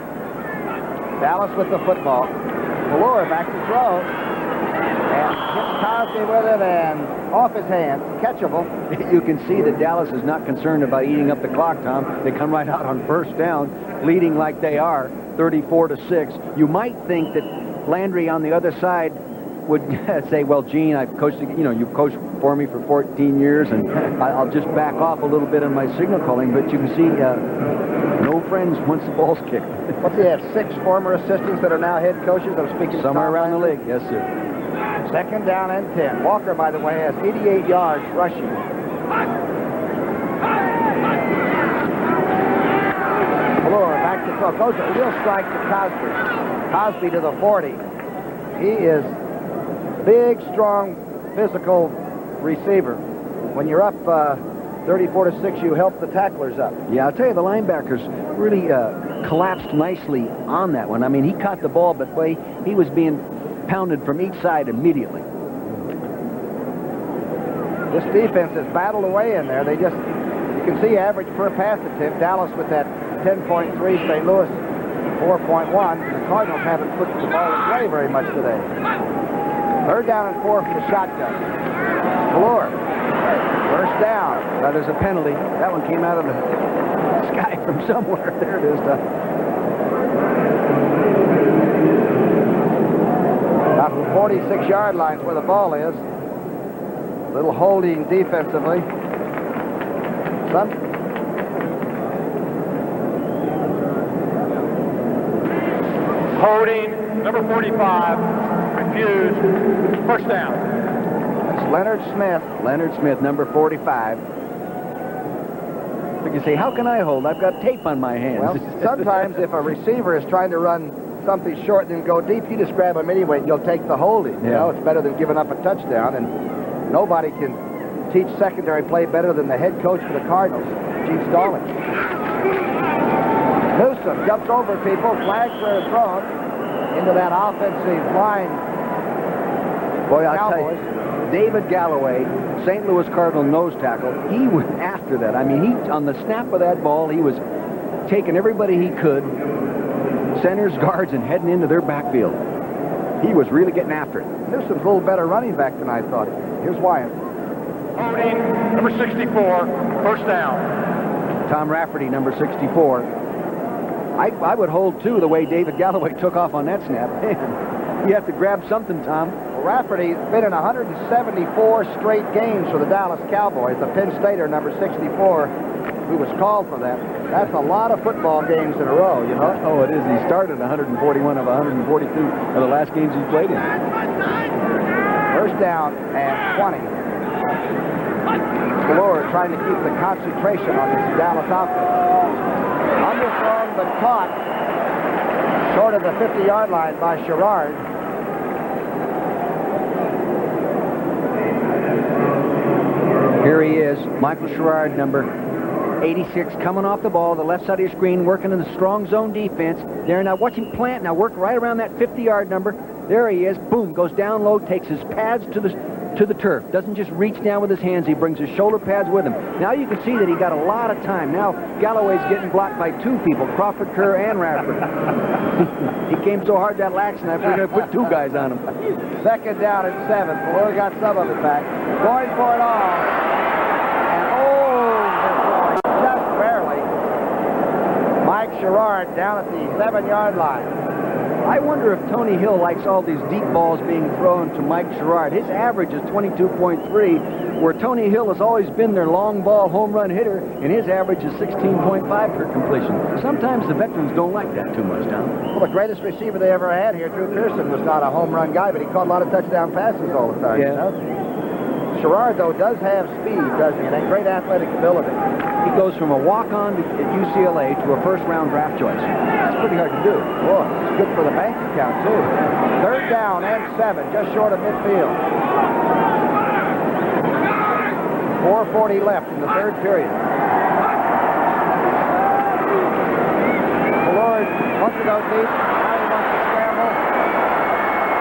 S1: Dallas with the football. Valor back to throw. And hits Cosby with it and off his hands. Catchable.
S2: You can see that Dallas is not concerned about eating up the clock, Tom. They come right out on first down, leading like they are, 34-6. You might think that Landry on the other side would say, well, Gene, I've coached, you've coached for me for 14 years, and I'll just back off a little bit on my signal calling. But you can see no friends once the ball's kicked.
S1: What's he have, 6 former assistants that are now head coaches? I'm speaking
S2: somewhere around the league. Yes, sir.
S1: Second down and 10. Walker, by the way, has 88 yards rushing. Valor back to throw. Goes a real strike to Cosby. Cosby to the 40. He is big, strong, physical receiver. When you're up 34-6, you help the tacklers up.
S2: Yeah, I'll tell you, the linebackers really collapsed nicely on that one. I mean, he caught the ball, but boy, he was being pounded from each side immediately.
S1: This defense has battled away in there. You can see average per pass attempt. Dallas with that 10.3, St. Louis 4.1. The Cardinals haven't put the ball in play very much today. Third down and 4 from the shotgun. Valor. First down.
S2: Now there's a penalty. That one came out of the sky from somewhere. There it is.
S1: About the 46-yard line is where the ball is. A little holding defensively.
S3: Holding, number 45, refused. First down.
S1: That's Leonard Smith.
S2: Leonard Smith, number 45. You can say, how can I hold? I've got tape on my hands.
S1: Well, sometimes if a receiver is trying to run something short and then go deep, you just grab him anyway and you'll take the holding.
S2: Yeah.
S1: You know, it's better than giving up a touchdown, and nobody can teach secondary play better than the head coach for the Cardinals, Gene Stallings. Newsom jumps over people, flags are thrown into that offensive line.
S2: Boy, I'll
S1: Cowboys.
S2: tell you, David Galloway, St. Louis Cardinal nose tackle, he went after that. I mean, on the snap of that ball, he was taking everybody he could, centers, guards, and heading into their backfield. He was really getting after it.
S1: Newsom's a little better running back than I thought. Here's Wyatt.
S3: Holding, number 64, first down.
S2: Tom Rafferty, number 64. I would hold, too, the way David Galloway took off on that snap. Man, you have to grab something, Tom.
S1: Well, Rafferty's been in 174 straight games for the Dallas Cowboys. The Penn Stater, number 64, who was called for that. That's a lot of football games in a row, you know?
S2: Oh, it is. He started 141 of 142 of the last games he's played in.
S1: First down and 20. Galore trying to keep the concentration on this Dallas offense. Underthrown but caught short of the 50-yard line by Sherrard.
S2: Here he is, Michael Sherrard, number 86, coming off the ball, the left side of your screen, working in the strong zone defense. There, now watch him plant. Now work right around that 50-yard number. There he is. Boom, goes down low, takes his pads to the turf. Doesn't just reach down with his hands. He brings his shoulder pads with him. Now you can see that he got a lot of time. Now Galloway's getting blocked by two people, Crawford, Kerr, and Radford. He came so hard that lax snap, we're going to put two guys on him.
S1: Second down and 7. Fuller got some of it back. Going for it all. And just barely. Mike Sherrard down at the 7-yard line.
S2: I wonder if Tony Hill likes all these deep balls being thrown to Mike Sherrard. His average is 22.3, where Tony Hill has always been their long ball home run hitter, and his average is 16.5 per completion. Sometimes the veterans don't like that too much, Tom.
S1: Well, the greatest receiver they ever had here, Drew Pearson, was not a home run guy, but he caught a lot of touchdown passes all the time.
S2: Yeah.
S1: You know? Sherrard, though, does have speed, doesn't he? And great athletic ability.
S2: He goes from a walk-on at UCLA to a first-round draft choice. That's pretty hard to do.
S1: Boy, it's good for the bank account, too. Third down and 7, just short of midfield. 4:40 left in the third period. Lord wants to go deep. Now he wants to scramble.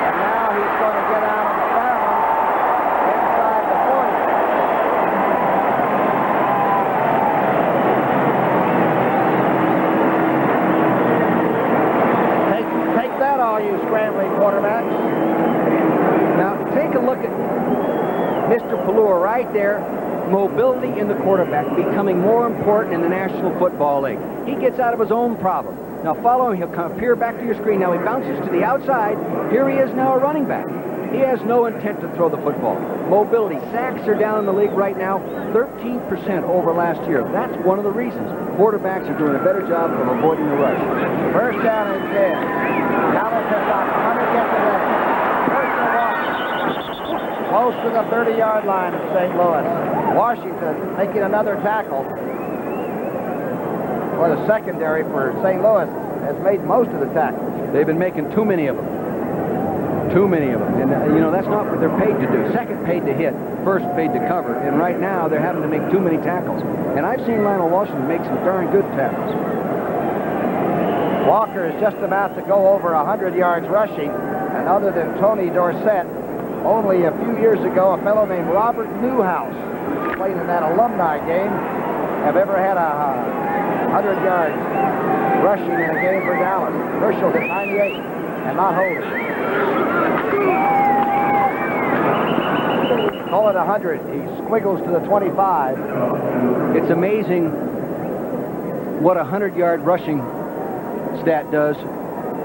S1: And now he's going to get out of the ground inside the 40. Take that, all you scrambling quarterbacks.
S2: Now, take a look at Mr. Pallure right there. Mobility in the quarterback becoming more important in the National Football League. He gets out of his own problem. Now follow him. He'll come appear back to your screen. Now he bounces to the outside. Here he is now a running back. He has no intent to throw the football. Mobility. Sacks are down in the league right now, 13% over last year. That's one of the reasons. Quarterbacks are doing a better job of avoiding the rush.
S1: First down and 10. Dallas has got 100 yet today. First and 1. Close to the 30-yard line of St. Louis. Washington making another tackle. Well, the secondary for St. Louis has made most of the tackles.
S2: They've been making too many of them. Too many of them. And, you know, that's not what they're paid to do. Second paid to hit, first paid to cover. And right now, they're having to make too many tackles. And I've seen Lionel Washington make some darn good tackles.
S1: Walker is just about to go over 100 yards rushing. And other than Tony Dorsett, only a few years ago, a fellow named Robert Newhouse, who played in that alumni game, have ever had 100 yards rushing in a game for Dallas. Herschel hit 98 and not hold it. Call it 100. He squiggles to the 25.
S2: It's amazing what a 100-yard rushing stat does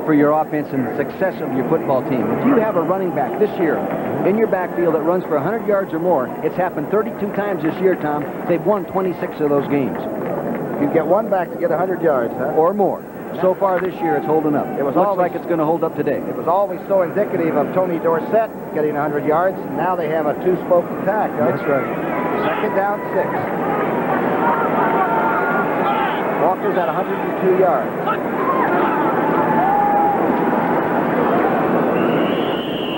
S2: for your offense and the success of your football team. If you have a running back this year in your backfield that runs for 100 yards or more, it's happened 32 times this year, Tom. They've won 26 of those games.
S1: You get one back to get 100 yards, huh?
S2: Or more. So far this year, it's holding up.
S1: It was
S2: Looks
S1: always,
S2: like it's going to hold up today.
S1: It was always so indicative of Tony Dorsett getting 100 yards, and now they have a two-spoke attack. Huh?
S2: That's right.
S1: Second down, 6. Walker's at 102 yards.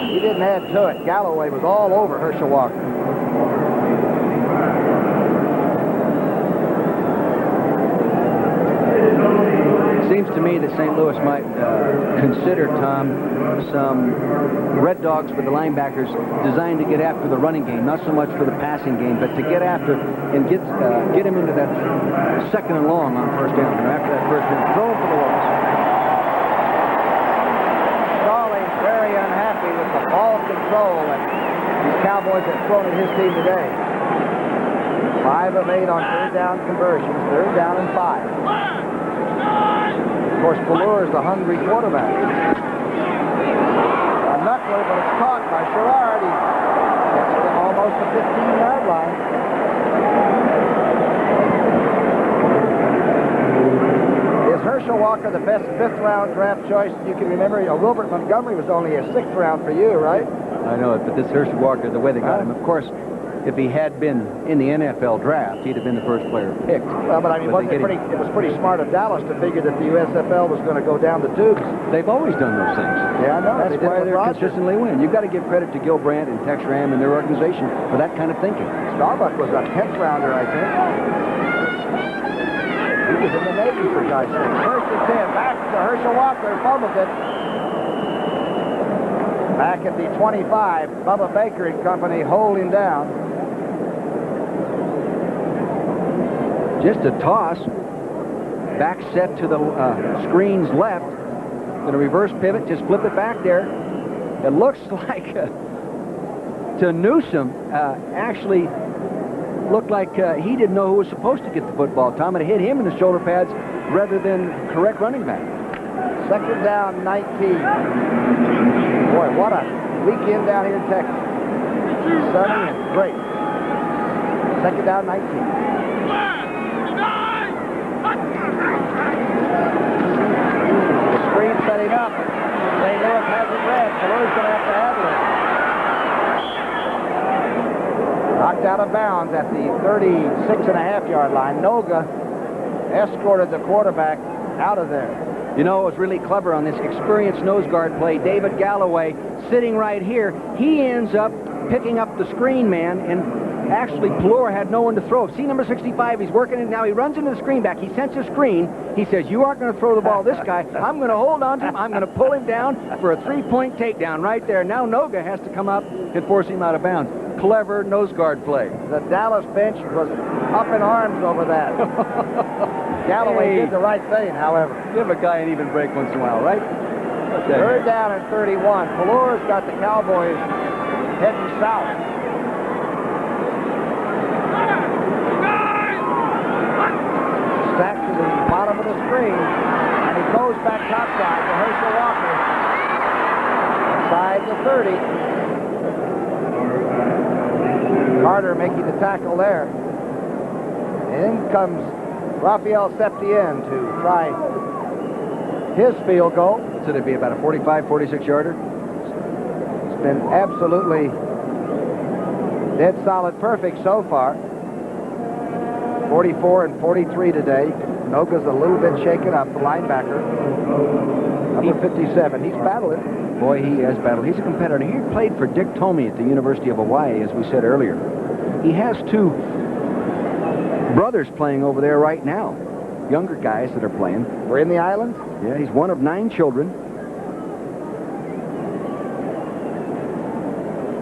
S1: He didn't add to it. Galloway was all over Herschel Walker.
S2: Seems to me that St. Louis might consider, Tom, some red dogs for the linebackers designed to get after the running game, not so much for the passing game, but to get after and get him into that second and long on first down, or after that first down. Throw him for the loss.
S1: Stallings very unhappy with the ball control that these Cowboys have thrown at his team today. 5 of 8 on third down conversions, third down and 5. Of course, Ballure is the hungry quarterback. A knuckler, but it's caught by Sherrard. He gets to almost the 15-yard line. Is Herschel Walker the best fifth-round draft choice you can remember? Wilbert Montgomery was only a sixth round for you, right?
S2: I know it, but this Herschel Walker, the way they got him, of course, if he had been in the NFL draft, he'd have been the first player picked.
S1: Well, but I mean, it was pretty smart of Dallas to figure that the USFL was going to go down the tubes.
S2: They've always done those things.
S1: Yeah, I know.
S2: That's why they consistently win. You've got to give credit to Gil Brandt and Tex Ram and their organization for that kind of thinking.
S1: Starbuck was a 10th rounder, I think. He was in the Navy, for God's sake. First and 10. Back to Herschel Walker. Fumbles it. Back at the 25. Bubba Baker and company holding down.
S2: Just a toss. Back set to the screen's left. Going to reverse pivot. Just flip it back there. It looks like to Newsom actually looked like he didn't know who was supposed to get the football, Tom. It hit him in the shoulder pads rather than correct running back.
S1: Second down, 19. Boy, what a weekend down here in Texas. Sunny and great. Second down, 19. The screen setting up. St. Louis has it red. Ballure's going to have to handle it. Knocked out of bounds at the 36.5-yard line. Noga escorted the quarterback out of there.
S2: You know, it was really clever on this experienced nose guard play. David Galloway sitting right here. He ends up picking up the screen man, and actually Plure had no one to throw. See number 65, he's working it now. He runs into the screen back. He senses screen. He says, you aren't going to throw the ball this guy. I'm going to hold on to him. I'm going to pull him down for a three-point takedown right there. Now Noga has to come up and force him out of bounds. Clever nose guard play.
S1: The Dallas bench was up in arms over that. Galloway did the right thing, however.
S2: Give a guy an even break once in a while, right? Okay.
S1: Third down and 31. Plure's got the Cowboys heading south. Stacked to the bottom of the screen, and he goes back topside to Herschel Walker. Inside the 30. Carter making the tackle there. In comes Rafael Septien to try his field goal.
S2: So it'd be about a 45, 46-yarder.
S1: It's been absolutely dead solid perfect so far. 44 and 43 today. Noga's a little bit shaken up, the linebacker. Number 57. He's battling.
S2: Boy, he has battled. He's a competitor. He played for Dick Tomey at the University of Hawaii, as we said earlier. He has two brothers playing over there right now. Younger guys that are playing.
S1: We're in the island?
S2: Yeah, he's one of 9 children.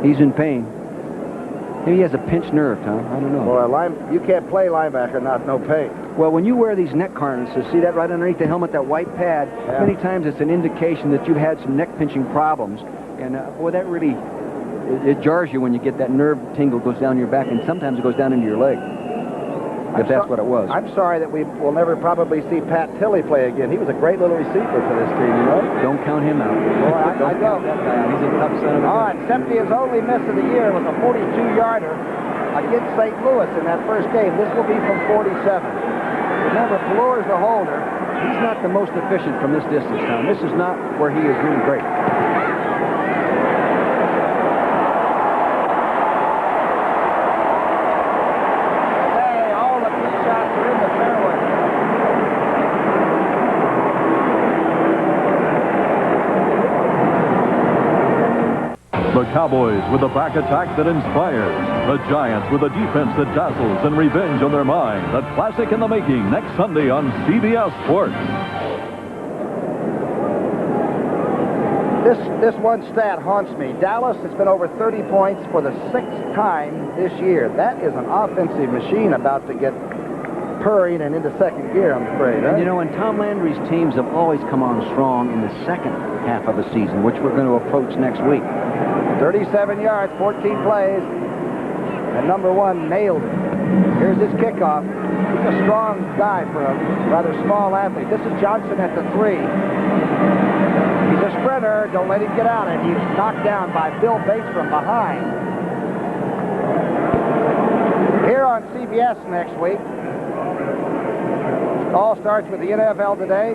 S2: He's in pain. Maybe he has a pinched nerve, Tom. I don't know.
S1: Boy, you can't play linebacker, not no pay.
S2: Well, when you wear these neck harnesses, see that right underneath the helmet, that white pad, many times it's an indication that you've had some neck pinching problems. And, boy, that really, it jars you when you get that nerve tingle goes down your back, and sometimes it goes down into your leg. If that's what it was.
S1: I'm sorry that we will never probably see Pat Tilley play again. He was a great little receiver for this team, you know?
S2: Don't count him out.
S1: Boy, I don't.
S2: He's a tough son of a gun.
S1: All right, Septien's only miss of the year was a 42-yarder against St. Louis in that first game. This will be from 47. Remember, Plure's the holder.
S2: He's not the most efficient from this distance, Tom. This is not where he is really great.
S4: The Cowboys with a back attack that inspires. The Giants with a defense that dazzles and revenge on their mind. A classic in the making next Sunday on CBS Sports.
S1: This one stat haunts me. Dallas has been over 30 points for the 6th time this year. That is an offensive machine about to get purring and into second gear, I'm afraid.
S2: And you know, and Tom Landry's teams have always come on strong in the second half of the season, which we're going to approach next week.
S1: 37 yards, 14 plays, and number 1 nailed it. Here's his kickoff. He's a strong guy for a rather small athlete. This is Johnson at the 3. He's a sprinter. Don't let him get out. And he's knocked down by Bill Bates from behind. Here on CBS next week, all starts with the NFL today.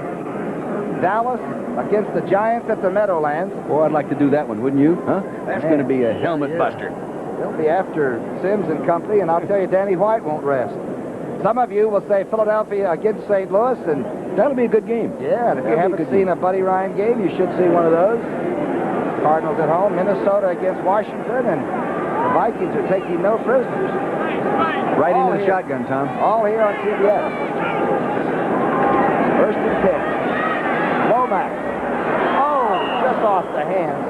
S1: Dallas against the Giants at the Meadowlands.
S2: Boy, I'd like to do that one, wouldn't you? Huh? That's going to be a helmet buster.
S1: They'll be after Sims and company, and I'll tell you, Danny White won't rest. Some of you will say Philadelphia against St. Louis, and
S2: that'll be a good game.
S1: Yeah, and if you haven't seen a Buddy Ryan game, you should see one of those. Cardinals at home, Minnesota against Washington, and the Vikings are taking no prisoners.
S2: Right into the shotgun, Tom.
S1: All here on CBS. First and 10. Lomax. Oh, just off the hands.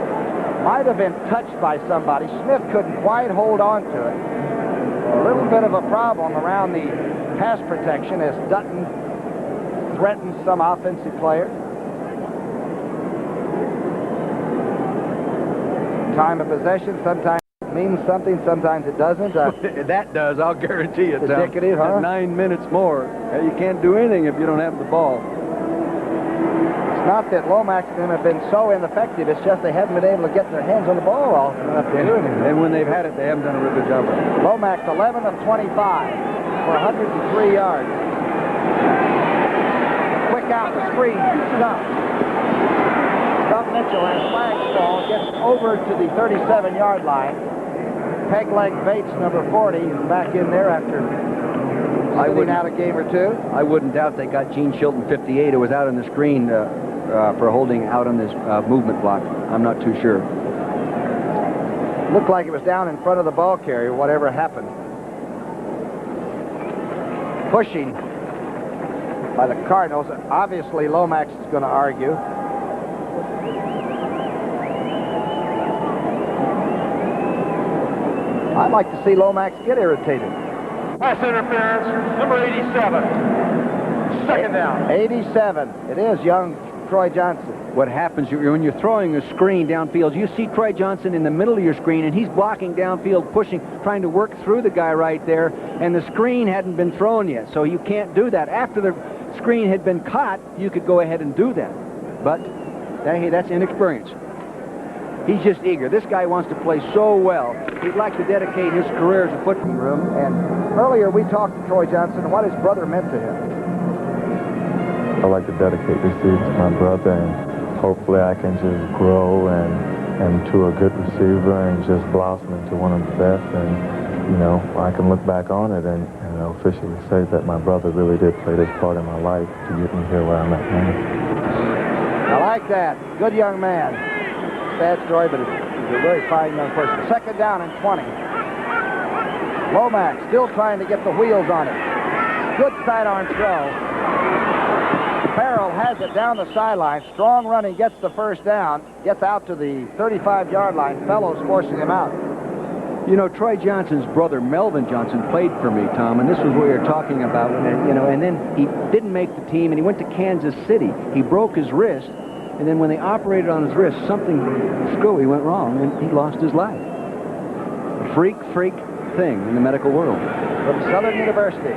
S1: Might have been touched by somebody. Smith couldn't quite hold on to it. A little bit of a problem around the pass protection as Dutton threatens some offensive player. Time of possession sometimes means something, sometimes it doesn't.
S2: That does, I'll guarantee it, Tom.
S1: Indicative, huh?
S2: 9 minutes more. You can't do anything if you don't have the ball.
S1: It's not that Lomax and them have been so ineffective. It's just they haven't been able to get their hands on the ball often enough to do anything.
S2: And when they've had it, they haven't done a real good job of it.
S1: Lomax, 11 of 25 for 103 yards. Quick out the screen. Stumped. Stumped Mitchell has flags fall. Gets over to the 37-yard line. Peg leg Bates, number 40, is back in there after sitting out a game or two.
S2: I wouldn't doubt they got Gene Chilton, 58, who was out on the screen for holding out on this movement block. I'm not too sure.
S1: Looked like it was down in front of the ball carrier, whatever happened. Pushing by the Cardinals. Obviously, Lomax is going to argue. I'd like to see Lomax get irritated.
S3: Pass interference, number 87. Second down.
S1: 87. It is young Troy Johnson.
S2: What happens when you're throwing a screen downfield, you see Troy Johnson in the middle of your screen, and he's blocking downfield, pushing, trying to work through the guy right there, and the screen hadn't been thrown yet, so you can't do that. After the screen had been caught, you could go ahead and do that. But hey, that's inexperience. He's just eager. This guy wants to play so well. He'd like to dedicate his career as a football room.
S1: And earlier we talked to Troy Johnson and what his brother meant to him.
S9: I'd like to dedicate this season to my brother, and hopefully I can just grow and to a good receiver and just blossom into one of the best. And, you know, I can look back on it and officially say that my brother really did play this part in my life to get me here where I'm at now.
S1: I like that. Good young man. Sad story, but he's a very fine young person. Second down and 20. Lomax still trying to get the wheels on it. Good sidearm throw. Farrell has it down the sideline. Strong running, gets the first down, gets out to the 35-yard line. Fellows forcing him out.
S2: You know, Troy Johnson's brother, Melvin Johnson, played for me, Tom, and this was what we were talking about. You know, and then he didn't make the team, and he went to Kansas City. He broke his wrist, and then when they operated on his wrist, something screwy went wrong, and he lost his life. A freak thing in the medical world.
S1: From Southern University.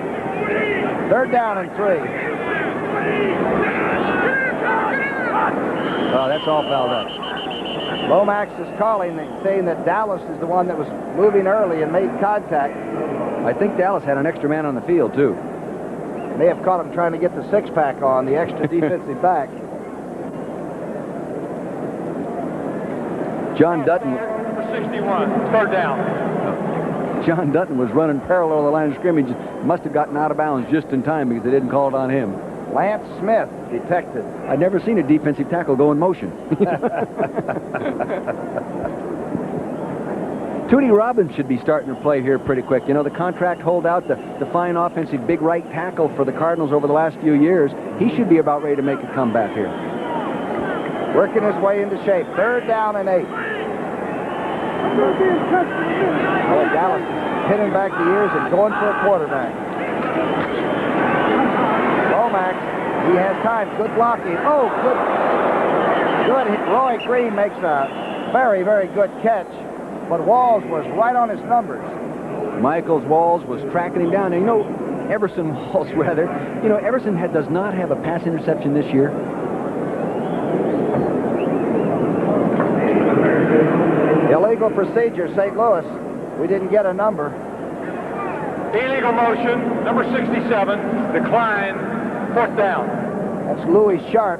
S1: Third down and 3.
S2: Oh, that's all fouled up.
S1: Lomax is calling, saying that Dallas is the one that was moving early and made contact.
S2: I think Dallas had an extra man on the field, too.
S1: May have caught him trying to get the six-pack on, the extra defensive back.
S2: John Dutton.
S3: Number 61, third down.
S2: John Dutton was running parallel to the line of scrimmage. Must have gotten out of bounds just in time because they didn't call it on him.
S1: Lance Smith detected.
S2: I'd never seen a defensive tackle go in motion. Tootie Robbins should be starting to play here pretty quick. You know, the contract holdout, the fine offensive big right tackle for the Cardinals over the last few years, he should be about ready to make a comeback here.
S1: Working his way into shape. Third down and 8. Oh, Dallas is pinning back the ears and going for a quarterback. Lomax, he has time. Good blocking. Oh, good. Roy Green makes a very, very good catch, but Walls was right on his numbers.
S2: Michaels Walls was tracking him down. And, you know, Everson Walls, rather. You know, Everson does not have a pass interception this year.
S1: Illegal procedure, St. Louis. We didn't get a number.
S3: Illegal motion, number 67, decline, 4th down.
S1: That's Louis Sharp.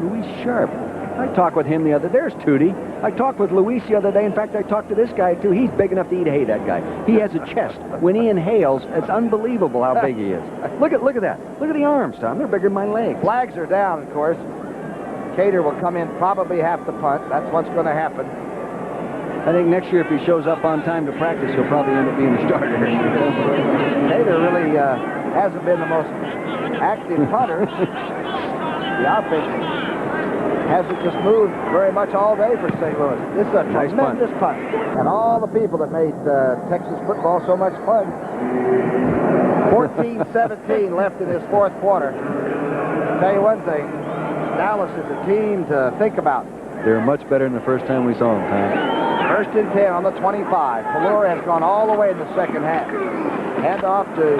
S2: Louis Sharp. I talked with him the other. There's Tootie. I talked with Luis the other day. In fact, I talked to this guy, too. He's big enough to eat hay, that guy. He has a chest. When he inhales, it's unbelievable how big he is. Look at that. Look at the arms, Tom. They're bigger than my legs.
S1: Flags are down, of course. Cater will come in probably half the punt. That's what's going to happen.
S2: I think next year, if he shows up on time to practice, he'll probably end up being the starter.
S1: Cater really hasn't been the most active punter. The offense hasn't just moved very much all day for St. Louis. This is a
S2: Nice
S1: tremendous punt. And all the people that made Texas football so much fun. 14-17 left in this 4th quarter. I'll tell you one thing, Dallas is a team to think about.
S2: They're much better than the first time we saw them, Tom.
S1: 1st and 10 on the 25. Pelluer has gone all the way in the second half. Hand off to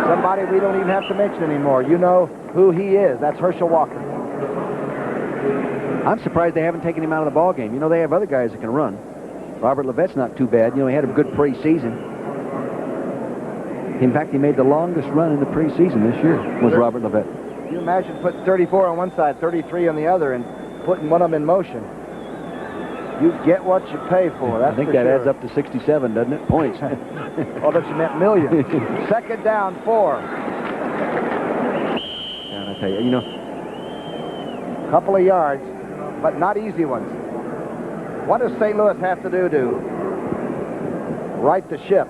S1: somebody we don't even have to mention anymore. You know who he is. That's Herschel Walker.
S2: I'm surprised they haven't taken him out of the ball game. You know, they have other guys that can run. Robert Levette's not too bad. You know, he had a good preseason. In fact, he made the longest run in the preseason this year, was Robert Levette.
S1: Can you imagine putting 34 on one side, 33 on the other, and putting one of them in motion? You get what you pay for. That's
S2: I think
S1: for
S2: that
S1: sure.
S2: adds up to 67, doesn't it? Points.
S1: Oh, that you meant millions. 2nd down, 4.
S2: And I tell you, you know,
S1: Couple of yards, but not easy ones. What does St. Louis have to do to right the ship?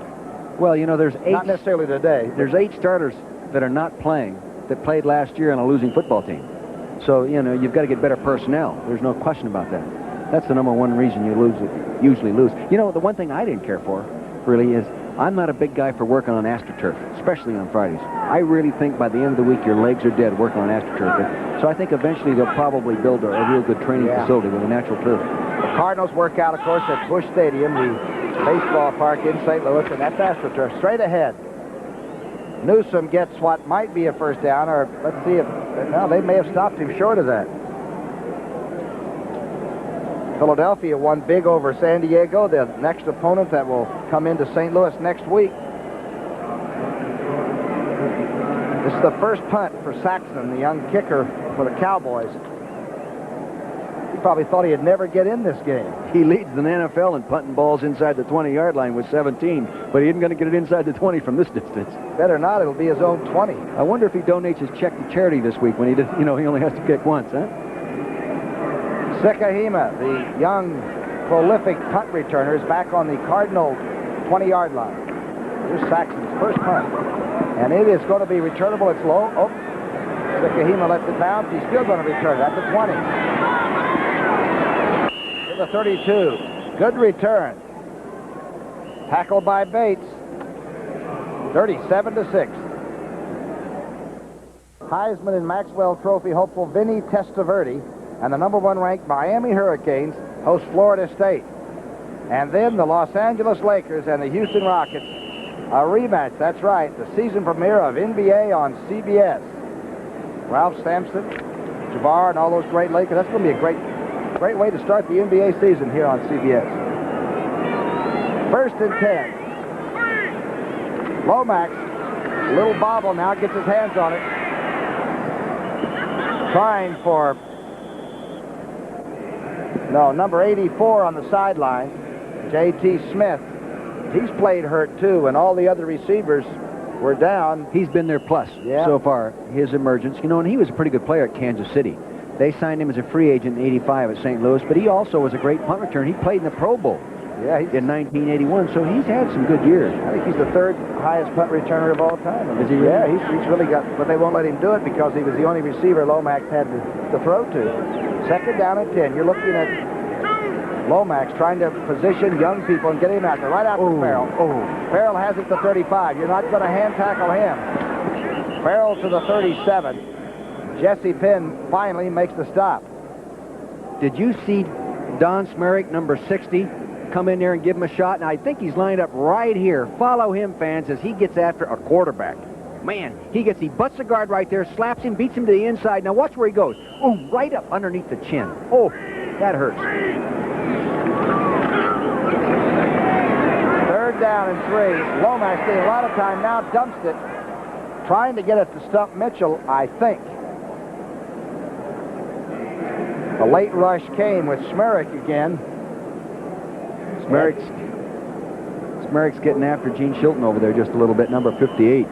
S2: well, you know, there's
S1: Not necessarily today.
S2: There's 8 starters that are not playing that played last year on a losing football team. So, you know, you've got to get better personnel. There's no question about that. That's the number one reason you usually lose. You know, the one thing I didn't care for, really, is I'm not a big guy for working on AstroTurf, especially on Fridays. I really think by the end of the week your legs are dead working on AstroTurf. So I think eventually they'll probably build a real good training facility with a natural turf.
S1: The Cardinals work out, of course, at Busch Stadium, the baseball park in St. Louis, and that's AstroTurf. Straight ahead. Newsom gets what might be a 1st down, or let's see if, no, they may have stopped him short of that. Philadelphia won big over San Diego, the next opponent that will come into St. Louis next week. This is the first punt for Saxon, the young kicker for the Cowboys. He probably thought he'd never get in this game.
S2: He leads the NFL in punting balls inside the 20-yard line with 17, but he isn't going to get it inside the 20 from this distance.
S1: Better not, it'll be his own 20.
S2: I wonder if he donates his check to charity this week when he does, you know, he only has to kick once, huh?
S1: Sekahima, the young, prolific punt returner, is back on the Cardinal 20-yard line. Here's Saxon's first punt. And it is going to be returnable. It's low. Oh, Sekahima lets it bounce. He's still going to return it at the 20. To the 32. Good return. Tackled by Bates. 37-6. Heisman and Maxwell Trophy hopeful Vinny Testaverde and the number 1 ranked Miami Hurricanes host Florida State. And then the Los Angeles Lakers and the Houston Rockets, a rematch. That's right, the season premiere of NBA on CBS. Ralph Sampson, Jabbar, and all those great Lakers. That's going to be a great way to start the NBA season here on CBS. 1st and 10. Lomax, a little bobble now, gets his hands on it. Trying for, no, number 84 on the sideline, J.T. Smith. He's played hurt, too, and all the other receivers were down.
S2: He's been their plus so far, his emergence. You know, and he was a pretty good player at Kansas City. They signed him as a free agent in '85 at St. Louis, but he also was a great punt returner. He played in the Pro Bowl in 1981, so he's had some good years.
S1: I think he's the 3rd highest punt returner of all time.
S2: Is he really?
S1: Yeah, he's really got, but they won't let him do it because he was the only receiver Lomax had to throw to. 2nd down and 10. You're looking at Lomax trying to position young people and get him out there. Right out to Farrell. Farrell has it to 35. You're not going to hand tackle him. Farrell to the 37. Jesse Penn finally makes the stop.
S2: Did you see Don Smerrick, number 60, come in there and give him a shot, and I think he's lined up right here. Follow him, fans, as he gets after a quarterback. Man, he butts the guard right there, slaps him, beats him to the inside. Now watch where he goes. Oh, right up underneath the chin. Oh, that hurts.
S1: 3rd down and 3. Lomax taking a lot of time now, dumps it, trying to get it to stump Mitchell, I think. The late rush came with Smerrick again.
S2: Smerrick's getting after Gene Shilton over there just a little bit, number 58.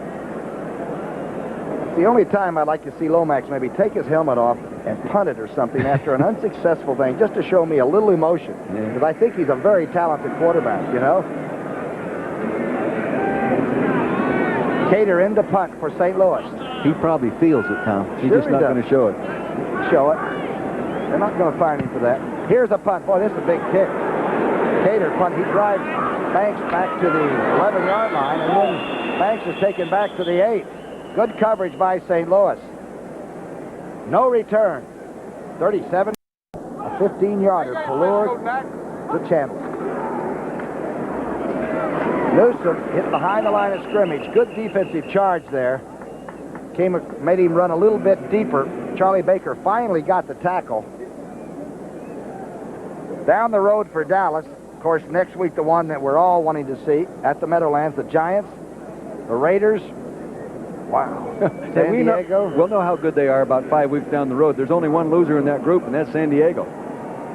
S1: The only time I'd like to see Lomax maybe take his helmet off and punt it or something after an unsuccessful thing, just to show me a little emotion. Because I think he's a very talented quarterback, you know. Cater in to punt for St. Louis.
S2: He probably feels it, Tom. He's
S1: Sure
S2: just not going to show it.
S1: Show it. They're not going to fine him for that. Here's a punt. Boy, this is a big kick. Cater punt. He drives Banks back to the 11-yard line, and then Banks is taken back to the 8. Good coverage by St. Louis. No return. 37. A 15-yarder. Pallure to Chandler. Newsom hit behind the line of scrimmage. Good defensive charge there. Made him run a little bit deeper. Charlie Baker finally got the tackle. Down the road for Dallas. Of course, next week, the one that we're all wanting to see at the Meadowlands, the Giants, the Raiders. Wow. San Diego.
S2: We'll know how good they are about 5 weeks down the road. There's only one loser in that group, and that's San Diego.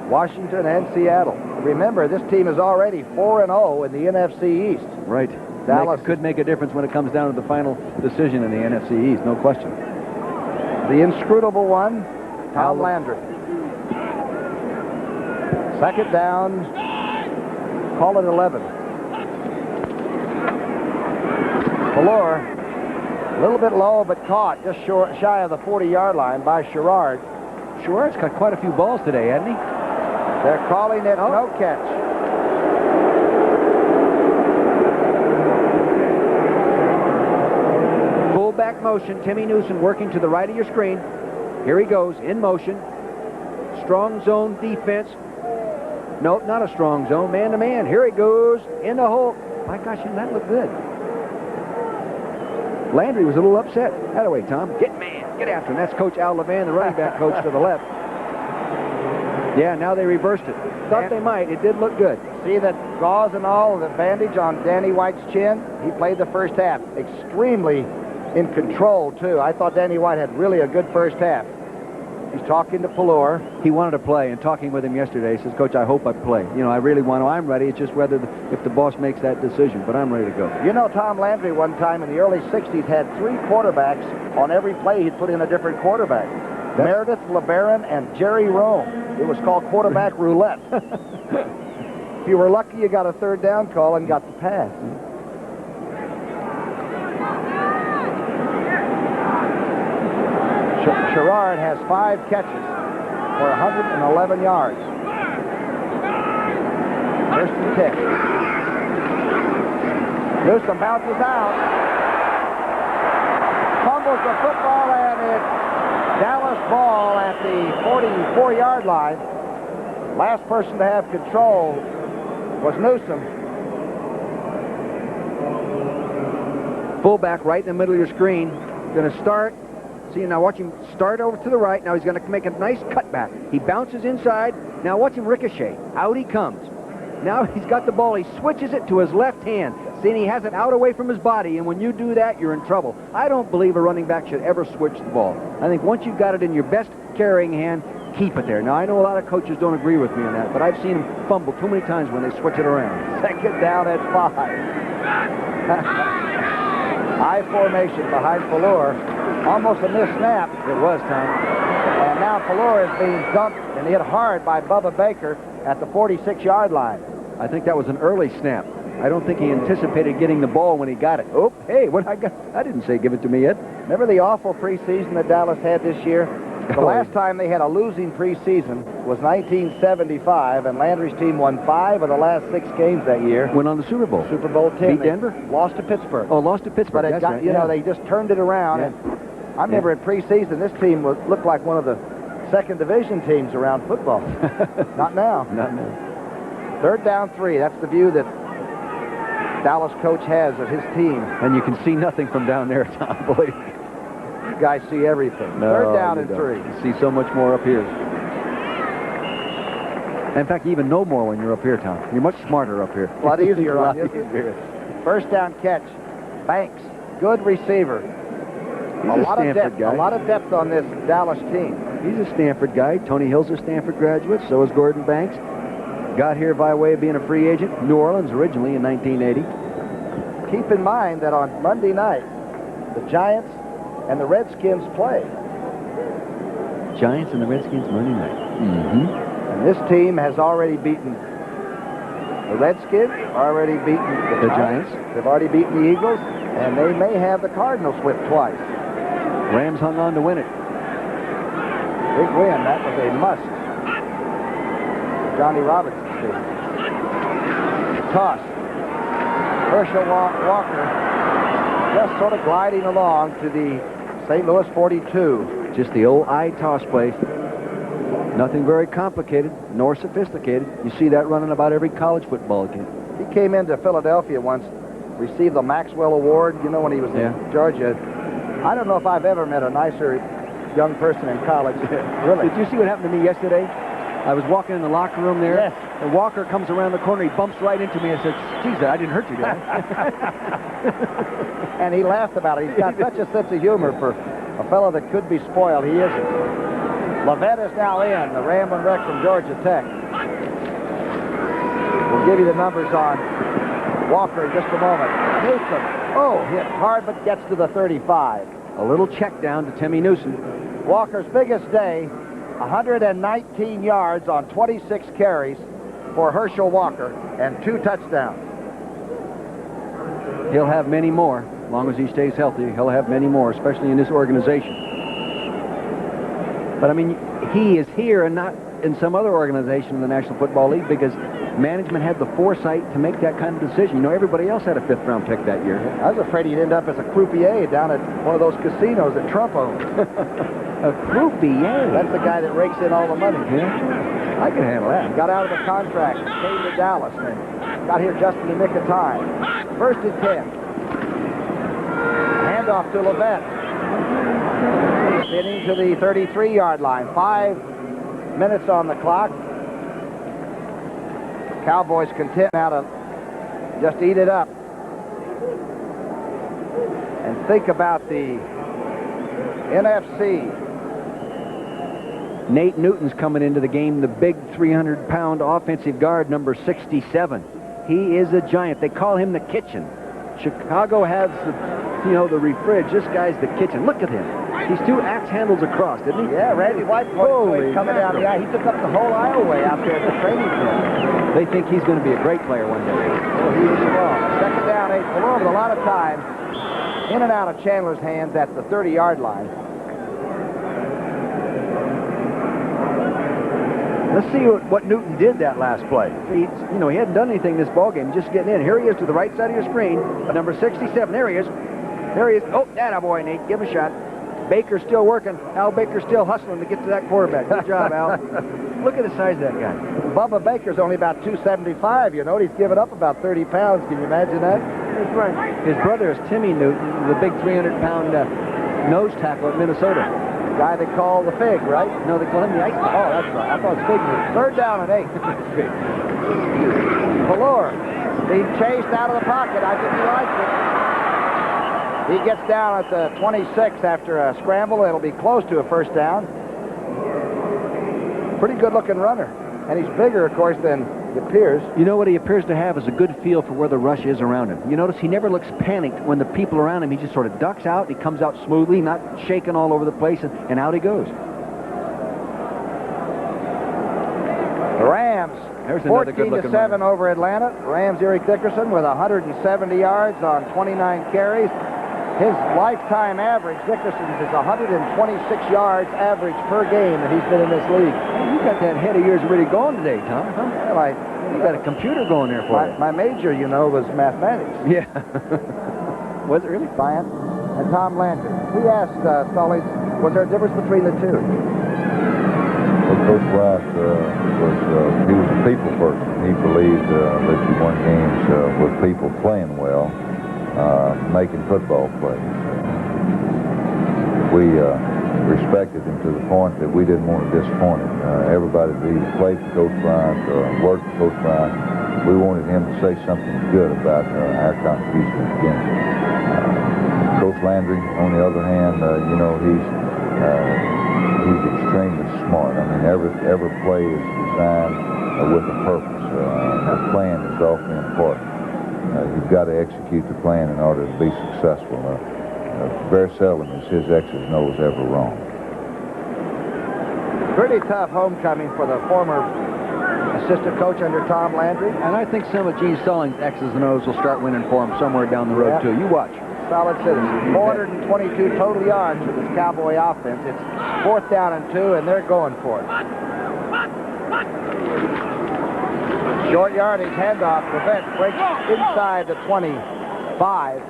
S1: Washington and Seattle. Remember, this team is already 4-0 in the NFC East.
S2: Right.
S1: Dallas
S2: could make a difference when it comes down to the final decision in the NFC East, no question.
S1: The inscrutable one, Tom Landry. 2nd down, call it 11. Pallure, a little bit low, but caught just shy of the 40-yard line by Sherrard.
S2: Sherrard's got quite a few balls today, hasn't he?
S1: They're calling it no catch.
S2: Fullback motion. Timmy Newsom working to the right of your screen. Here he goes, in motion. Strong zone defense. Nope, not a strong zone. Man-to-man. Here he goes, in the hole. My gosh, that looked good. Landry was a little upset. That away, Tom. Get after him. That's Coach Al Levan, the running back coach to the left. Yeah, now they reversed it. Thought they might. It did look good.
S1: See that gauze and all, the bandage on Danny White's chin? He played the first half. Extremely in control, too. I thought Danny White had really a good first half. He's talking to Pallure.
S2: He wanted to play, and talking with him yesterday, he says, Coach, I hope I play. You know, I really want to. I'm ready. It's just whether if the boss makes that decision, but I'm ready to go.
S1: You know, Tom Landry one time in the early 60s had 3 quarterbacks. On every play, he'd put in a different quarterback. Meredith LeBaron and Jerry Rome. It was called quarterback roulette. If you were lucky, you got a 3rd down call and got the pass. Sherrard has 5 catches for 111 yards. 1st and 10. Newsom bounces out. Fumbles the football, and it's Dallas ball at the 44-yard line. Last person to have control was Newsom.
S2: Fullback right in the middle of your screen. Going to start. See, now watch him start over to the right. Now he's going to make a nice cutback. He bounces inside. Now watch him ricochet. Out he comes. Now he's got the ball. He switches it to his left hand. See, and he has it out away from his body, and when you do that, you're in trouble. I don't believe a running back should ever switch the ball. I think once you've got it in your best carrying hand, keep it there. Now, I know a lot of coaches don't agree with me on that, but I've seen him fumble too many times when they switch it around.
S1: 2nd down at 5. High formation behind Pallure. Almost a missed snap.
S2: It was, Tom.
S1: And now Pallure is being dumped and hit hard by Bubba Baker at the 46-yard line.
S2: I think that was an early snap. I don't think he anticipated getting the ball when he got it. Oh, hey, what I got? I didn't say give it to me yet.
S1: Remember the awful preseason that Dallas had this year? The last time they had a losing preseason was 1975, and Landry's team won 5 of the last 6 games that year.
S2: Went on the Super Bowl.
S1: Super Bowl 10.
S2: Beat Denver?
S1: Lost to Pittsburgh.
S2: Oh, lost to Pittsburgh.
S1: But it got, you know, they just turned it around.
S2: Yeah.
S1: And I remember in preseason, this team looked like one of the 2nd division teams around football. Not now.
S2: Not now.
S1: Third down 3. That's the view that Dallas coach has of his team.
S2: And you can see nothing from down there, Tom, believe me.
S1: You guys see everything.
S2: No,
S1: Third down and
S2: you
S1: 3.
S2: You see so much more up here. In fact, you even know more when you're up here, Tom. You're much smarter up here.
S1: A lot easier on you.
S2: easier.
S1: First down catch. Banks, good receiver.
S2: He's a Stanford guy.
S1: A lot of depth on this Dallas team.
S2: He's a Stanford guy. Tony Hill's a Stanford graduate. So is Gordon Banks. Got here by way of being a free agent. New Orleans originally in 1980.
S1: Keep in mind that on Monday night, the Giants and the Redskins play.
S2: Giants and the Redskins Monday night. Mm-hmm.
S1: And this team has already beaten the Redskins, already beaten the Giants. They've already beaten the Eagles, and they may have the Cardinals whipped twice.
S2: Rams hung on to win it.
S1: Big win. That was a must. Johnny Robinson's team. Toss. Herschel Walker just sort of gliding along to the St. Louis 42.
S2: Just the old eye toss play. Nothing very complicated nor sophisticated. You see that running about every college football game.
S1: He came into Philadelphia once, received the Maxwell Award, you know, when he was in Georgia. I don't know if I've ever met a nicer young person in college. Really.
S2: Did you see what happened to me yesterday? I was walking in the locker room there,
S1: yes.
S2: and Walker comes around the corner. He bumps right into me and says, "Geez, I didn't hurt you, did I?"
S1: And he laughed about it. He's got such a sense of humor for a fellow that could be spoiled. He isn't. Levette is now in, the Ramblin' Wreck from Georgia Tech. We'll give you the numbers on Walker in just a moment. Newsom, hit hard but gets to the 35.
S2: A little check down to Timmy Newsom.
S1: Walker's biggest day, 119 yards on 26 carries for Herschel Walker and 2 touchdowns.
S2: He'll have many more. As long as he stays healthy, he'll have many more, especially in this organization. But, I mean, he is here and not in some other organization in the National Football League because management had the foresight to make that kind of decision. You know, everybody else had a 5th-round pick that year.
S1: I was afraid he'd end up as a croupier down at one of those casinos that Trump owned.
S2: A croupier?
S1: That's the guy that rakes in all the money.
S2: Yeah, I can handle that.
S1: Got out of the contract, came to Dallas, and got here just in the nick of time. 1st and 10. Handoff to Levette. Spinning to the 33-yard line. 5 minutes on the clock. Cowboys content now to just eat it up. And think about the NFC.
S2: Nate Newton's coming into the game, the big 300-pound offensive guard, number 67. He is a giant. They call him the kitchen. Chicago has the refridge. This guy's the kitchen. Look at him. He's 2 axe handles across, didn't he?
S1: Yeah, Randy White coming down the aisle. He took up the whole aisleway out there at the training camp.
S2: They think he's going to be a great player one day.
S1: Well, he is strong. 2nd down, 8 below with a lot of time. In and out of Chandler's hands at the 30-yard line. Let's see what Newton did that last play.
S2: He hadn't done anything this ballgame. Just getting in. Here he is to the right side of your screen. Number 67. There he is. There he is. Oh, that boy, Nate. Give him a shot. Baker's still working. Al Baker's still hustling to get to that quarterback. Good job, Al. Look at the size of that guy.
S1: Bubba Baker's only about 275. You know, he's given up about 30 pounds. Can you imagine that?
S2: That's right. His brother is Timmy Newton, the big 300-pound nose tackle at Minnesota.
S1: The guy they call the Fig, right?
S2: No, they call him the Ice Box.
S1: Oh, that's right. I thought it was Fig Newton. 3rd down and 8. Valor being chased out of the pocket. I think he likes it. He gets down at the 26 after a scramble. It'll be close to a 1st down. Pretty good-looking runner. And he's bigger, of course, than he appears.
S2: You know what he appears to have is a good feel for where the rush is around him. You notice he never looks panicked when the people around him. He just sort of ducks out. He comes out smoothly, not shaking all over the place, and out he goes.
S1: The Rams, 14-7 over Atlanta. Rams, Eric Dickerson with 170 yards on 29 carries. His lifetime average, Dickerson's, is 126 yards average per game that he's been in this league.
S2: You got that head of yours really going today, Tom.
S1: Well,
S2: you got a computer going there for you.
S1: My major, you know, was mathematics.
S2: Yeah. Was it really?
S1: Science. And Tom Landry. He asked Sully, was there a difference between the two?
S9: Well, Coach Bryant he was a people person. He believed that you won games with people playing well, making football plays. We respected him to the point that we didn't want to disappoint him. Everybody that either played for Coach Bryant or worked for Coach Bryant, we wanted him to say something good about our contribution at the game. Coach Landry, on the other hand, you know, he's extremely smart. I mean, every play is designed with a purpose. The plan is awfully important. You've got to execute the plan in order to be successful. Very seldom is his X's and O's ever wrong.
S1: Pretty tough homecoming for the former assistant coach under Tom Landry.
S2: And I think some of Gene Stallings' X's and O's will start winning for him somewhere down the road, too. You watch.
S1: Solid citizen. 422 total yards for this Cowboy offense. It's 4th down and 2, and they're going for it. Short yardage handoff. Prevent breaks inside the 25.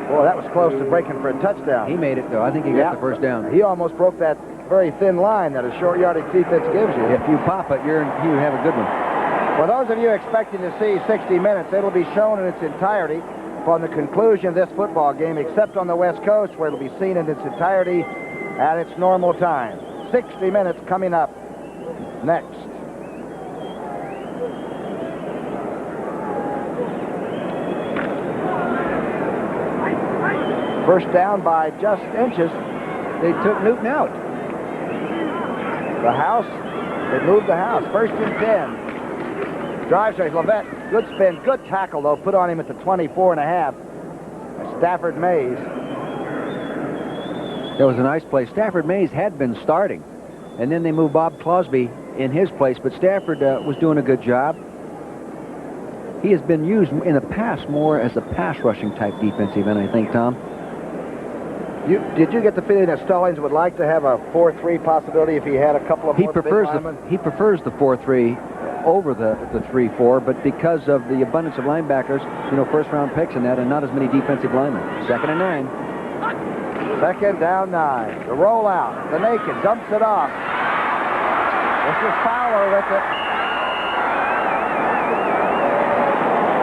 S1: Boy, that was close to breaking for a touchdown.
S2: He made it, though. I think he got the first down.
S1: He almost broke that very thin line that a short yardage defense gives you.
S2: If you pop it, you have a good one.
S1: For those of you expecting to see 60 minutes, it'll be shown in its entirety upon the conclusion of this football game, except on the West Coast, where it'll be seen in its entirety at its normal time. 60 minutes coming up next. First down by just inches.
S2: They took Newton out.
S1: The house, they moved the house. 1st and 10. Drive straight. Levette, good spin, good tackle, though. Put on him at the 24.5. Stafford Mays.
S2: That was a nice play. Stafford Mays had been starting, and then they moved Bob Clausby in his place, but Stafford was doing a good job. He has been used in the past more as a pass-rushing type defensive end, I think, Tom.
S1: Did you get the feeling that Stallings would like to have a 4-3 possibility if he had a couple of more big linemen?
S2: He prefers the 4-3 over the 3-4, but because of the abundance of linebackers, you know, first-round picks and that, and not as many defensive linemen. 2nd and 9.
S1: 2nd down 9. The rollout. The naked dumps it off. This is Fowler with it.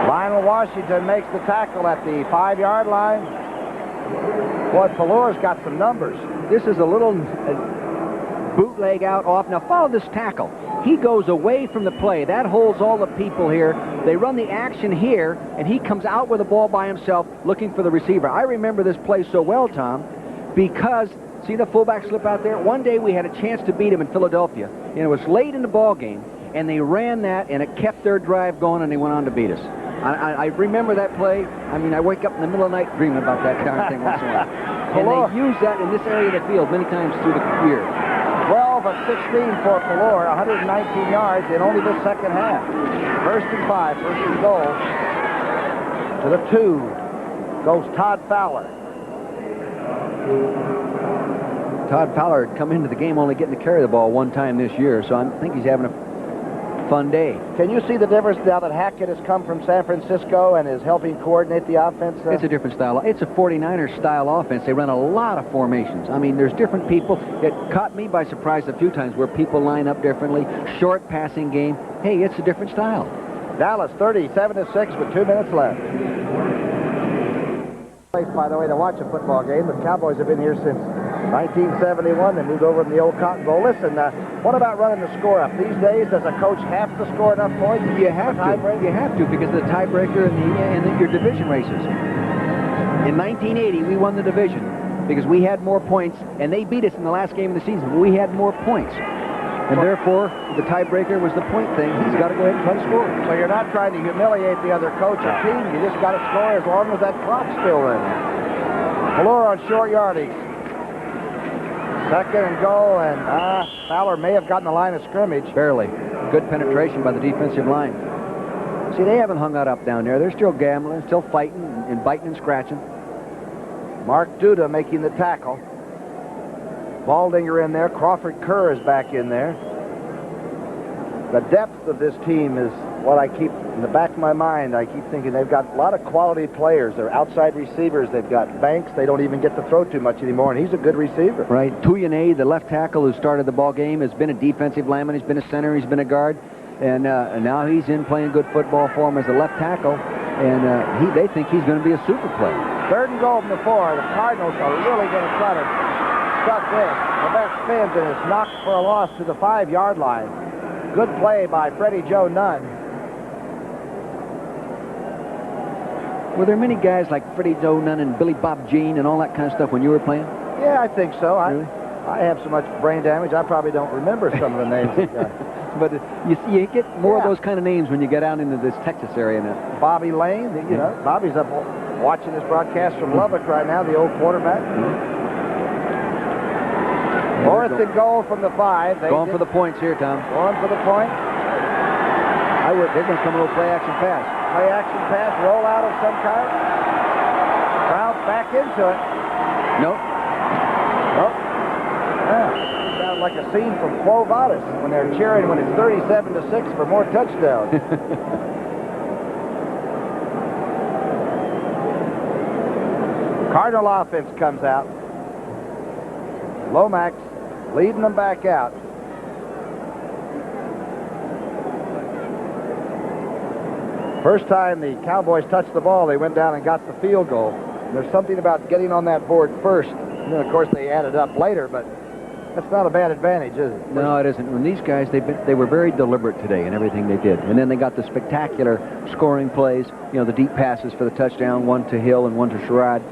S1: Lionel Washington makes the tackle at the 5-yard line. Boy, Pelor's got some numbers.
S2: This is a little bootleg out off. Now follow this tackle. He goes away from the play. That holds all the people here. They run the action here, and he comes out with the ball by himself looking for the receiver. I remember this play so well, Tom, because, see the fullback slip out there? One day we had a chance to beat him in Philadelphia, and it was late in the ball game, and they ran that, and it kept their drive going, and they went on to beat us. I remember that play. I mean, I wake up in the middle of the night dreaming about that darn thing once in a while. And they use that in this area of the field many times through the year.
S1: 12 of 16 for Pelor, 119 yards in only the second half. 1st and 5, 1st and goal. To the 2 goes Todd Fowler.
S2: Todd Fowler had come into the game only getting to carry the ball one time this year, so I think he's having a fun day.
S1: Can you see the difference now that Hackett has come from San Francisco and is helping coordinate the offense?
S2: It's a different style. It's a 49ers style offense. They run a lot of formations. I mean, there's different people. It caught me by surprise a few times where people line up differently. Short passing game. Hey, it's a different style.
S1: Dallas 37-6 with 2 minutes left. By the way, to watch a football game, the Cowboys have been here since 1971. They moved over from the old Cotton Bowl. Listen, what about running the score up? These days, does a coach have to score enough points?
S2: You have to. You have to because of the tiebreaker and your division races. In 1980, we won the division because we had more points, and they beat us in the last game of the season. But we had more points. And therefore, the tiebreaker was the point thing. He's got to go ahead and try to score.
S1: So you're not trying to humiliate the other coach or team. You just got to score as long as that clock's still running. Pelor on short yardage. 2nd and goal, and Fowler may have gotten the line of scrimmage.
S2: Barely. Good penetration by the defensive line. See, they haven't hung that up down there. They're still gambling, still fighting and biting and scratching.
S1: Mark Duda making the tackle. Baldinger in there. Crawford Kerr is back in there. The depth of this team is what I keep in the back of my mind. I keep thinking they've got a lot of quality players. They're outside receivers. They've got Banks. They don't even get to throw too much anymore, and he's a good receiver.
S2: Right. Tuyane, the left tackle who started the ball game, has been a defensive lineman. He's been a center. He's been a guard. And now he's in playing good football for him as a left tackle. And they think he's going to be a super player.
S1: 3rd and goal from the 4. The Cardinals are really going to try to stuff this. The best spins, and it's knocked for a loss to the 5-yard line. Good play by Freddie Joe Nunn.
S2: Were there many guys like Freddie Joe Nunn and Billy Bob Jean and all that kind of stuff when you were playing?
S1: Yeah, I think so.
S2: Really?
S1: I have so much brain damage, I probably don't remember some of the names.
S2: But you get more of those kind of names when you get out into this Texas area now.
S1: Bobby Lane, you know, Bobby's up watching this broadcast from Lubbock right now, the old quarterback. 4th and goal from the 5.
S2: Going for the points here, Tom.
S1: Going for the point.
S2: They're going to come a little play-action pass.
S1: Play-action pass, roll out of some kind. Bounce back into it.
S2: Nope.
S1: Nope. Yeah. Sounds like a scene from Quo Vadis when they're cheering when it's 37-6 for more touchdowns. Cardinal offense comes out. Lomax leading them back out. First time the Cowboys touched the ball, they went down and got the field goal. And there's something about getting on that board first. And then, of course, they added up later, but that's not a bad advantage, is it?
S2: No, it isn't. When these guys, they were very deliberate today in everything they did. And then they got the spectacular scoring plays, you know, the deep passes for the touchdown, one to Hill and one to Sherrod.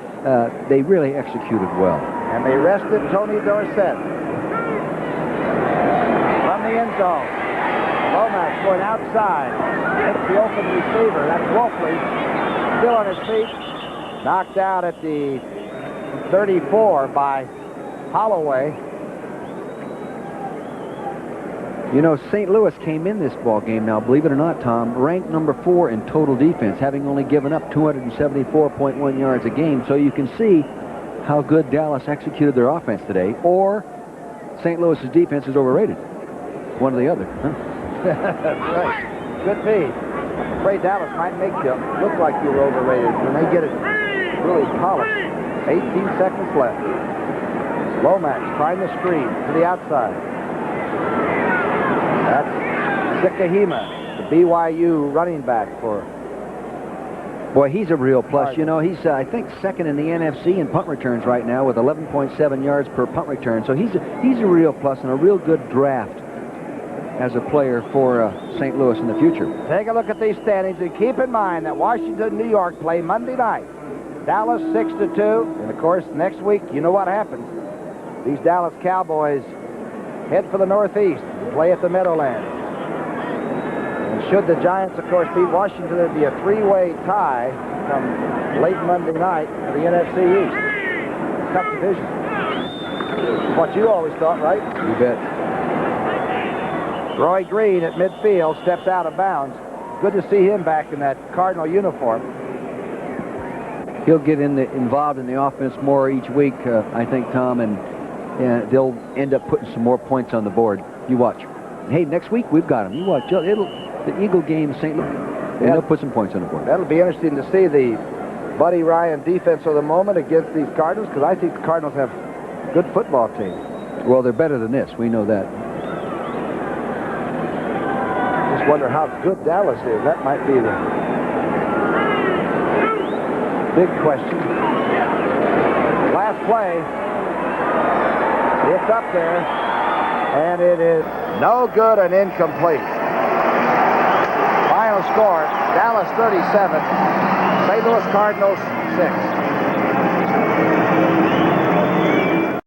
S2: They really executed well.
S1: And they rested Tony Dorsett. From the end zone. Lomax going outside. Hits the open receiver. That's Wolfley. Still on his feet. Knocked out at the 34 by Holloway.
S2: You know, St. Louis came in this ball game now, believe it or not, Tom, ranked number 4 in total defense, having only given up 274.1 yards a game. So you can see how good Dallas executed their offense today, or St. Louis's defense is overrated. One or the other. Huh?
S1: That's right. Could be. I'm afraid Dallas might make you look like you're overrated when they get it really polished. 18 seconds left. Lomax trying the screen to the outside. That's Sikahima, the BYU running back for.
S2: Boy, he's a real plus. You know, he's, I think, 2nd in the NFC in punt returns right now with 11.7 yards per punt return. So he's a real plus and a real good draft as a player for St. Louis in the future.
S1: Take a look at these standings and keep in mind that Washington and New York play Monday night. Dallas 6-2. And, of course, next week, you know what happens. These Dallas Cowboys head for the Northeast and play at the Meadowlands. And should the Giants, of course, beat Washington, it'd be a 3-way tie come late Monday night for the NFC East. Tough division. What you always thought, right?
S2: You bet.
S1: Roy Green at midfield steps out of bounds. Good to see him back in that Cardinal uniform.
S2: He'll get involved in the offense more each week, I think, Tom, and they'll end up putting some more points on the board. You watch. Hey, next week we've got him. You watch. The Eagle game, St. Louis, and they'll put some points on the board.
S1: That'll be interesting to see the Buddy Ryan defense of the moment against these Cardinals, because I think the Cardinals have a good football team.
S2: Well, they're better than this. We know that.
S1: Just wonder how good Dallas is. That might be the big question. Last play. It's up there, and it is no good and incomplete. Final score, Dallas 37, St. Louis Cardinals 6.